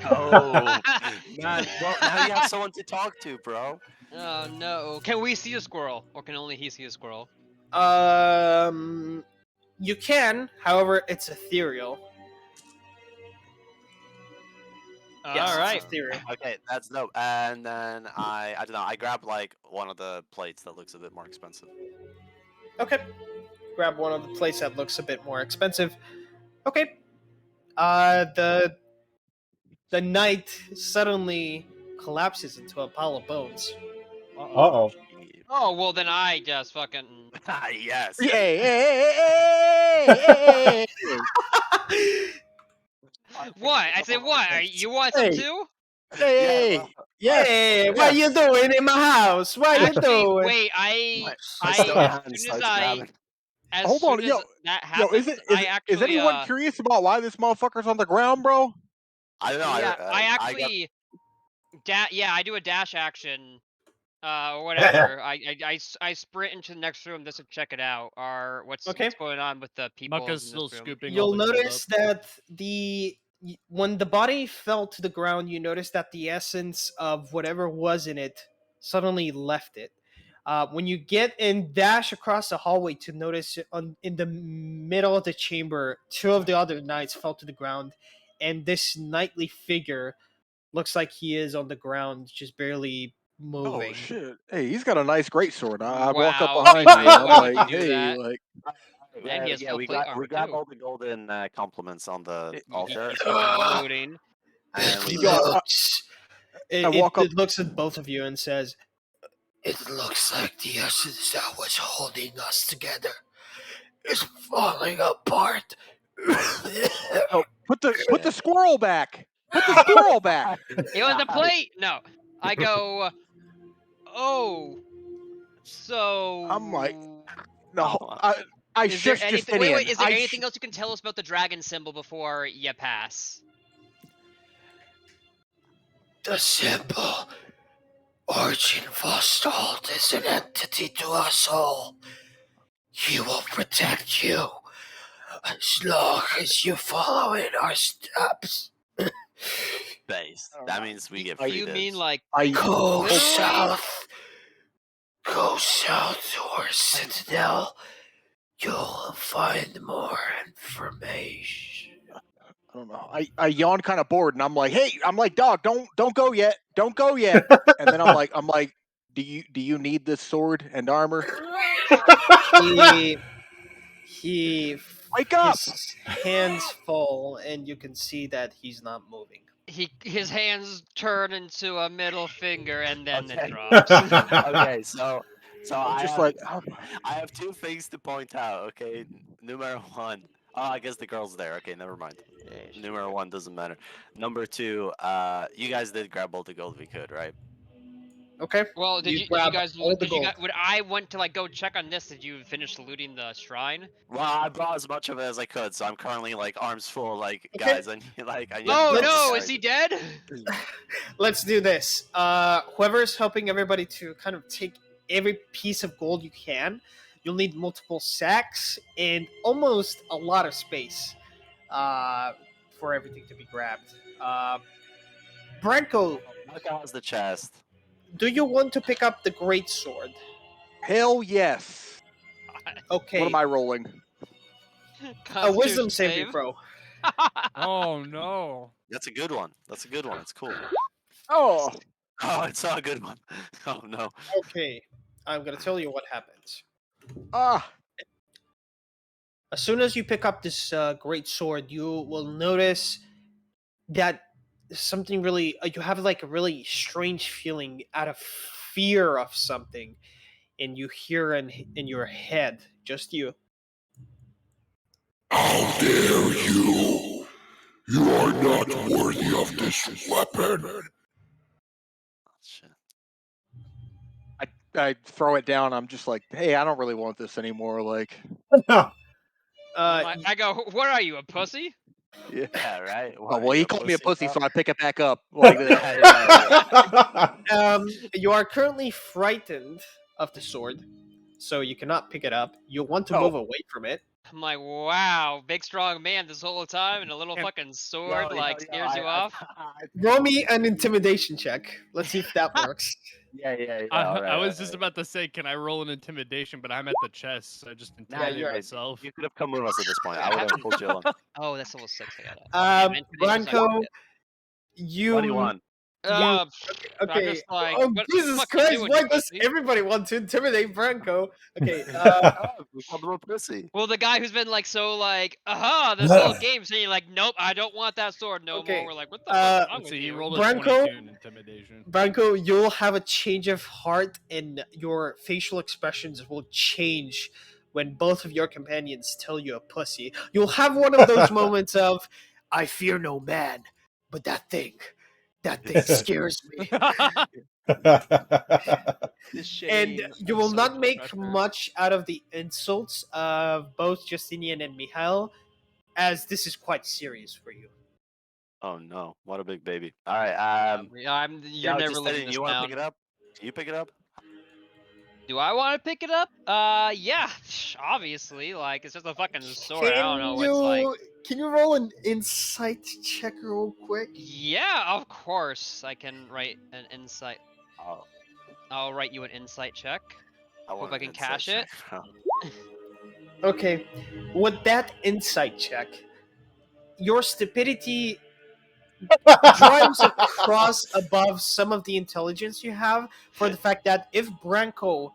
Oh, man. Well, now you have someone to talk to, bro. Oh no! Can we see a squirrel, or can only he see a squirrel? You can, however, it's ethereal. Yes, All right. it's ethereal. Okay, that's dope. And then I don't know. I grab like one of the plates that looks a bit more expensive. Okay. Grab one of the plates that looks a bit more expensive. Okay. The knight suddenly collapses into a pile of bones. Uh-oh. Oh well, then I just fucking. Yes. Hey, hey, hey, hey, hey, What? I said what? You want some Hey. too? hey, Yeah, well, yes. Hey, what you doing in my house? What you Actually, doing? wait. my stone As hand soon as starts I, grabbing. as Hold soon on, as yo, that Yo, happens, I actually, is anyone curious about why this motherfucker's on the ground, bro? I don't know. yeah, I got actually, I do a dash action, or whatever. I sprint into the next room just to check it out, or what's Okay. going on with the people in Mucka's this still room. scooping all You'll the gold up. notice that when the body fell to the ground, you notice that the essence of whatever was in it suddenly left it. When you get and dash across the hallway to notice in the middle of the chamber, two of the other knights fell to the ground, and this knightly figure looks like he is on the ground, just barely moving. Oh shit! Hey, he's got a nice great-sword. I walk up Wow, behind why- you. I'm why would you like, do hey, that? like, And he has full we plate got armor we grab too. all the golden compliments on the It- altar, He's fucking looting. and we It Yo, I- looks. I walk up. It looks at both of you and says, "It looks like the essence that was holding us together is falling apart." Oh, put the squirrel back. Put the squirrel back. It was a plate. No, I go. Oh, so. I'm like, no, Oh, I Is there shush anything? Wait, Justinian. wait. Is there anything else you can tell us about the dragon symbol before you pass? The symbol, Origin Vostald, is an entity to us all. He will protect you as long as you follow in our steps. base. That means we get Do free you mean dibs. like Go literally? south. Go south towards Citadel. You'll find more information. I don't know. I yawn kind of bored, and I'm like, hey, dog, don't go yet, don't go yet. And then I'm like, do you need this sword and armor? He Wake up! His hands fall, and you can see that he's not moving. His hands turn into a middle finger, and then Okay. it drops. Okay, so I'm I just have, like, I have two things to point out. Okay, number one. Oh, I guess the girl's there. Okay, never mind. Number one doesn't matter. Number two, you guys did grab all the gold we could, right? Okay. Well, did you grab guys all the did you gold. guys when I went to like go check on this? Did you finish looting the shrine? Well, I brought as much of it as I could, so I'm currently like arms full. Like, Okay. guys, I need I need Oh to tell no, the is guy. he dead? Let's do this. Whoever's helping everybody to kind of take every piece of gold you can, you'll need multiple sacks and almost a lot of space for everything to be grabbed. Branko, Maka has the chest. do you want to pick up the great sword? hell yes. Okay. What am I rolling? A wisdom saving throw. Oh no. That's a good one. That's a good one. It's cool. Oh, Oh, it's not a good one. Oh no. Okay. I'm gonna tell you what happens. ah, As soon as you pick up this great sword, you will notice that something really you have like a really strange feeling out of fear of something, and you hear in your head, just you. How dare you! You are not worthy of this weapon! Oh, shit. I throw it down. I'm just like, hey, I don't really want this anymore. Like, I go, what are you, a pussy? Yeah, right. oh well, he called me a pussy, bro? so I pick it back up like this. You are currently frightened of the sword, so you cannot pick it up. You want to Oh. move away from it. I'm like, wow, big strong man this whole time, and a little fucking sword scares you off. Roll me an intimidation check. Let's see if that works. Yeah. I was just about to say, can I roll an intimidation? But I'm at the chest, so I just intimidate you're right. myself. You could have come with us at this point. I would have pulled you along. Oh, that's level 6. I got it. Branko, you 21. I'm okay. just like, Oh what the Jesus fuck you Christ! doing, Why you does pussy? everybody want to intimidate Branko? Okay. Oh, we called him a pussy. Well, the guy who's been like so like, aha, this whole game saying like, nope, I don't want that sword no Okay, more. We're like, what the fuck's wrong Let's with see, he you? rolled a Branko? 22 in intimidation. Branko, you'll have a change of heart, and your facial expressions will change when both of your companions tell you a pussy. You'll have one of those moments of, I fear no man, but that thing scares me. And you will not make much out of the insults of both Justinian and Mihail, as this is quite serious for you. Oh no! What a big baby. All right. You're Yeah, never just living saying, this you want to down. pick it up? Can you pick it up? Do I want to pick it up? Yeah, obviously. Like, it's just a fucking sword. I don't know what's like. Can you roll an insight check real quick? Yeah, of course. I can write an insight. Oh, I'll write you an insight check. I want I an can insight cash check, it. bro. Okay. With that insight check, your stupidity drives across above some of the intelligence you have for the fact that if Branko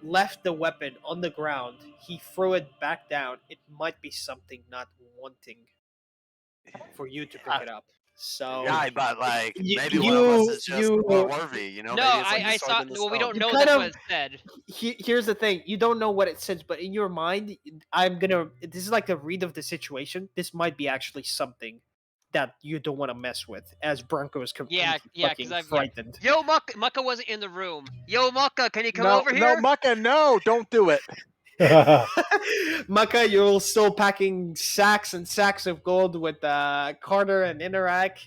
left the weapon on the ground, he threw it back down, it might be something not wanting for you to pick it up. So Yeah, but like you- maybe one of us you- is just you- more worthy, you know? No, Maybe it's like I the sword saw. in the Well, we stone. don't You know kind that's of- what it said. here's the thing, you don't know what it says, but in your mind, this is like a read of the situation. This might be actually something that you don't want to mess with, as Branko is completely Yeah, fucking 'cause I've- frightened. Yo, Mucka wasn't in the room. Yo, Mucka, can you come no, over no, here? Mucka, no, don't do it. Maka, you're still packing sacks and sacks of gold with Carter and Interac.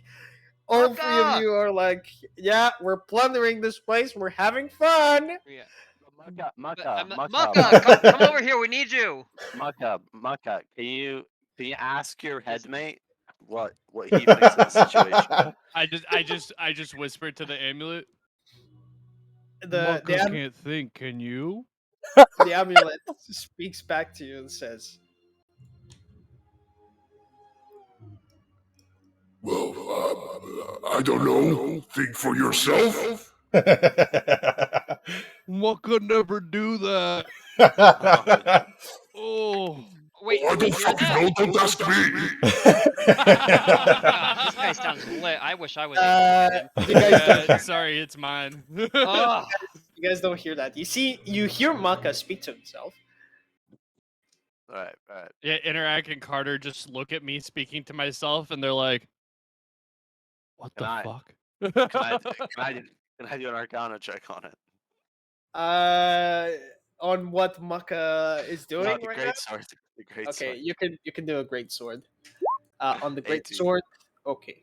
All three of Maka! you are like, yeah, we're plundering this place. We're having fun. Yeah. Mucka, Mucka, come over here. We need you. Mucka, can you ask your headmate what he thinks of the situation? I just whispered to the amulet. The can't think, can you? the amulet speaks back to you and says, Well, I don't know. Think for yourself? What could never do that? Oh, Wait, I did you don't hear fucking that? know. Don't ask me. Oh gosh, this guy sounds lit. I wish I was able to hear him. You guys don't. yeah, sorry, it's mine. Oh, You guys don't hear that. You see, you hear Maka speak to himself. All right, all right. Yeah, Interact and Carter just look at me speaking to myself, and they're like, "What Can the I- fuck?" Can I do an Arcana check on it? On what Maka is doing No, the right now. great sword. The great Okay, sword. you can do a great sword. On the great 18. sword. Okay.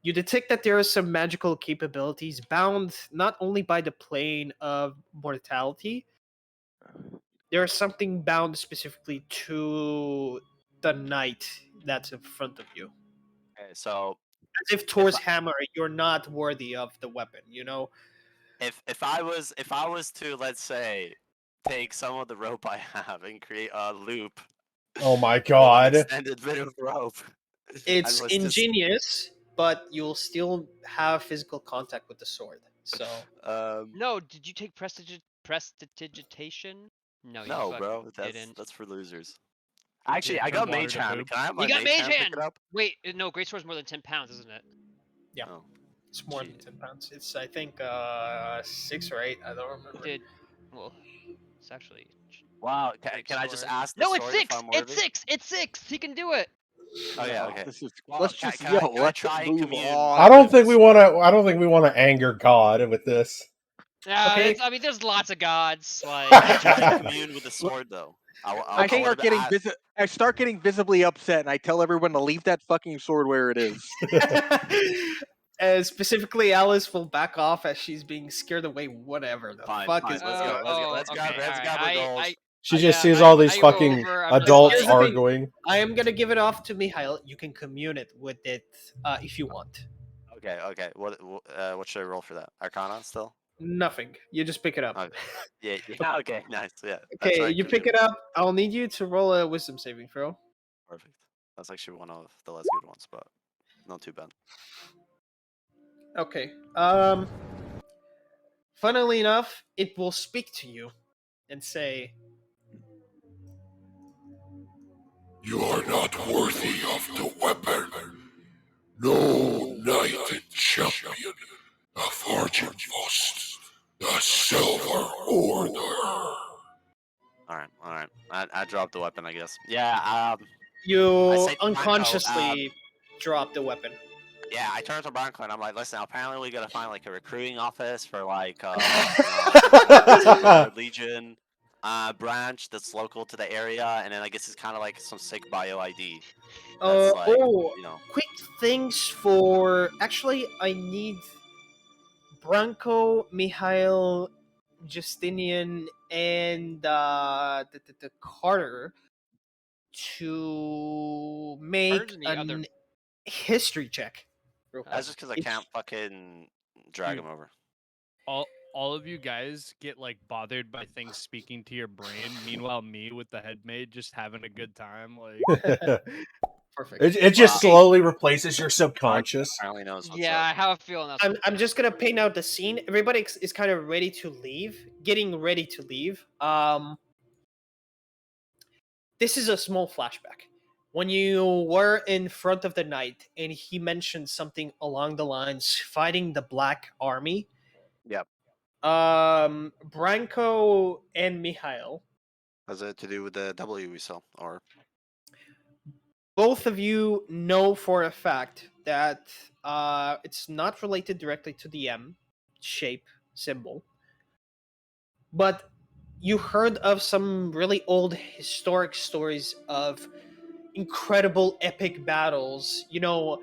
You detect that there are some magical capabilities bound not only by the plane of mortality. There is something bound specifically to the knight that's in front of you. Okay, so As if Thor's hammer, you're not worthy of the weapon. You know. if I was to, let's say, take some of the rope I have and create a loop Oh my with an god. extended bit of rope, It's was to ingenious, but you'll still have physical contact with the sword. So no, did you take prestidigitation? No, you no, fucking bro, didn't. that's for losers. Actually, Yeah, I turn got water mage to hand. poop. Can I have my You got mage hand pick hand! it up? Wait, no, great sword's more than 10 pounds, isn't it? yeah, Oh, it's more than Shit. 10 pounds. It's I think 6 or 8. I don't remember. Did well, it's actually wow. great Can I just sword. ask the No, it's sword if 6! I'm worthy? It's 6! It's 6! He can do it! Okay, No, okay. This is, Well, let's can, just can I, can I let's try and move commune? on. I don't with think the we sword? want to. I don't think we want to anger God with this. Okay. I mean, there's lots of gods. Like, Can I try and commune with the sword though? I start getting I start getting visibly upset, and I tell everyone to leave that fucking sword where it is. Specifically, Alice will back off as she's being scared away. Whatever the Fine, fuck fine. is Let's going go. on? Let's go. Let's grab. okay, Let's alright. grab our goals. She just yeah, sees all these I go fucking over, I'm just adults Here's the thing. arguing. I am gonna give it off to Mihail. You can commune it with it if you want. Okay, okay. What should I roll for that? Arcana still? Nothing. You just pick it up. Okay. Yeah, yeah. Okay, nice. Yeah. Okay, you pick it up. I'll need you to roll a wisdom saving throw. Perfect. That's actually one of the less good ones, but not too bad. Okay. Funnily enough, it will speak to you and say, You are not worthy of the weapon. No knight and champion of Argentvost, the Silver Order. All right, all right. I dropped the weapon, I guess. Yeah. you I say to Branko, unconsciously drop the weapon. yeah, I turned to Branko and I'm like, listen, apparently we gotta find like a recruiting office for like Legion branch that's local to the area, and then I guess it's kind of like some sick bio ID. That's like, you know. Quick things for. Actually, I need Branko, Mihail, Justinian, and the Carter to make Carter's in the other- an history check. real That's quick. just because I It's- can't fucking drag Dude. him over. All of you guys get like bothered by things speaking to your brain. Meanwhile, me with the head maid just having a good time. Like, Perfect. It just Wow. slowly replaces your subconscious. Apparently knows what's Yeah, I up. have a feeling that's. I'm just gonna paint out the scene. Everybody is kind of ready to leave, getting ready to leave. This is a small flashback. When you were in front of the knight, and he mentioned something along the lines fighting the Black Army. Yep. Branko and Mihail, Has it to do with the W we saw, or both of you know for a fact that it's not related directly to the M shape symbol, but you heard of some really old historic stories of incredible epic battles. You know,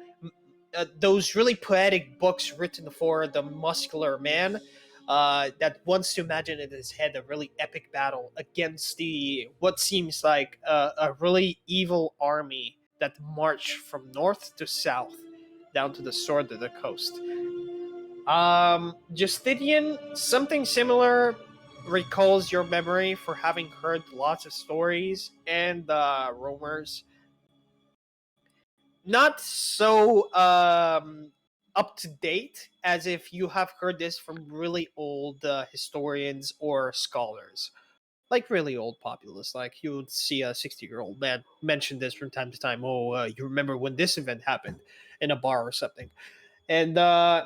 those really poetic books written for the muscular man that wants to imagine in his head a really epic battle against the what seems like a really evil army that marched from north to south down to the sword of the coast. Justinian, something similar recalls your memory for having heard lots of stories and rumors. Not so up to date as if you have heard this from really old historians or scholars. like really old populace. Like you would see a 60-year-old man mention this from time to time. Oh, you remember when this event happened in a bar or something? And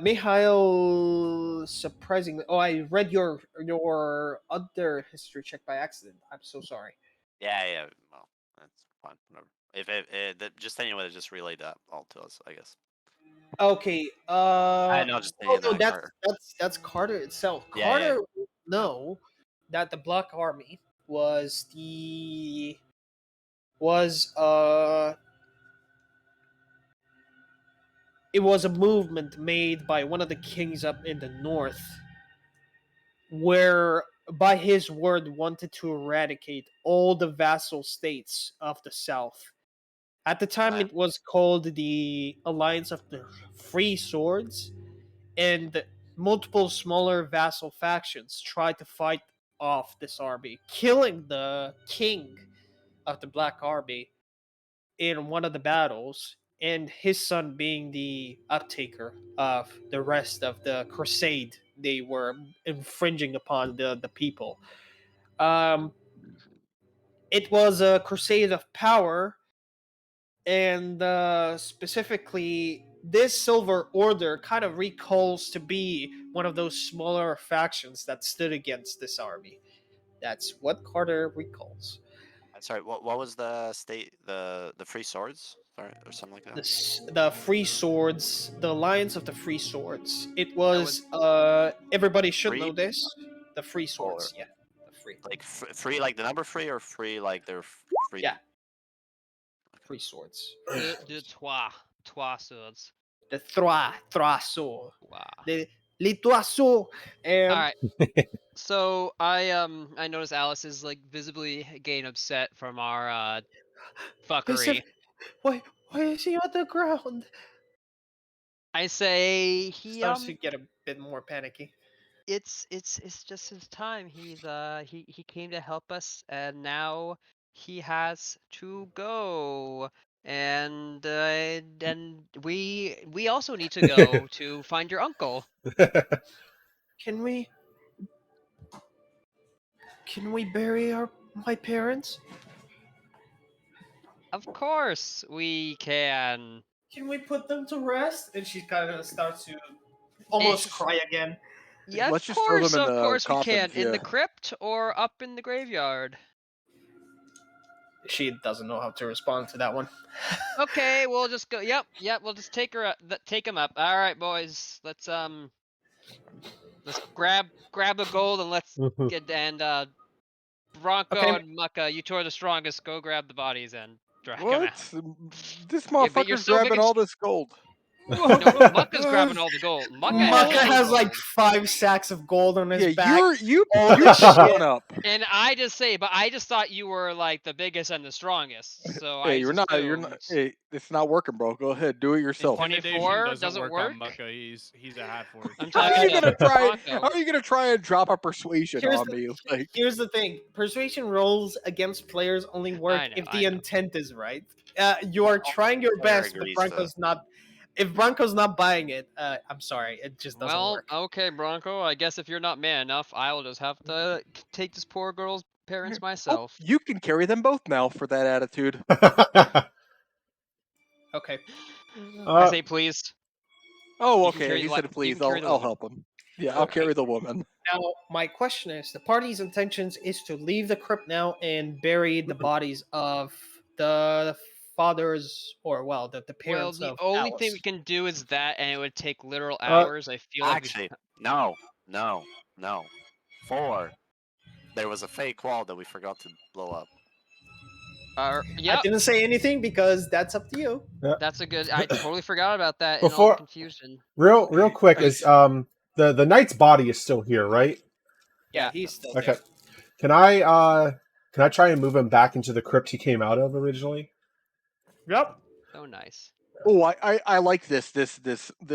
Mikhail, surprisingly, oh, I read your other history check by accident. I'm so sorry. Yeah. Well, that's fine. Whatever. Just anyway, just relay that all to us, I guess. Okay. I know, just Oh saying no, that, that's Carter. that's Carter itself. Yeah, yeah. Carter would know that the Black Army was the was it was a movement made by one of the kings up in the north, where by his word wanted to eradicate all the vassal states of the south. At the time, Right. it was called the Alliance of the Free Swords, and multiple smaller vassal factions tried to fight off this army, killing the king of the Black Army in one of the battles, and his son being the uptaker of the rest of the crusade they were infringing upon the people. Um, it was a crusade of power, and specifically, this Silver Order kind of recalls to be one of those smaller factions that stood against this army. That's what Carter recalls. Sorry, what was the state, the Free Swords? Sorry, or something like that? The Free Swords, the Alliance of the Free Swords. It was- was everybody should know Free this. The Free or Swords, yeah, the free, like free, like the number free, or free like they're free? yeah, Free Swords. the trois swords. The trois swords, Wow. the les trois swords. All right. So I noticed Alice is like visibly getting upset from our fuckery. Why is he on the ground? I say he Starts to get a bit more panicky. it's just his time. He came to help us, and now he has to go. And we also need to go to find your uncle. Can we bury my parents? Of course we can. Can we put them to rest? And she kind of starts to almost cry again. Yeah, Let's of just throw course, them in of the course we coffins, can. In the yeah. crypt or up in the graveyard. She doesn't know how to respond to that one. Okay, we'll just go. Yep, we'll just take her, take him up. All right, boys, let's grab the gold and let's get Bronco and Mucka, you two are the strongest. Go grab the bodies and drag them out. This Yeah, but you're motherfucker's so big grabbing and all this gold. No, Mucka's grabbing all the gold. Mucka has like 5 sacks of gold on his back. You shit. shut up. And I just thought you were like the biggest and the strongest. So Hey, I you're not. Hey, it's not working, bro. Go ahead, do it yourself. Intimidation 24 doesn't work work? on Mucka. He's a half orc. I'm How are talking you to gonna try? Bronco. How are you gonna try and drop a persuasion on me? Like, Here's the thing: persuasion rolls against players only work I know, if I the know. intent is right. You are trying your player best, but agrees Bronco's not. If Bronco's not buying it, I'm sorry, it just doesn't Well, work. okay, Bronco. I guess if you're not man enough, I will just have to take this poor girl's parents myself. you can carry them both now for that attitude. Okay. I say please. Oh, You can okay. carry He the said, "Please, carry the I'll woman. help him." Yeah, I'll Okay. carry the woman. Now, my question is: the party's intentions is to leave the crypt now and bury the bodies of the fathers, or the Well, parents the of only Alice. thing we can do is that, and it would take literal hours. I feel like Actually, no. 4. There was a fake wall that we forgot to blow up. I yeah, didn't say anything because that's up to you. that's a good. I totally forgot about that in all Before- the confusion. real quick is the knight's body is still here, right? Yeah, he's still Okay. there. Can I try and move him back into the crypt he came out of originally? Yep. Oh, nice. Oh, I like this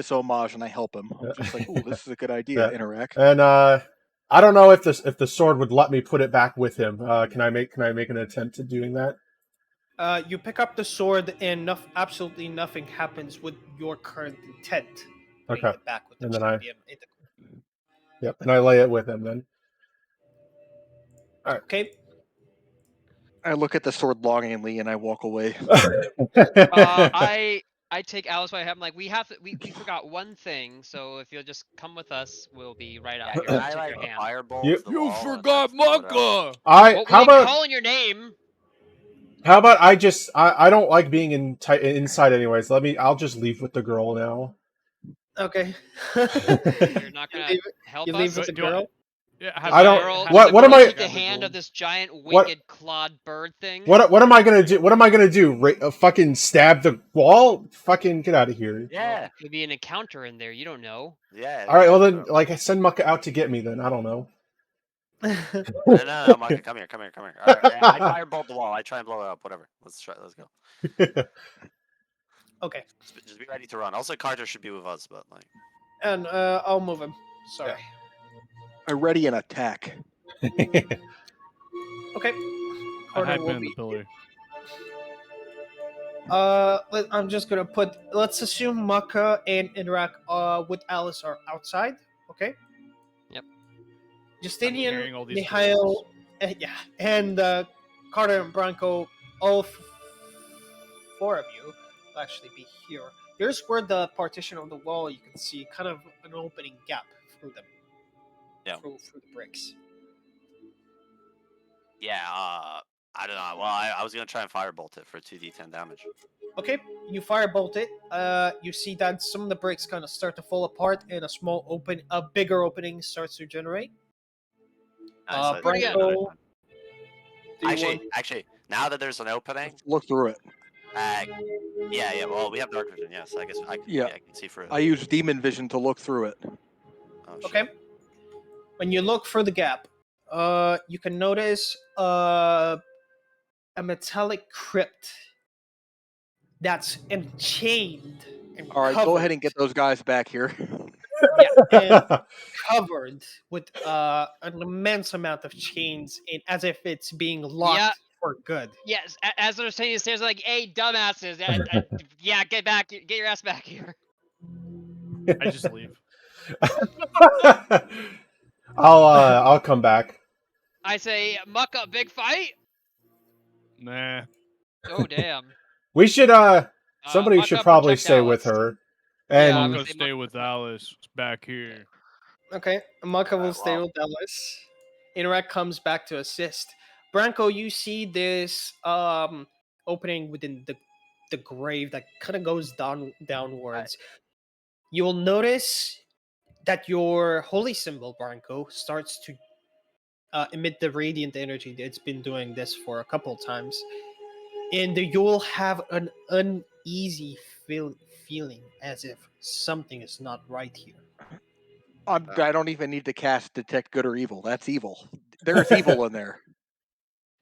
homage, and I help him. I'm just like, oh, this is a good idea. Yeah. Interact. And I don't know if the sword would let me put it back with him. Can I make an attempt at doing that? You pick up the sword, and absolutely nothing happens with your current intent. Putting Okay. it back with the And then champion. Yep, and I lay it with him then. Okay. I look at the sword longingly and I walk away. I take Alice by the hand. I'm like, we forgot one thing. So if you'll just come with us, we'll be right out here. Can I Take like your hand. firebolt You- the You wall? and forgot then throw it out? Maka. Well, we How ain't about calling your name. how about I don't like being inside anyways. I'll just leave with the girl now. Okay. You're not You gonna leave, help you leave us. with the Do I- girl. Yeah, Does have I the don't- girl, what- does the what girl am I- need the hand of this giant What- winged clawed bird thing? What am I gonna do? What am I gonna do? Fucking stab the wall? Fucking get out of here! Well, Yeah. there could be an encounter in there. You don't know. Yeah. All right, well yeah, then, bro. like, I send Mucka out to get me. Then I don't know. No, Maka, come here. All right, I firebolt the wall. I try and blow it up. Whatever. Let's try. Let's go. Okay. Just be ready to run. Also, Carter should be with us, but like. And I'll move him. Sorry. I ready an attack. Okay. I Carter had will been in be. the pillar. I'm just gonna put. Let's assume Maka and Indrak with Alice are outside. Okay. Yep. Justinian, carrying all these Mikhail, yeah, and Carter and Branko, all four of you will actually be here. Here's where the partition of the wall you can see kind of an opening gap through them. Yeah. Through the bricks. Yeah. I don't know. Well, I was gonna try and firebolt it for 2d10 damage. Okay, you firebolt it. You see that some of the bricks kind of start to fall apart, and a bigger opening starts to generate. Nice, Pretty good. Branko, do you want? Actually, now that there's an opening, Look through it. yeah. Well, we have dark vision. Yes, I guess I can. Yeah. I can see through it. I use demon vision to look through it. Oh, shit. Okay. When you look for the gap, you can notice a metallic crypt that's enchained and All right, covered, go ahead and get those guys back here. and covered with an immense amount of chains, and as if it's being locked Yeah. for good. Yes, as they're saying these stairs, like, hey, dumbasses, yeah, get your ass back here. I just leave. I'll come back. I say, muck up, big fight. Nah. Oh damn. We should somebody Muck should up, probably protect stay with Alice. her. Yeah, I And would Go say stay Muck- with Alice back here. Okay, Maka will Alright, stay well. with Ellis. Interact comes back to assist. Branko, you see this opening within the grave that kind of goes downwards. You will notice that your holy symbol, Branko, starts to emit the radiant energy. It's been doing this for a couple times, and you'll have an uneasy feeling as if something is not right here. I don't even need to cast detect good or evil. That's evil. There's evil in there.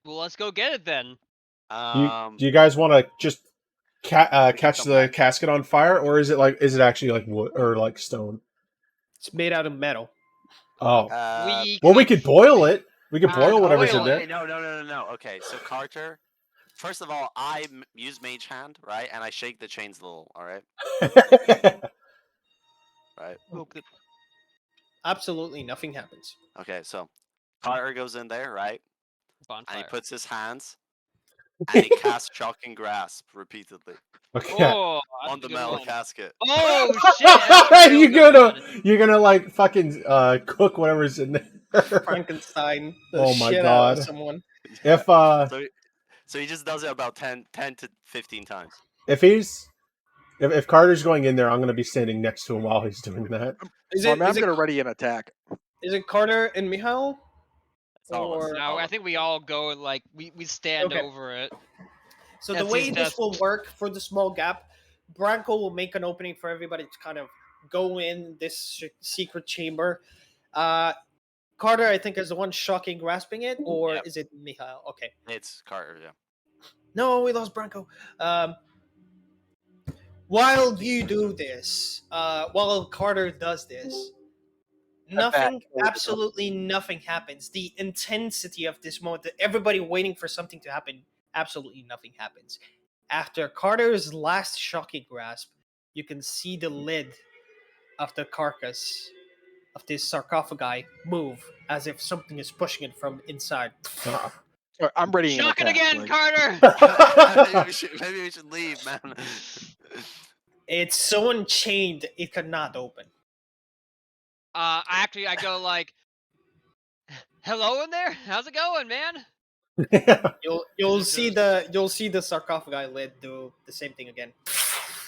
Well, let's go get it then. do you guys want to just catch come the back. casket on fire, or is it actually like wood or like stone? It's made out of metal. Oh, We well, we could boil it. We could boil whatever's in boil there. it. No. Okay, so Carter. First of all, I use Mage Hand, right, and I shake the chains a little. All right. Right. Oh, good. Absolutely nothing happens. Okay, so Carter goes in there, right, Bonfire. and he puts his hands, and he casts Shocking Grasp repeatedly Okay. Oh, that's on a the good metal one. casket. Oh shit! That's a real good one. you're gonna like fucking cook whatever's in there. Frankenstein the Oh my shit out of God. someone. If So he just does it about 10 to 15 times. if Carter's going in there, I'm gonna be standing next to him while he's doing that. Is So it, I'm is, going it to ready an attack. is it Carter and Mihail? It's all of us. Or No, I think we all go like we stand Okay. over it. so the Yes, way he's this just- will work for the small gap, Branko will make an opening for everybody to kind of go in this secret chamber. Carter, I think, is the one shocking grasping it, or Yep. is it Mihail? Okay. It's Carter, yeah. No, we lost Branko. While you do this, while Carter does this, absolutely nothing happens. The intensity of this moment, everybody waiting for something to happen, absolutely nothing happens. After Carter's last shocking grasp, you can see the lid of the carcass of this sarcophagi move as if something is pushing it from inside. I'm ready. Shock it again, Carter. maybe we should leave, man. It's so unchained it could not open. I go like, "Hello in there. How's it going, man?" You'll see the sarcophagi lid do the same thing again.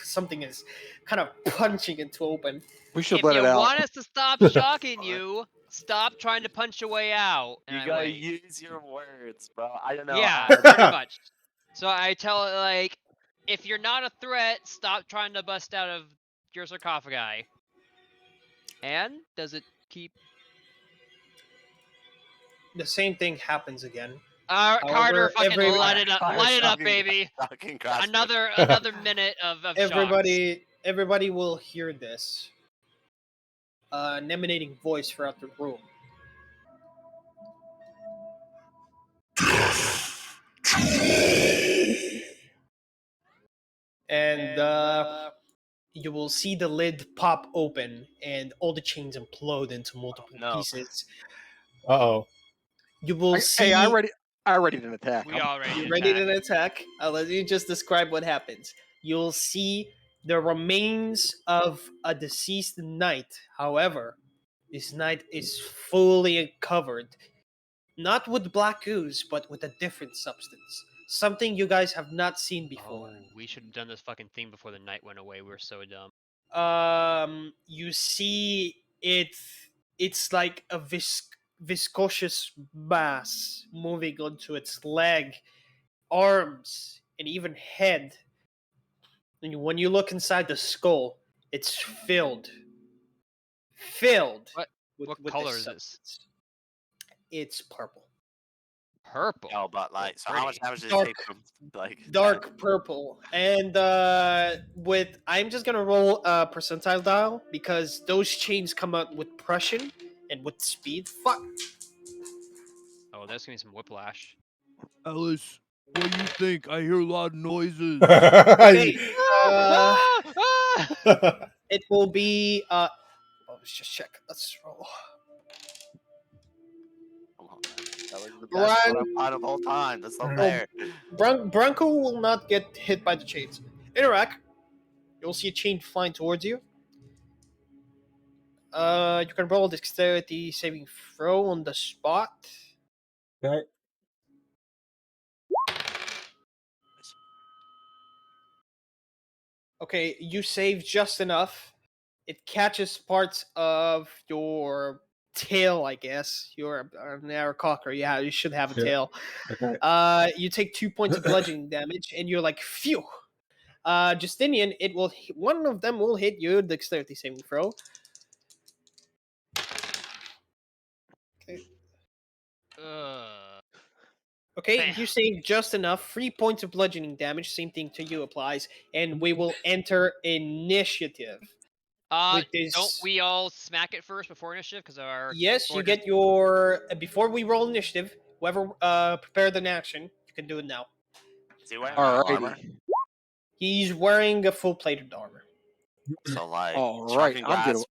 Something is kind of punching it to open. We should If let you it out. want us to stop shocking you, stop trying to punch your way out. And You I gotta wait. use your words, bro. I don't know. Yeah, pretty much. So I tell it like, if you're not a threat, stop trying to bust out of your sarcophagi. And does it keep? The same thing happens again. Carter, However, fucking light it up, baby. Fucking Another minute of shocks. Everybody will hear this. An emanating voice throughout the room. And you will see the lid pop open and all the chains implode into multiple pieces. Uh-oh. You will see. Hey, I already did an attack. We already You ready to attack? Let me just describe what happens. You'll see the remains of a deceased knight. However, this knight is fully covered, not with black ooze, but with a different substance. Something you guys have not seen before. Oh, we should have done this fucking thing before the night went away. We were so dumb. You see it's like a viscous mass moving onto its leg, arms, and even head. And when you look inside the skull, it's filled What with color this is this? substance. It's purple. Purple. Oh, but like, so how much pretty. damage did it take from like Dark purple. And I'm just gonna roll a percentile dial because those chains come out with pressure and with speed. Fuck. Oh, there's gonna be some whiplash. Alice, what do you think? I hear a lot of noises. Okay. Ah! It will be let's just check. Let's roll. Come on, man. That was the best Run. pot of all time. That's not Oh, fair. Branko will not get hit by the chains. Interact. You'll see a chain flying towards you. You can roll a dexterity saving throw on the spot. Okay. Okay, you save just enough. It catches parts of your tail, I guess. You're an Aarakocra. Yeah, you should have a Shit. tail. Okay. You take 2 points of bludgeoning damage, and you're like, phew. Justinian, one of them will hit you. Dexterity saving throw. Okay, Bam. you saved just enough. 3 points of bludgeoning damage. Same thing to you applies, and we will enter initiative. With this, Don't we all smack it first before initiative? Because our yes, you sword get your before we roll initiative. Whoever prepared an action, you can do it now. Is he wearing Alrighty. armor? He's wearing a full plated armor. So like, All right, shocking I'm grasp,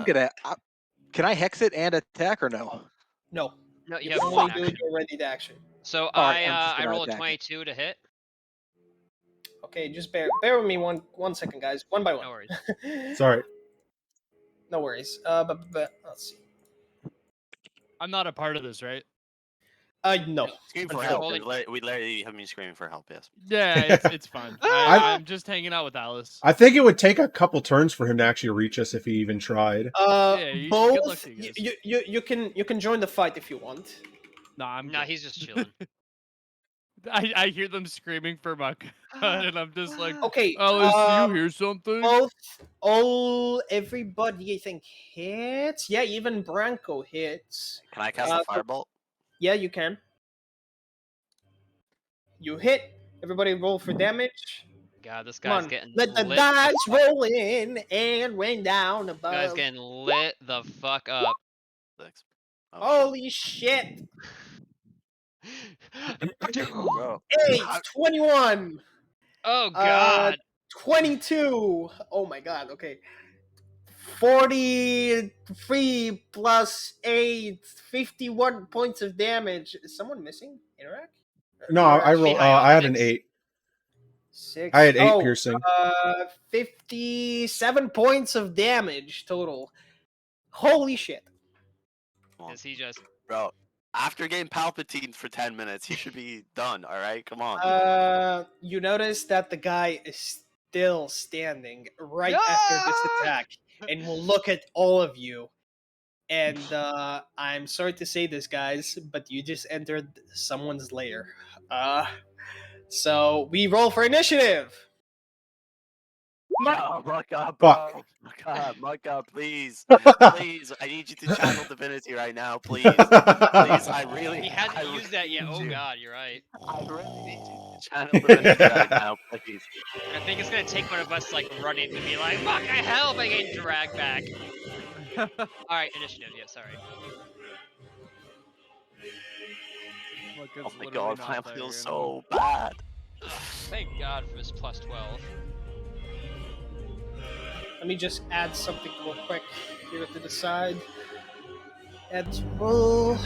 gonna. Can I hex it and attack or no? No, No, you you have can one only do action. your ready to action. So Alright, I'm just I gonna roll a attack it. 22 to hit. Okay, just bear with me one second, guys. One by one. No worries. Sorry. No worries. But let's see. I'm not a part of this, right? No. scream for You're help. holding- We literally have me screaming for help. Yes. Yeah, it's fine. I'm just hanging out with Alice. I think it would take a couple turns for him to actually reach us if he even tried. Yeah, good luck Both. to you guys. You can join the fight if you want. No, I'm Nah, good. he's just chilling. I hear them screaming for Muck, and I'm just like, Okay. Alice, do you hear something? Everybody I think hits. Yeah, even Branko hits. Can I cast a firebolt? Yeah, you can. You hit. Everybody roll for damage. God, this Come guy's on, getting let the lit dice fuck- roll in and rain down above. Guy's getting lit the fuck up. Thanks. Holy shit! Bro. 8, 21. Oh god. 22. Oh my god. Okay. 43 plus 8, 51 points of damage. Is someone missing? Interact? No, I roll. I had an 8. 6. I had 8 piercing. 57 points of damage total. Holy shit. Is he just? Bro, after getting Palpatine for 10 minutes, he should be done, alright? Come on. You notice that the guy is still standing right after this attack and will look at all of you. And I'm sorry to say this, guys, but you just entered someone's lair. So we roll for initiative. No, muck up, Fuck. bro. Muck up, please. Please, I need you to channel divinity right now, please. Please, I really... He hasn't I used that yet. Oh need you. god, you're right. I really need you to channel divinity right now, please. I think it's gonna take one of us like running to be like, "Fuck, I help!" I get dragged back. All right, initiative. Yeah, sorry. Oh my god, I feel so bad. Thank God for this plus 12. Let me just add something real quick here to the side. Add to roll.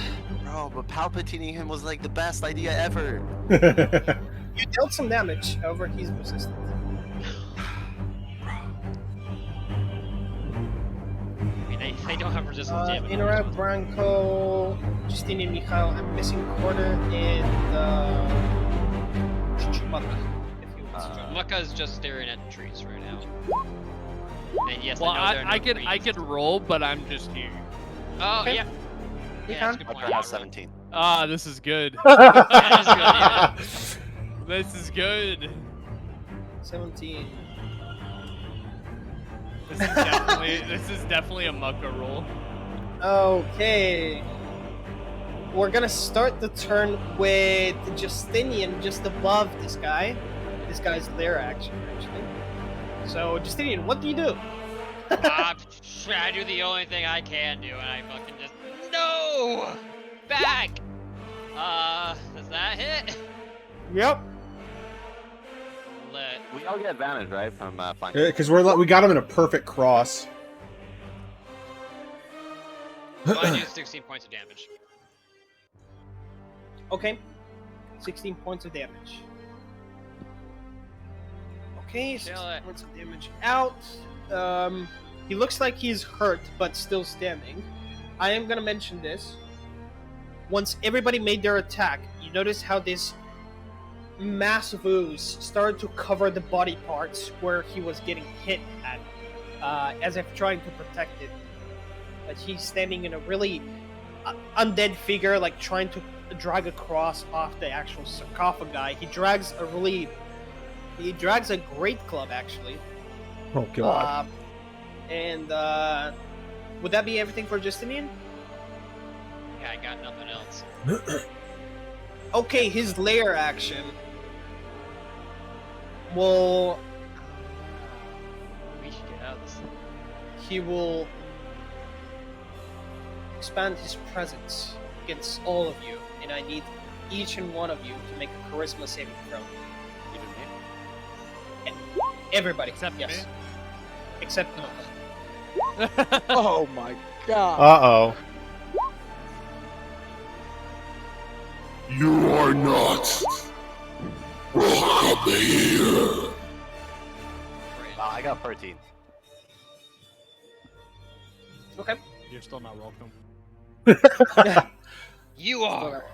Bro, but Palpatining him was like the best idea ever. You dealt some damage, however, he's resistant. I mean, they don't have resistance damage. Interact, Branko, Justinian, Mikhail. I'm missing Quarter and Chuchumaca, if you want to join. Mucka's just staring at trees right now. And yes, Well, I know there are no I trees. could roll, but I'm just here. Oh, Okay. yeah. You Yeah, can. that's a good point. I got 17. Ah, this is good. That is good, yeah. This is good. 17. This is definitely a mucka roll. Okay. We're gonna start the turn with Justinian just above this guy. This guy's lair action, actually. So, Justinian, what do you do? I do the only thing I can do, and I fucking just... No! Back! Does that hit? Yep. Lit. We all get advantage, right, from flank? Because we got him in a perfect cross. So I do 16 points of damage. Okay. 16 points of damage. Okay, 16 Kill it. points of damage out. He looks like he's hurt, but still standing. I am gonna mention this. Once everybody made their attack, you notice how this massive ooze started to cover the body parts where he was getting hit at, as if trying to protect it. But he's standing in a really undead figure, like trying to drag a cross off the actual sarcophagi. He drags a great club, actually. Oh god. Would that be everything for Justinian? Yeah, I got nothing else. Okay, his lair action will... We should get out of this. He will expand his presence against all of you, and I need each and one of you to make a charisma saving throw. Everybody, Except yes, me? except no. Oh my god. Uh-oh. You are not welcome here. I got 13. Okay. You're still not welcome. You are!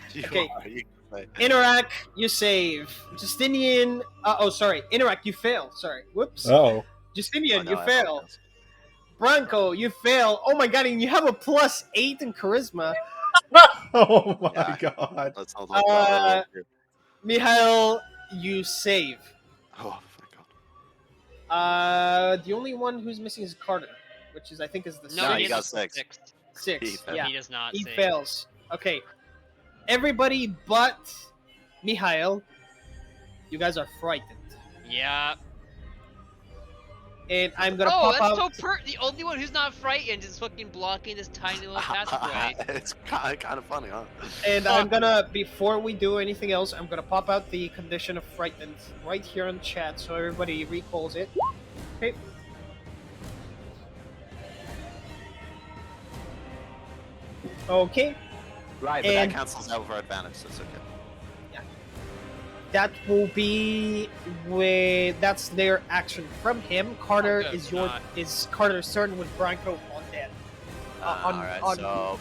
Okay. You can play. Interact, you save. Justinian, Interact, you fail. Sorry, whoops. Uh-oh. Justinian, Oh, no, you I fail. apologize. Branko, you fail. Oh my god, and you have a +8 in charisma. Oh my Yeah. god. Let's hold on. Mihail, you save. Oh my god. The only one who's missing is Carter, which is I think is the No, he he got has a 6. 6. He failed. Yeah, He does not he save. fails. Okay, everybody but Mihail, you guys are frightened, Yeah. and I'm gonna Oh, pop that's out. so The only one who's not frightened is fucking blocking this tiny little passageway. It's kind of funny, huh? And I'm gonna, before we do anything else, I'm gonna pop out the condition of frightened right here in chat so everybody recalls it. Okay. Okay. Right, but And- that cancels out for advantage, so it's okay. That will be that's their action from him. Carter good, is not. is Carter's turn with Branko on dead. Alright, so...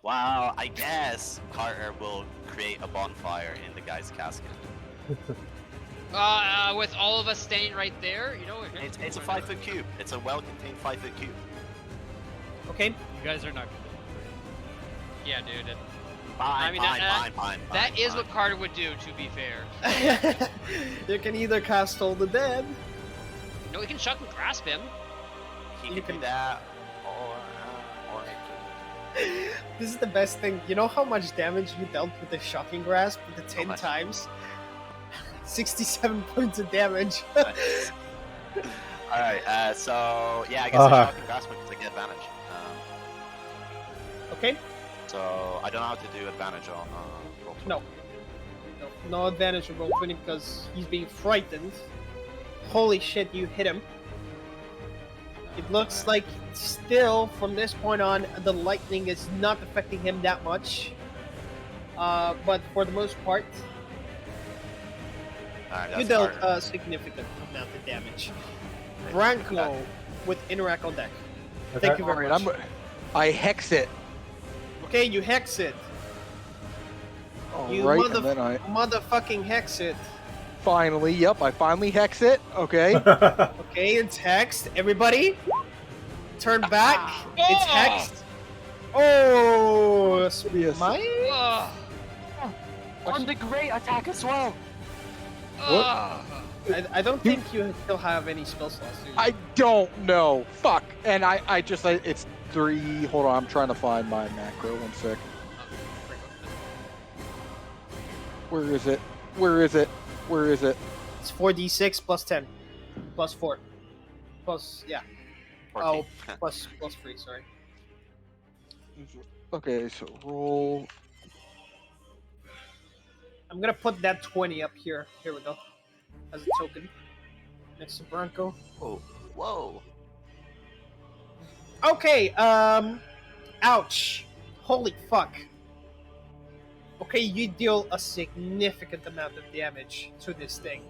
Well, I guess Carter will create a bonfire in the guy's casket. With all of us staying right there, you know. It's a 5-foot cube. It's a well-contained 5-foot cube. Okay. You guys are not gonna Yeah, dude. Fine, fine. That is what Carter would do, to be fair. You can either cast Toll the Dead. No, we can shock and grasp him. He can do that, or This is the best thing. You know how much damage you dealt with the Shocking Grasp with the 10 much? times? 67 points of damage. Alright, so yeah, I guess I shock and grasp because I get advantage. Okay. So I don't know how to do advantage on roll 20. No. No advantage on roll 20 because he's being frightened. Holy shit, you hit him. It looks like still, from this point on, the lightning is not affecting him that much. But for the most part, Alright, you that's dealt Carter. a significant amount of damage. Branko with interact on deck. Thank you very much. I hex it. Okay, you hex it. You Alright, and then I motherfucking hex it. finally, yep, I finally hex it. Okay. Okay, it's hexed. Everybody, turn back. It's hexed. Oh, Yes. my. On the great attack as well. I don't think you still have any spell slots. Do you? I don't know. Fuck. And it's 3. Hold on, I'm trying to find my macro. 1 sec. Where is it? Where is it? Where is it? It's 4d6 plus 10 plus 4 plus 14. plus 3. Sorry. Okay, so roll. I'm gonna put that 20 up here. Here we go. As a token. Next to Branko. Oh, whoa. Okay, ouch. Holy fuck. Okay, you deal a significant amount of damage to this thing.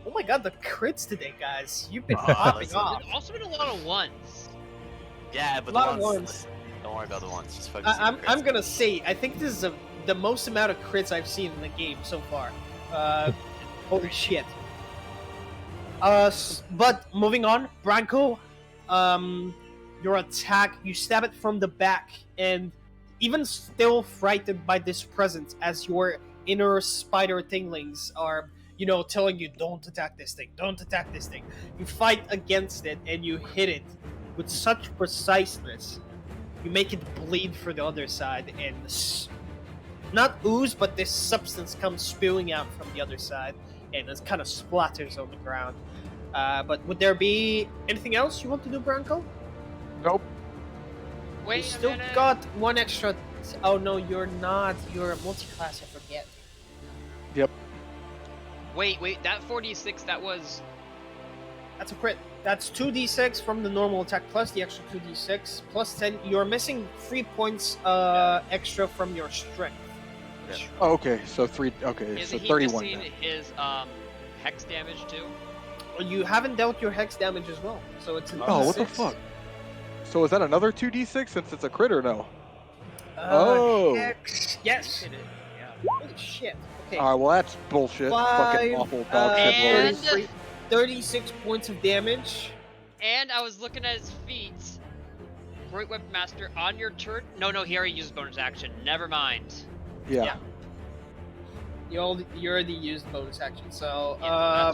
Oh my god, the crits today, guys. You've been popping listen. off. There's also been a lot of ones. Yeah, but A lot of the ones. Don't worry about the ones. Just focus on the crits. I'm gonna say, I think this is the most amount of crits I've seen in the game so far. Holy shit. But moving on, Branko, your attack, you stab it from the back, and even still frightened by this presence, as your inner spider tinglings are, telling you, don't attack this thing, don't attack this thing. You fight against it, and you hit it with such preciseness. You make it bleed for the other side, and not ooze, but this substance comes spewing out from the other side, and it kind of splatters on the ground. But would there be anything else you want to do, Branko? Nope. Wait You a still minute. got one extra. Oh no, you're not. You're a multi-class. I forget. Wait. That 46. That was. That's a crit. That's 2d6 from the normal attack plus the extra 2d6 plus 10. You're missing 3 points extra from your strength. Oh, okay, so 3. Okay, Is so he 31. missing then. his hex damage too? You haven't dealt your hex damage as well, so it's an Oh, what the D6. fuck? So is that another 2d6 since it's a crit or no? Oh. Hex. Yes. It is, yeah. Holy shit. Okay. Alright, well that's bullshit. Fucking 5, awful dog shit and- rolls. 36 points of damage. And I was looking at his feet. Great Weapon Master, on your turn. No, he already used bonus action. Never mind. Yeah. You already used bonus action, so Yeah,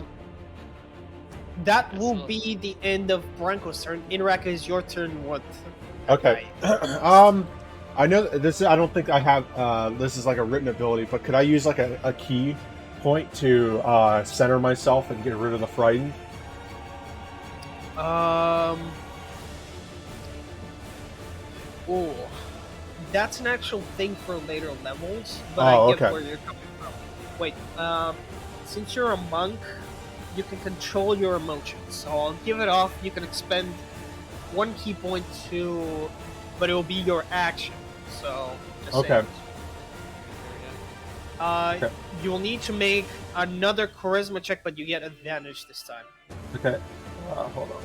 that will that's- be the end of Branko's turn. Inraka, is your turn. What? Okay. I know this. I don't think I have. This is like a written ability, but could I use like a key point to center myself and get rid of the frightened? Oh, that's an actual thing for later levels, but Oh, I get okay. where you're coming from. Wait, since you're a monk, you can control your emotions, so I'll give it off. You can expend 1 key point to, but it will be your action. So just Okay. saying. Okay. You will need to make another charisma check, but you get advantage this time. Okay. Hold on.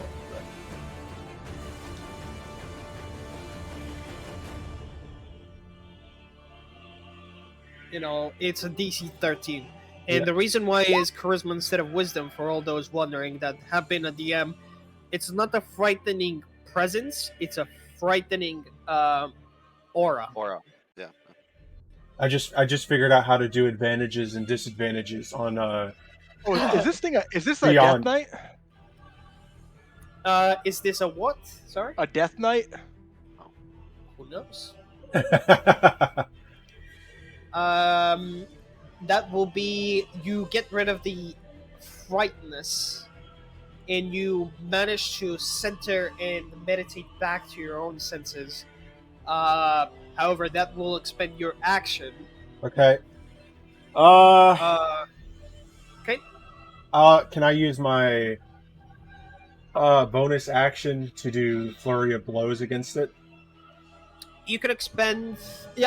You know, it's a DC 13. And Yeah. the reason why is charisma instead of wisdom, for all those wondering that have been a DM, it's not a frightening presence, it's a frightening aura. Aura. Yeah. I just figured out how to do advantages and disadvantages on Oh, is this thing? Is this a Beyond. Death Knight? Is this a what? Sorry? A Death Knight? Who knows? That will be, you get rid of the frightness and you manage to center and meditate back to your own senses. However, that will expend your action. Okay. Okay. Can I use my bonus action to do flurry of blows against it? You can expend,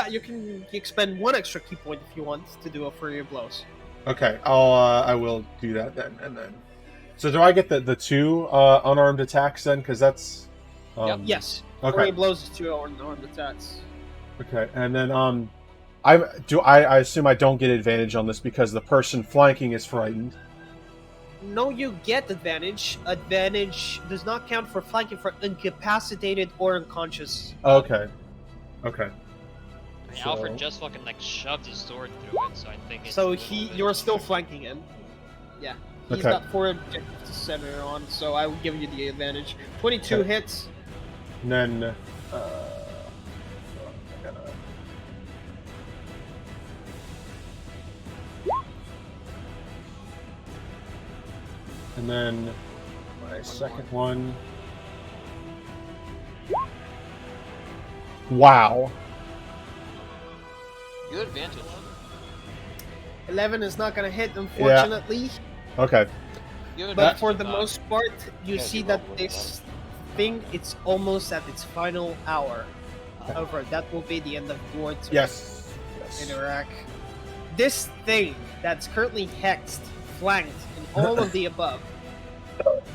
you can expend 1 extra key point if you want to do a flurry of blows. Okay, I will do that then, and then. So do I get the 2 unarmed attacks then? Because that's. Yes. Okay. Flurry of blows is 2 unarmed attacks. Okay, and then I assume I don't get advantage on this because the person flanking is frightened. No, you get advantage. Advantage does not count for flanking for incapacitated or unconscious. Okay. Okay. I mean, So- Alfred just fucking like shoved his sword through it, so I think it's. So a little bit you're of still a- flanking him. Yeah. He's Okay. got 4 objectives to center on, so I will give you the advantage. 22 Okay. hits. And then. I gotta... And then my second one. Wow. You have advantage. 11 is not going to hit, unfortunately. Okay. You have But advantage for with the that. most part, you Yeah, see you that roll with this thing, it's almost at its final hour. However, that will be the end of your turn. Yes. Yes. Interact. This thing that's currently hexed, flanked, and all of the above,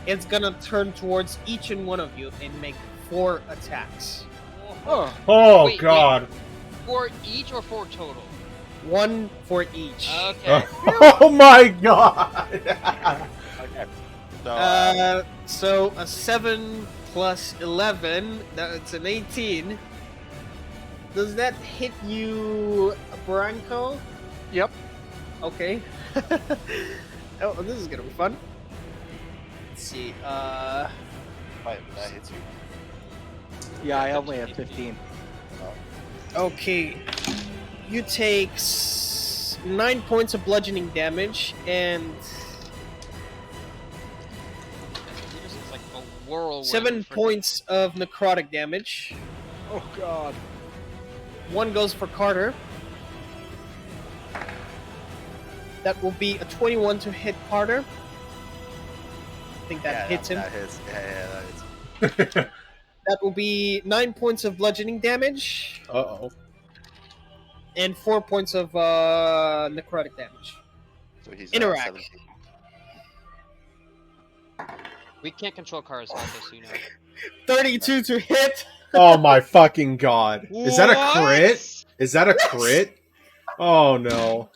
it's gonna turn towards each and one of you and make 4 attacks. Oh, Oh Wait, God. 4 each or 4 total? 1 for each. Okay. Oh my God. Okay. So, So a 7 plus 11, that's an 18. Does that hit you, Branko? yep. Okay. Oh, this is gonna be fun. Let's see. that hits you. Yeah, I only have 15. Okay. You take 9 points of bludgeoning damage and It's like a whirlwind. 7 for- points of necrotic damage. Oh God. 1 goes for Carter. That will be a 21 to hit Carter. I think that hits him. That hits. Yeah, that hits. That will be 9 points of bludgeoning damage Uh-oh. and 4 points of necrotic damage. So he's Interact. 17. We can't control cars, just so you know. 32 to hit. Oh my fucking God. Is that a crit? What? Is that a crit? Oh no.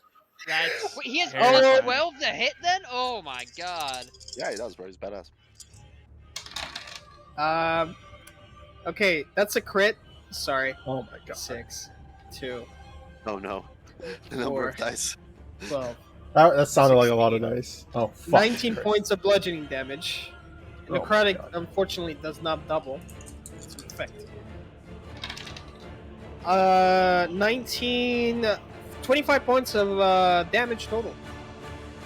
That's... Wait, he has terrifying. plus 12 to hit then? Oh my god. Yeah, he does, bro. He's badass. Okay, that's a crit. Sorry. Oh my God. 6, 2, Oh no. The number of 4. dice. 12. That sounded like a lot of dice. Oh fuck. 19 points of bludgeoning damage. Oh my Necrotic, God. unfortunately, does not double. It's an effect. 25 points of damage total.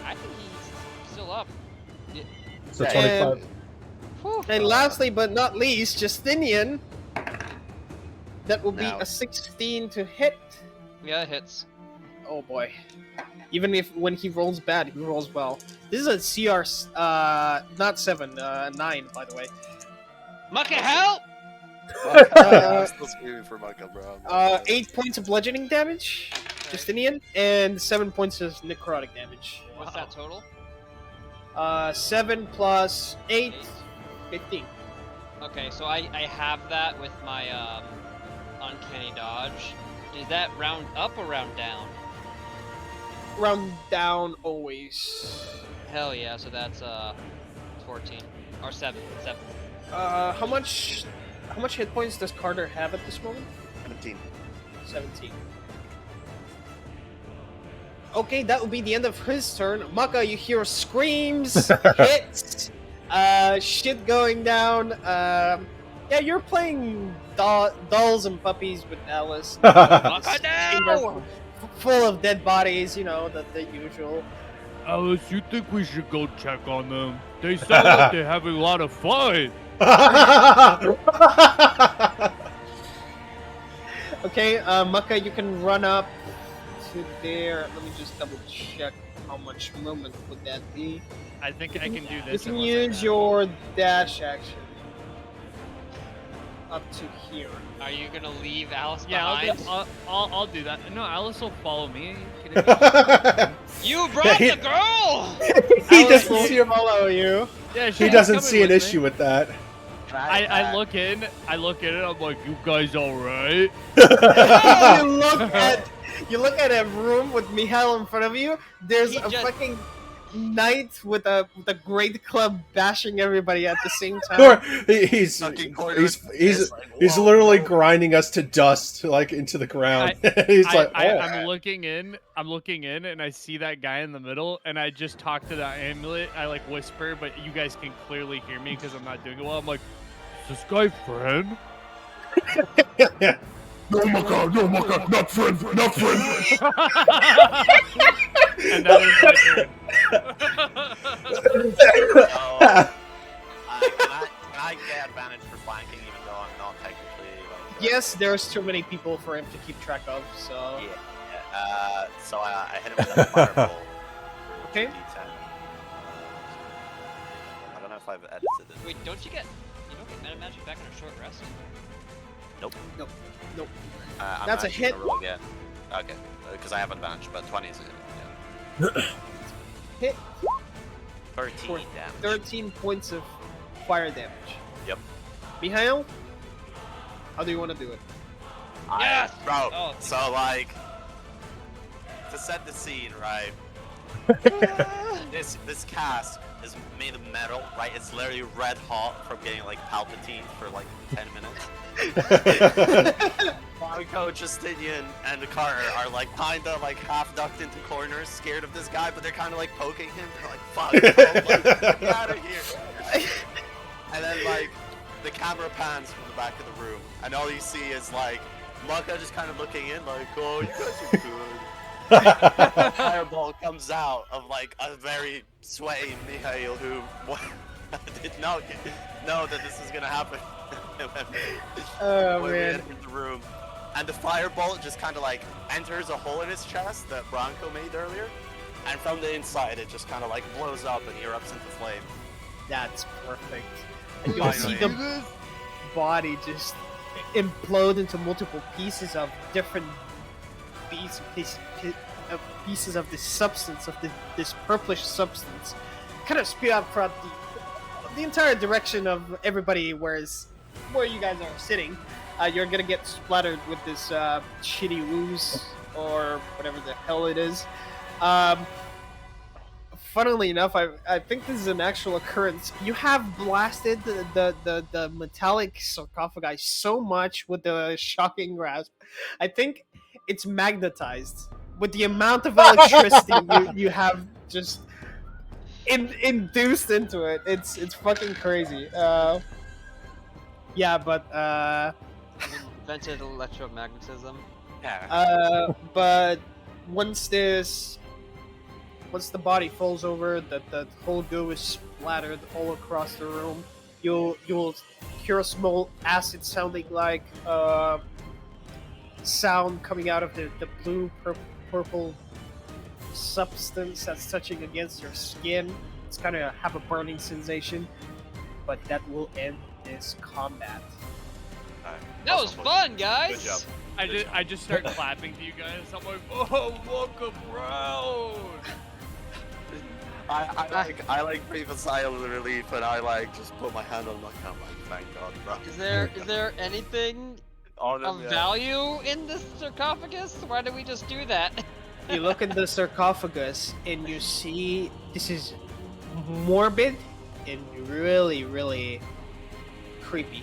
I think he's still up. So Yeah, 25. Whew. And lastly but not least, Justinian. That will be Now. a 16 to hit. Yeah, it hits. Oh boy. Even if when he rolls bad, he rolls well. This is a CR, not 7, 9, by the way. Mucka, help! I'm still screaming for Mucka, bro. 8 points of bludgeoning damage, Justinian, and 7 points of necrotic damage. What's that total? 7 plus 8, 15. Okay, so I have that with my uncanny dodge. Is that round up or round down? Round down always. Hell yeah, so that's 14 or 7. How much hit points does Carter have at this moment? 17. 17. Okay, that will be the end of his turn. Maka, you hear screams, hits, shit going down. Yeah, you're playing dolls and puppies with Alice. Maka, no! Full of dead bodies, you know, the usual. Alice, you think we should go check on them? They sound like they're having a lot of fun. Okay, Maka, you can run up to there. Let me just double check how much movement would that be. I think I can do You this. can unless I use have- your dash action up to here. Are you gonna leave Alice Yeah, behind? I'll do that. No, Alice will follow me. Are you kidding me? You brought he- the girl! He Alice doesn't will see a, follow you. Yeah, he she's doesn't coming see an with me. issue with that. I look in, I'm like, you guys alright? You look at a room with Mihail in front of you. There's He a just- fucking knight with a great club bashing everybody at the same Or time. he's Fucking corners. he's It's like, he's whoa, literally whoa. grinding us to dust, like into the ground. He's like, oh. I'm looking in, and I see that guy in the middle, and I just talk to that amulet. I like whisper, but you guys can clearly hear me because I'm not doing it well. I'm like, is this guy friend? No, Maka, not friend, not friend. And that is my turn. Can I get advantage for flanking even though I'm not technically like, Yes, there's too many people for him to keep track of. So Yeah. So I hit him with a fireball. Okay. D10. I don't know if I've edited it. Wait, don't get meta magic back on a short rest? Nope. Nope. Nope. I'm That's a actually hit. gonna roll again. Okay, because I have advantage, but 20 is yeah. Hit 13 for damage. 13 points of fire damage. Yep. Mihail, how do you want to do it? Yes! Bro, Oh. so like, to set the scene, right? this cask is made of metal, right? It's literally red hot from getting like Palpatine for like 10 minutes. Marco, Justinian, and Carter are like kinda like half ducked into corners, scared of this guy, but they're kind of like poking him. They're like, "Fuck, bro, like, get me out of here!" And then like the camera pans from the back of the room, and all you see is like Maka just kind of looking in, like, "Oh, you guys are good." Fireball comes out of like a very sweaty Mihail who did not know that this was gonna happen. Oh when we man. entered the room, and the fireball just kind of like enters a hole in his chest that Bronco made earlier, and from the inside it just kind of like blows up and erupts into flame. That's perfect. And you'll see Finally. the body just implode into multiple pieces of different pieces of this substance, of this purplish substance, kind of spew out throughout the entire direction of everybody. Whereas where you guys are sitting, you're gonna get splattered with this shitty ooze or whatever the hell it is. Funnily enough, I think this is an actual occurrence. You have blasted the metallic sarcophagi so much with the shocking grasp. I think it's magnetized with the amount of electricity you have just induced into it. It's fucking crazy. Yeah, but Invented electromagnetism. Yeah. but once the body falls over, the whole goo is splattered all across the room. You'll hear a small acid sounding like sound coming out of the blue purple substance that's touching against your skin. It's kind of have a burning sensation, but that will end this combat. Alright, That was awesome, fun, Good guys. job. I just start clapping to you guys. I'm like, oh, welcome round. I like breathe a sigh of relief, and I like just put my hand on my camera. Thank God, bro. Is there anything On of him, value in this sarcophagus? Why did we just do that? You look at the sarcophagus and you see this is morbid and really, really creepy.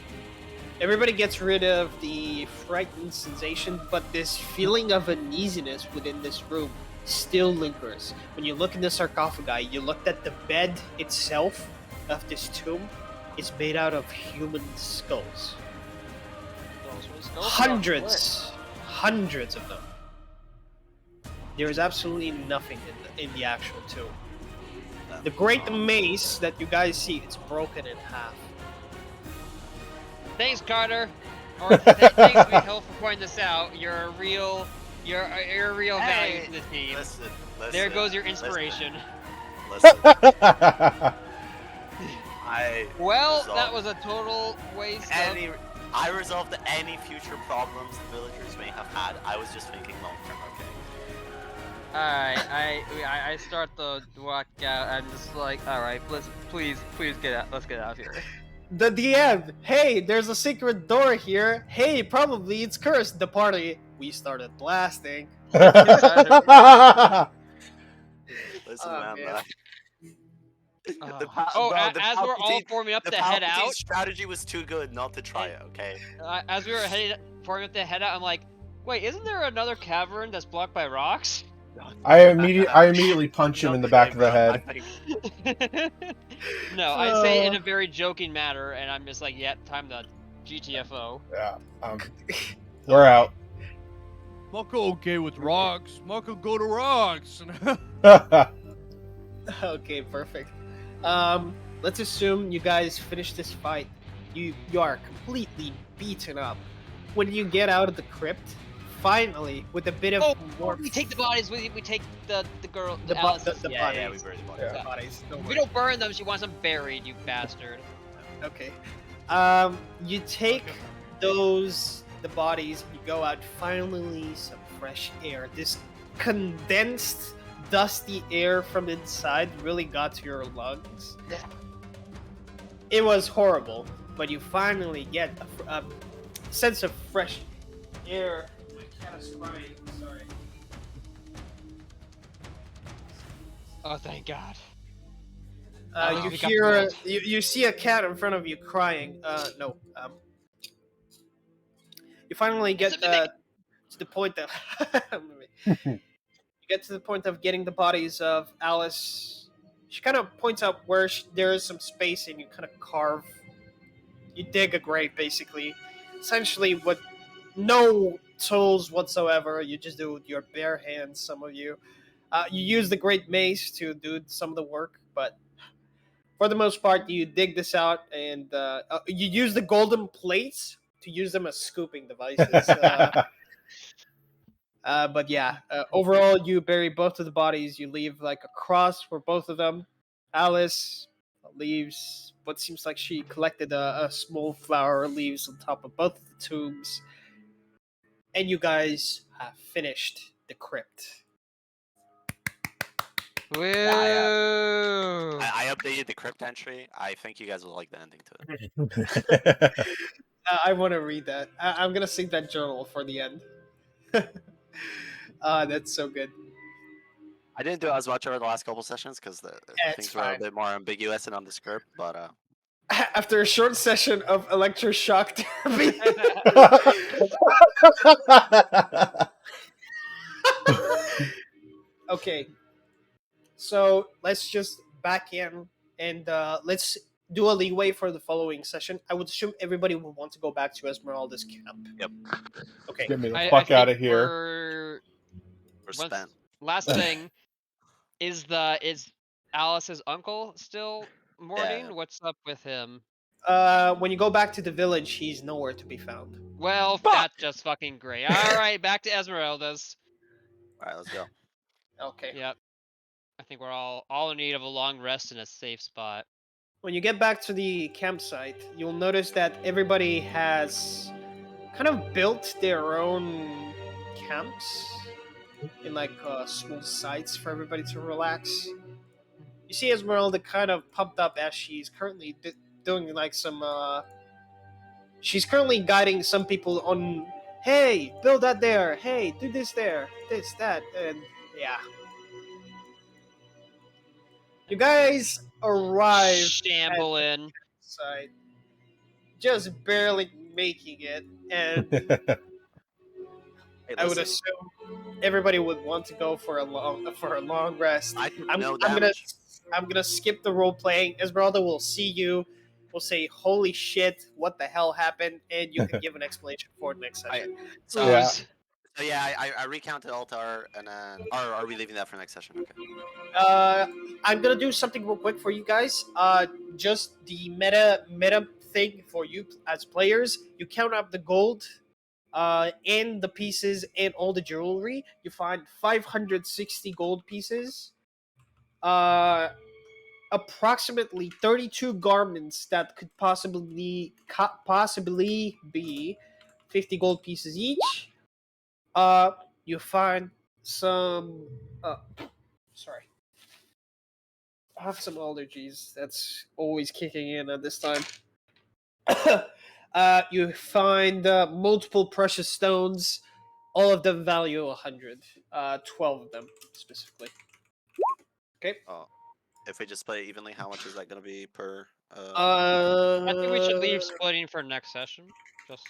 Everybody gets rid of the frightened sensation, but this feeling of uneasiness within this room still lingers. When you look in the sarcophagi, you looked at the bed itself of this tomb. It's made out of human skulls. Hundreds of them. There is absolutely nothing in the actual tomb. The great mace that you guys see, it's broken in half. Thanks, Carter. Or thanks, Michael, for pointing this out. You're a real value to the team. Listen, There goes your inspiration. Listen. Well, resolved that was a total waste of... I resolved any future problems the villagers may have had. I was just thinking long term, okay? Alright, I start the walk out. I'm just like, alright, please get out. Let's get out of here. The DM, hey, there's a secret door here. Hey, probably it's cursed. The party, we started blasting. Listen, man. As we're all forming up to head out, strategy was too good not to try it. Okay. As we were forming up to head out, I'm like, wait, isn't there another cavern that's blocked by rocks? I immediately punch him in the back of the head. No, I say it in a very joking manner, and I'm just like, yeah, time to GTFO. Yeah, we're out. Mako okay with rocks. Mako go to rocks. Okay, perfect. Let's assume you guys finish this fight. You are completely beaten up. When you get out of the crypt, finally, with a bit of more... we take the bodies. We take the girl. The Alice. bodies. We bury the body. The bodies. Don't We worry. don't burn them. She wants them buried. You bastard. Okay. You take the bodies, you go out, finally some fresh air. This condensed, dusty air from inside really got to your lungs. It was horrible, but you finally get a sense of fresh air. My cat is crying, sorry. Oh, thank God. You hear, you see a cat in front of you crying. No. You finally get to the point that you get to the point of getting the bodies of Alice. She kind of points out where there is some space, and you kind of carve. You dig a grave, basically. Essentially, with no tools whatsoever. You just do it with your bare hands. Some of you. You use the great mace to do some of the work, but for the most part, you dig this out, and you use the golden plates to use them as scooping devices. But yeah, overall, you bury both of the bodies. You leave like a cross for both of them. Alice leaves what seems like she collected a small flower leaves on top of both of the tombs. And you guys have finished the crypt. Woo! I updated the crypt entry. I think you guys will like the ending to it. I want to read that. I'm going to save that journal for the end. That's so good. I didn't do as much over the last couple sessions because things were a bit more ambiguous and nondescript, but After a short session of electroshock therapy. Okay. So let's just back in and let's do a leeway for the following session. I would assume everybody will want to go back to Esmeralda's camp. Yep. Okay. Get me the fuck out of here. we're spent. Last thing is Alice's uncle still mourning? Yeah. What's up with him? When you go back to the village, he's nowhere to be found. Well, that's just fucking great. All right, back to Esmeralda's. All right, let's go. Okay. Yep. I think we're all in need of a long rest in a safe spot. When you get back to the campsite, you'll notice that everybody has kind of built their own camps in like small sites for everybody to relax. You see Esmeralda kind of pumped up as she's currently doing like some. She's currently guiding some people on. Hey, build that there. Hey, do this there. This, that, and yeah. You guys arrive at Shamble the in. site, just barely making it, and Hey, I would listen, assume everybody would want to go for a long rest. I took I'm, no I'm gonna damage. I'm gonna skip the role playing. Esmeralda will see you. Will say, "Holy shit! What the hell happened?" And you can give an explanation for it next I, session. so, Yeah. Ooze. so yeah, I recounted altar, and then, or are we leaving that for next session? Okay. Uh, I'm gonna do something real quick for you guys. Just the meta thing for you as players. You count up the gold, and the pieces and all the jewelry. You find 560 gold pieces. Uh, approximately 32 garments that could possibly be 50 gold pieces each. Uh, you find some. Sorry. I have some allergies. That's always kicking in at this time. You find multiple precious stones. All of them value 100. 12 of them specifically. Okay. Oh, if we just split it evenly, how much is that gonna be per? I think we should Uh, leave splitting for next session. Just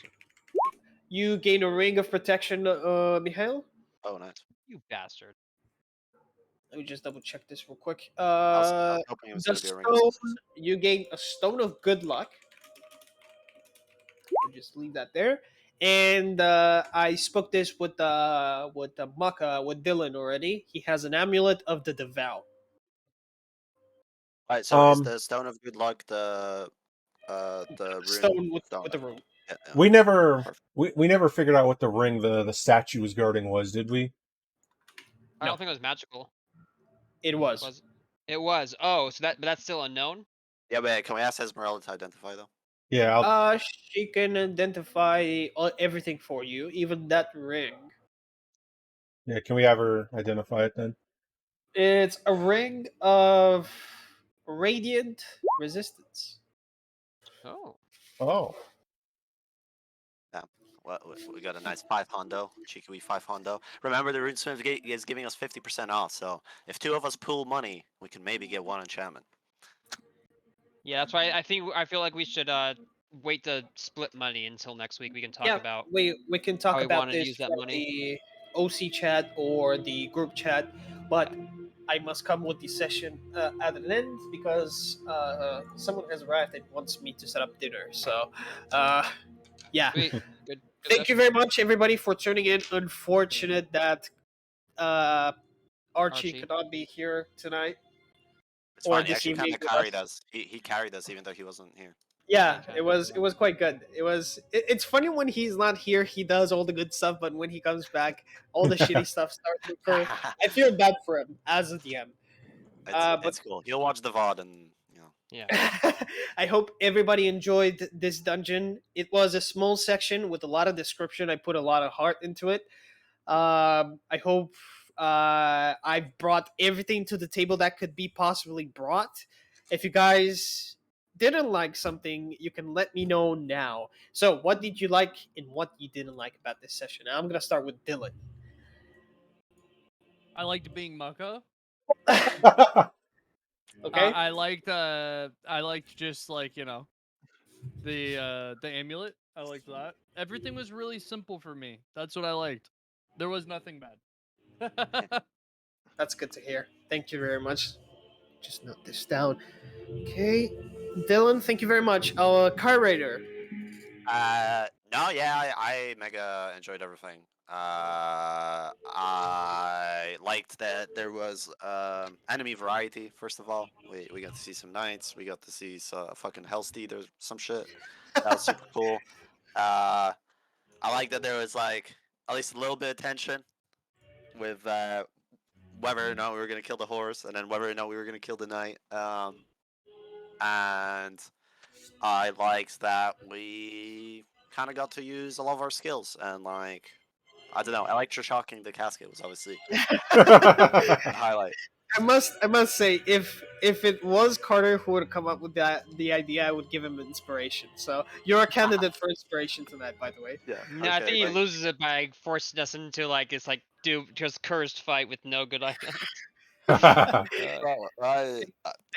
you gain a ring of protection, Mikhail. Oh, nice. you bastard. Let me just double check this real quick. I was hoping it was The gonna be a ring of stone, success. you gain a stone of good luck. We'll just leave that there. And I spoke this with the Maka with Dylan already. He has an amulet of the devout. Alright, so is the stone of good luck the rune Stone stone? with the room. Yeah, yeah. We never Perfect. we never figured out what the ring the statue was guarding was, did we? I No. don't think it was magical. It was. Was it? Was. Oh, so that's still unknown. Yeah, but can we ask Esmeralda to identify though? Yeah. She can identify everything for you, even that ring. Yeah. Can we have her identify it then? It's a ring of radiant resistance. Oh. Oh. Yeah. Well, we got a nice 5 Hondo, cheeky 5 Hondo. Remember, the Runesmith Gate is giving us 50% off, so if 2 of us pool money, we can maybe get 1 enchantment. Yeah, that's why I feel like we should wait to split money until next week. We can talk about we can how talk we about wanted to this use that for money. the OC chat or the group chat, but I must come with the session at an end because someone has arrived and wants me to set up dinner. So, yeah. Sweet. Good. Thank you very much, everybody, for tuning in. Unfortunate that Archie Archie. could not be here tonight It's or fine. He this actually kind evening of with carried us. us. He carried us even though he wasn't here. Yeah, Okay. it was quite good. It's funny when he's not here, he does all the good stuff, but when he comes back, all the shitty stuff starts to occur. I feel bad for him as a DM. But It's cool. He'll watch the VOD and Yeah. I hope everybody enjoyed this dungeon. It was a small section with a lot of description. I put a lot of heart into it. I hope I've brought everything to the table that could be possibly brought. If you guys didn't like something, you can let me know now. So, what did you like and what you didn't like about this session? I'm gonna start with Dylan. I liked being Mucka. Okay. I liked just like, you know, the amulet. I liked that. Everything was really simple for me. That's what I liked. There was nothing bad. That's good to hear. Thank you very much. Just note this down. Okay. Dylan, thank you very much. Car Raider. No, yeah, I mega enjoyed everything. I liked that there was enemy variety. First of all, we got to see some knights. We got to see some fucking hellsteed or some shit. That was super cool. I like that there was like at least a little bit of tension with whether or not we were gonna kill the horse, and then whether or not we were gonna kill the knight. and I liked that we kind of got to use a lot of our skills and like I don't know, electroshocking the casket was obviously a highlight. I must say, if it was Carter who would have come up with the idea, I would give him inspiration. So you're a candidate for inspiration tonight, by the way. Yeah. No, I Okay, think he like, loses it by forcing us into like it's like just cursed fight with no good items. well,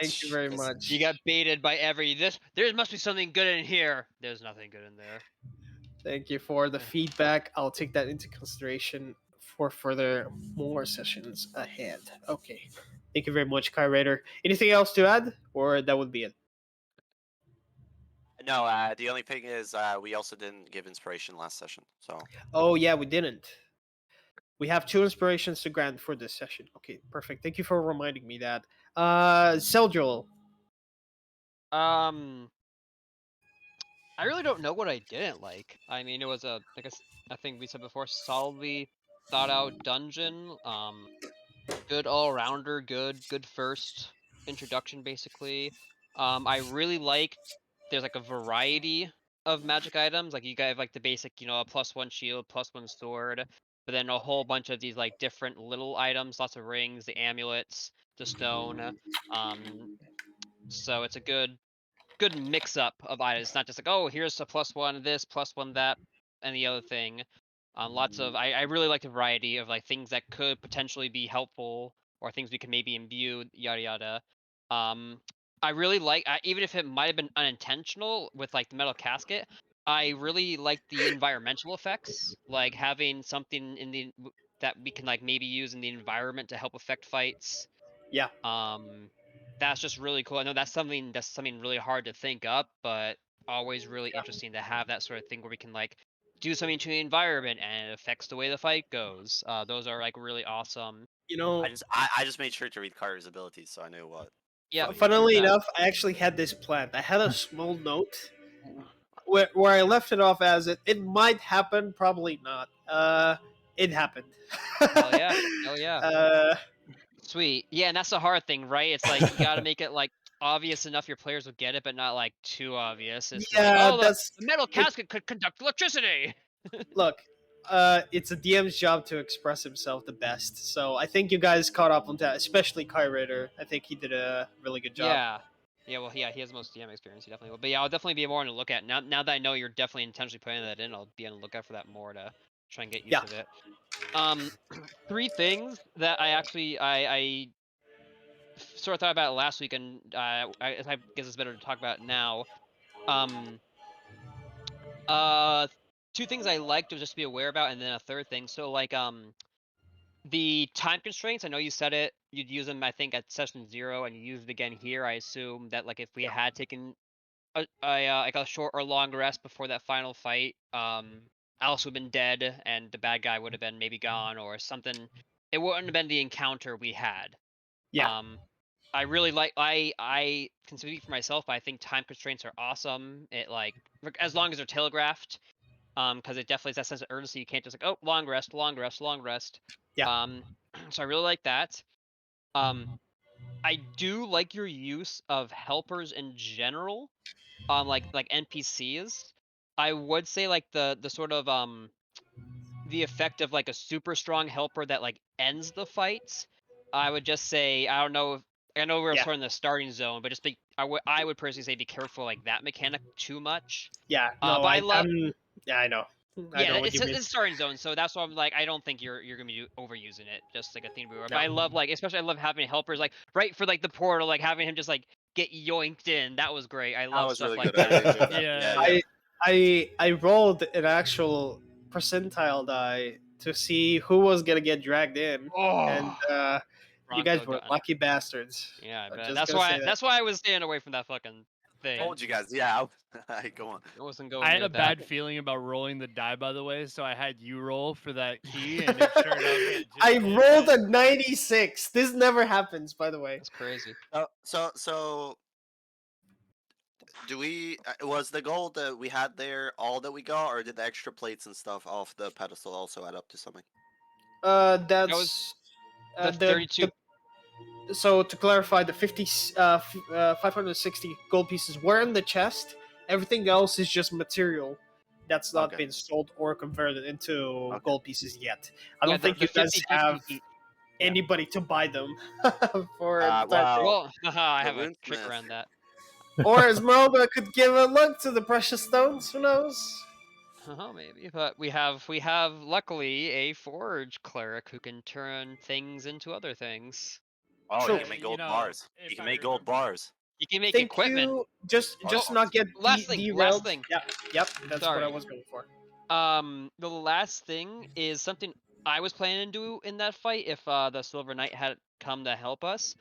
Thank you very listen, much. You got baited by every this. There must be something good in here. There's nothing good in there. Thank you for the feedback. I'll take that into consideration for further more sessions ahead. Okay. Thank you very much, Kai Raider. Anything else to add, or that would be it? no, the only thing is we also didn't give inspiration last session, so Oh yeah, we didn't. We have 2 inspirations to grant for this session. Okay, perfect. Thank you for reminding me that. Seldril. I really don't know what I didn't like. I mean, it was I think we said before, solidly thought out dungeon. Good all rounder, good first introduction basically. I really like there's like a variety of magic items. Like you guys have like the basic, a +1 shield, +1 sword, but then a whole bunch of these like different little items, lots of rings, the amulets, the stone. Um, so it's a good mix up of items. It's not just like, oh, here's a +1 this, +1 that, and the other thing. Lots of I really like the variety of like things that could potentially be helpful or things we can maybe imbue, yada yada. Um, I really like even if it might have been unintentional with like the metal casket. I really like the environmental effects, like having something in that we can like maybe use in the environment to help affect fights. Yeah. That's just really cool. I know that's something really hard to think up, but always really interesting to have that sort of thing where we can like do something to the environment and it affects the way the fight goes. Those are like really awesome. You know, I just made sure to read Carter's abilities so I knew what. Yeah. funnily that- enough, I actually had this planned. I had a small note where I left it off as it might happen, probably not. It happened. Hell yeah. Hell yeah. Uh, Sweet. Yeah, and that's the hard thing, right? It's like you got to make it like obvious enough your players will get it, but not like too obvious. It's like, yeah, oh, that's the metal it. casket could conduct electricity. Look, it's a DM's job to express himself the best. So I think you guys caught up on that, especially Kai Ritter. I think he did a really good job. Yeah. Yeah, well, yeah, he has the most DM experience. He definitely will. But yeah, I'll definitely be more on the lookout. Now that I know you're definitely intentionally putting that in, I'll be on the lookout for that more to try and get used Yeah. of it. 3 things that I sort of thought about last week, and I guess it's better to talk about now. Um, uh, 2 things I liked to just be aware about, and then a third thing. So like the time constraints. I know you said it. You'd use them, I think, at session 0, and you used it again here. I assume that like if we had taken like a short or long rest before that final fight, Alice would have been dead, and the bad guy would have been maybe gone or something. It wouldn't have been the encounter we had. Yeah. I really like I can speak for myself, but I think time constraints are awesome. It like as long as they're telegraphed, because it definitely is that sense of urgency. You can't just like, oh, long rest, long rest, long rest. Yeah. So I really like that. Um, I do like your use of helpers in general, like NPCs. I would say like the sort of the effect of like a super strong helper that like ends the fight. I would just say I don't know if I know we're Yeah. sort of in the starting zone, but just be I would personally say be careful like that mechanic too much. Yeah. But No, I love yeah, I know. I yeah, know what it's you mean. it's starting zone, so that's why I'm like I don't think you're gonna be overusing it. Just like a thing to be aware. But No. I love like especially I love having helpers like right for like the portal, like having him just like get yoinked in. That was great. I That love was stuff really like good. I that. really enjoyed that. Yeah. I rolled an actual percentile die to see who was gonna get dragged in, and Oh, you guys Bronco were gun. lucky bastards. Yeah, I I'm bet. just That's gonna say why. that. That's why I was staying away from that fucking thing. Told you guys. Yeah. Go on. I wasn't going I had near a that. bad feeling about rolling the die, by the way, so I had you roll for that key, and it sure enough it just I did rolled that. a 96. This never happens, by the way. That's crazy. So do we? Was the gold that we had there all that we got, or did the extra plates and stuff off the pedestal also add up to something? That's was uh, The the 32. So to clarify, the 560 gold pieces were in the chest. Everything else is just material that's not Okay. been sold or converted into Okay. gold pieces yet. I don't Yeah, think the you guys 50 have each. anybody to buy them for the time Well, being. Well, haha, I the have a trick runesmith. around that. Or Esmeralda could give a look to the precious stones. Who knows? Maybe, but we have luckily a forge cleric who can turn things into other things. Oh, True. you can make gold You know, bars. You if can I make gold remember. bars. You can make Thank equipment. you. Just Oh, not get last thing. derailed. Yeah, yep. That's what I Sorry. was going for. The last thing is something I was planning to do in that fight if the Silver Knight had come to help us.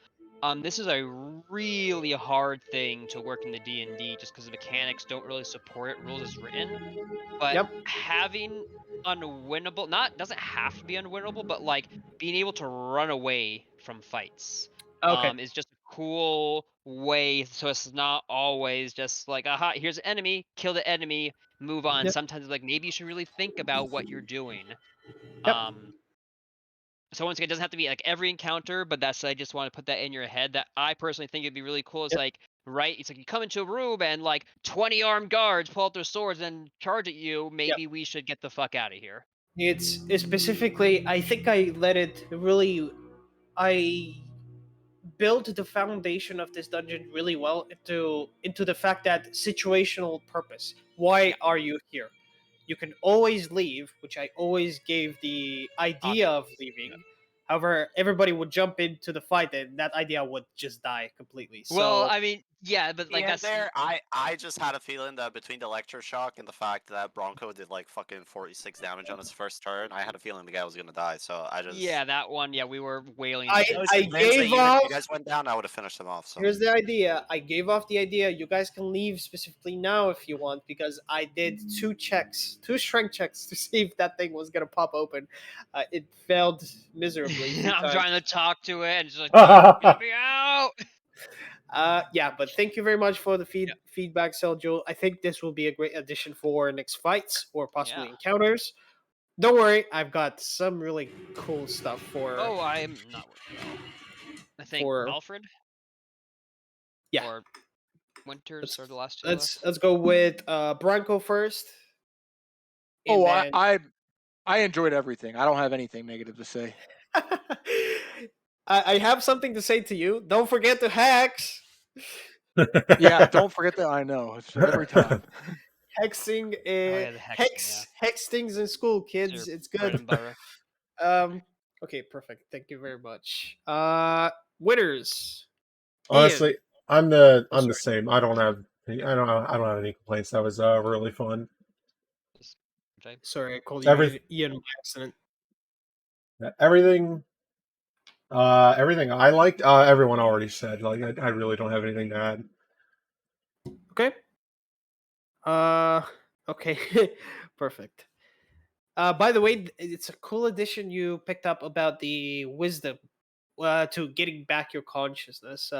This is a really hard thing to work in the D&D just because the mechanics don't really support it, rules as written. But Yep. having unwinnable, doesn't have to be unwinnable, but like being able to run away from fights Okay. is just a cool way, so it's not always just like, aha, here's an enemy, kill the enemy, move on. Yep. Sometimes it's like maybe you should really think about what you're doing. Yep. So once again, it doesn't have to be like every encounter, but I just want to put that in your head that I personally think it'd be really cool. It's Yep. like, right, it's like you come into a room and like 20 armed guards pull out their swords and charge at you. Maybe we should get the fuck out of here. It's specifically, I think I let it really. I built the foundation of this dungeon really well into the fact that situational purpose. Why are you here? You can always leave, which I always gave the idea of leaving. However, everybody would jump into the fight, and that idea would just die completely. Well, So I mean, yeah, but like Yeah, that's there. I just had a feeling that between the electroshock and the fact that Bronco did like fucking 46 damage on his first turn, I had a feeling the guy was gonna die. So I just. yeah, that one. Yeah, we were wailing. I shit. was I convinced that gave even if off. you guys went down, I would have finished him off. So. Here's the idea. I gave off the idea. You guys can leave specifically now if you want, because I did two strength checks to see if that thing was gonna pop open. It failed miserably. I'm trying to talk to it and just like, get me out. Yeah, but thank you very much for the feedback, Seljo. I think this will be a great addition for next fights or possibly encounters. Don't worry, I've got some really cool stuff for. Oh, I am not worried at all. I think Alfred. Yeah. Or Winters are the last two. Let's go with Bronco first. Oh, I enjoyed everything. I don't have anything negative to say. I have something to say to you. Don't forget to hex. Yeah, don't forget that. I know it's every time. Hexing, hex things in school, kids. It's good. Okay, perfect. Thank you very much. Winners. Honestly, Ian. I'm the same. I don't have have any complaints. That was really fun. Sorry, I called you Ian by accident. Everything I liked, everyone already said. Like I really don't have anything to add. Okay. Okay. Perfect. By the way, it's a cool addition you picked up about the wisdom to getting back your consciousness.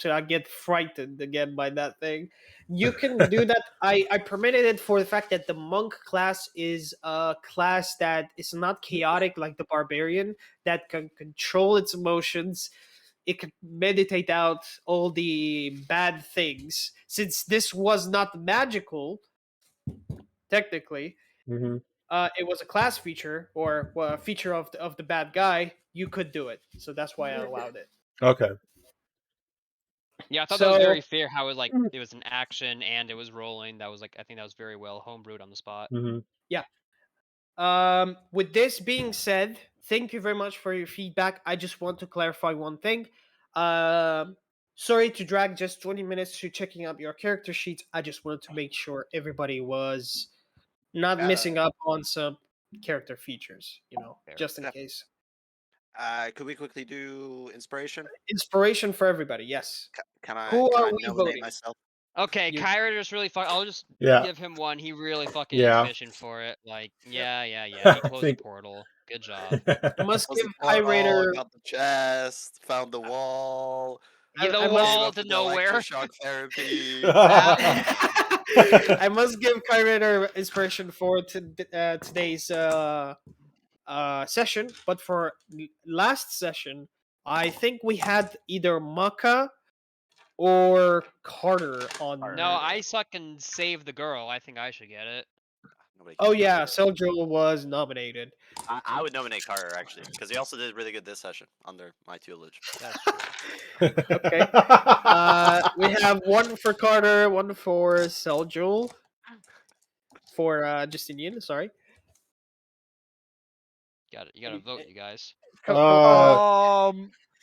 To not get frightened again by that thing. You can do that. I permitted it for the fact that the monk class is a class that is not chaotic like the barbarian, that can control its emotions. It can meditate out all the bad things. Since this was not magical, technically, it was a class feature or a feature of the bad guy. You could do it, so that's why I allowed it. Okay. Yeah, I thought that was very fair. How it it was an action and it was rolling. That was I think that was very well homebrewed on the spot. Yeah. With this being said, thank you very much for your feedback. I just want to clarify one thing. Sorry to drag just 20 minutes to checking up your character sheets. I just wanted to make sure everybody was not missing up on some character features, just in case. Could we quickly do inspiration? Inspiration for everybody, yes. Can I nominate voting? Myself? Okay, Kyra just really I'll just Yeah. give him one. He really fucking Yeah. is fishing for it. Like, yeah. He closed the portal. Good job. I must give Kyrator. Got the chest. Found the wall. The wall to nowhere. Shock therapy. I must give Kyrator inspiration for today's session, but for last session, I think we had either Maka or Carter on. No, I suck and save the girl. I think I should get it. Nobody Oh cares about yeah, Carter. Seljo was nominated. I would nominate Carter actually, because he also did really good this session under my tutelage. That's true. Okay. We have one for Carter, one for Seljo. For Justinian, sorry. You gotta vote, you guys. I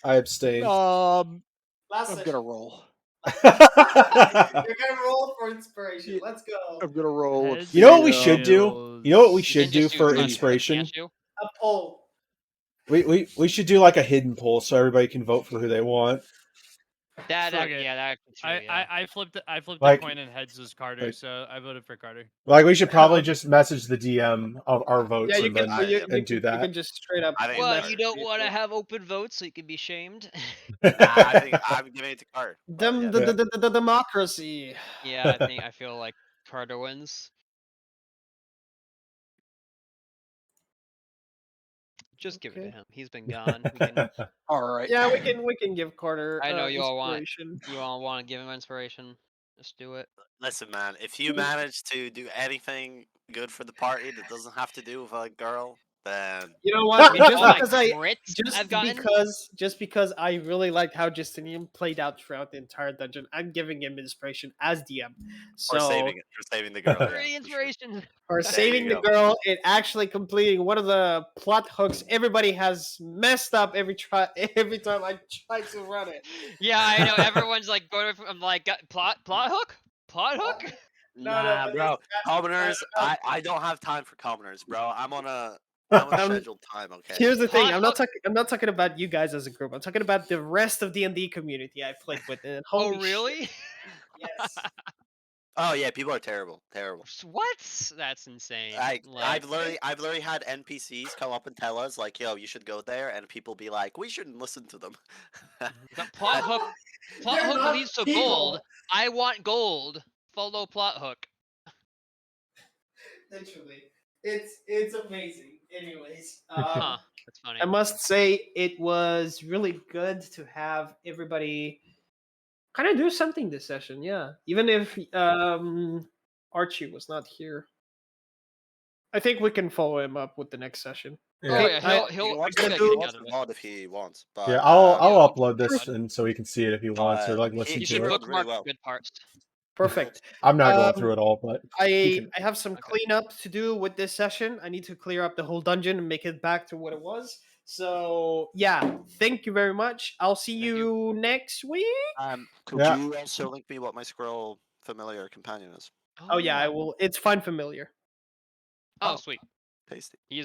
abstained. I'm Last gonna session. roll. You're gonna roll for inspiration. Let's go. I'm gonna roll. Let's You know what see, we should do? You know what we You should can do just for fucking heads, inspiration? can't you? A poll. We should do like a hidden poll so everybody can vote for who they want. That Fuck it. yeah, that true, yeah. I flipped Like- the coin and heads was Carter, like- so I voted for Carter. Like we should probably just message the DM of our votes Yeah, you and can. then You and do You that. can just straight up. I think Well, Carter. you don't want to have open votes, so you can be shamed. I think I'm giving it to Carter. The democracy. Yeah, I feel like Carter wins. Just give it to Okay. him. He's been gone. We can, All right. Yeah, we can give Carter. I know you all want inspiration. to give him inspiration. Just do it. Listen, man, if you manage to do anything good for the party that doesn't have to do with a girl, then You know what? All my Just because I really liked how Justinian played out throughout the entire dungeon, I'm giving him inspiration as DM. So or saving it, or saving the girl. yeah, Free for sure. inspiration. or There saving you the go. girl and actually completing one of the plot hooks everybody has messed up every time I try to run it. Yeah, I know. Everyone's like going. I'm like, plot hook. No, Nah, but bro. it's- Commoners, no. I don't have time for commoners, bro. I'm on scheduled time. Okay. Here's the thing. Plot I'm not talking about you guys as a group. I'm talking about the rest of D&D community I played with. And Oh, holy really? shit, yes. Oh yeah, people are terrible, terrible. What? That's insane. I've literally had NPCs come up and tell us like, "Yo, you should go there," and people be like, "We shouldn't listen to them." But plot hook They're not leads to people. gold. I want gold. Follow plot hook. Literally, it's amazing. Anyways, Huh. That's funny. I must say it was really good to have everybody kind of do something this session. Yeah, even if Archie was not here, I think we can follow him up with the next session. Oh yeah, He he'll wants he'll to get do out of it. mod if he wants. But, Yeah, I'll yeah, upload this but- and so he can see it if he wants or like he- listen You he should to it. book- bookmark really well. good parts. Perfect. I'm not going Um, through it all, but he I can- I have some Okay. cleanup to do with this session. I need to clear up the whole dungeon and make it back to what it was. So yeah, thank you very much. I'll see you next week. Could Yeah. you also link me what my squirrel familiar companion is? Oh yeah, I will. It's fine, familiar. Oh, sweet. Tasty. He's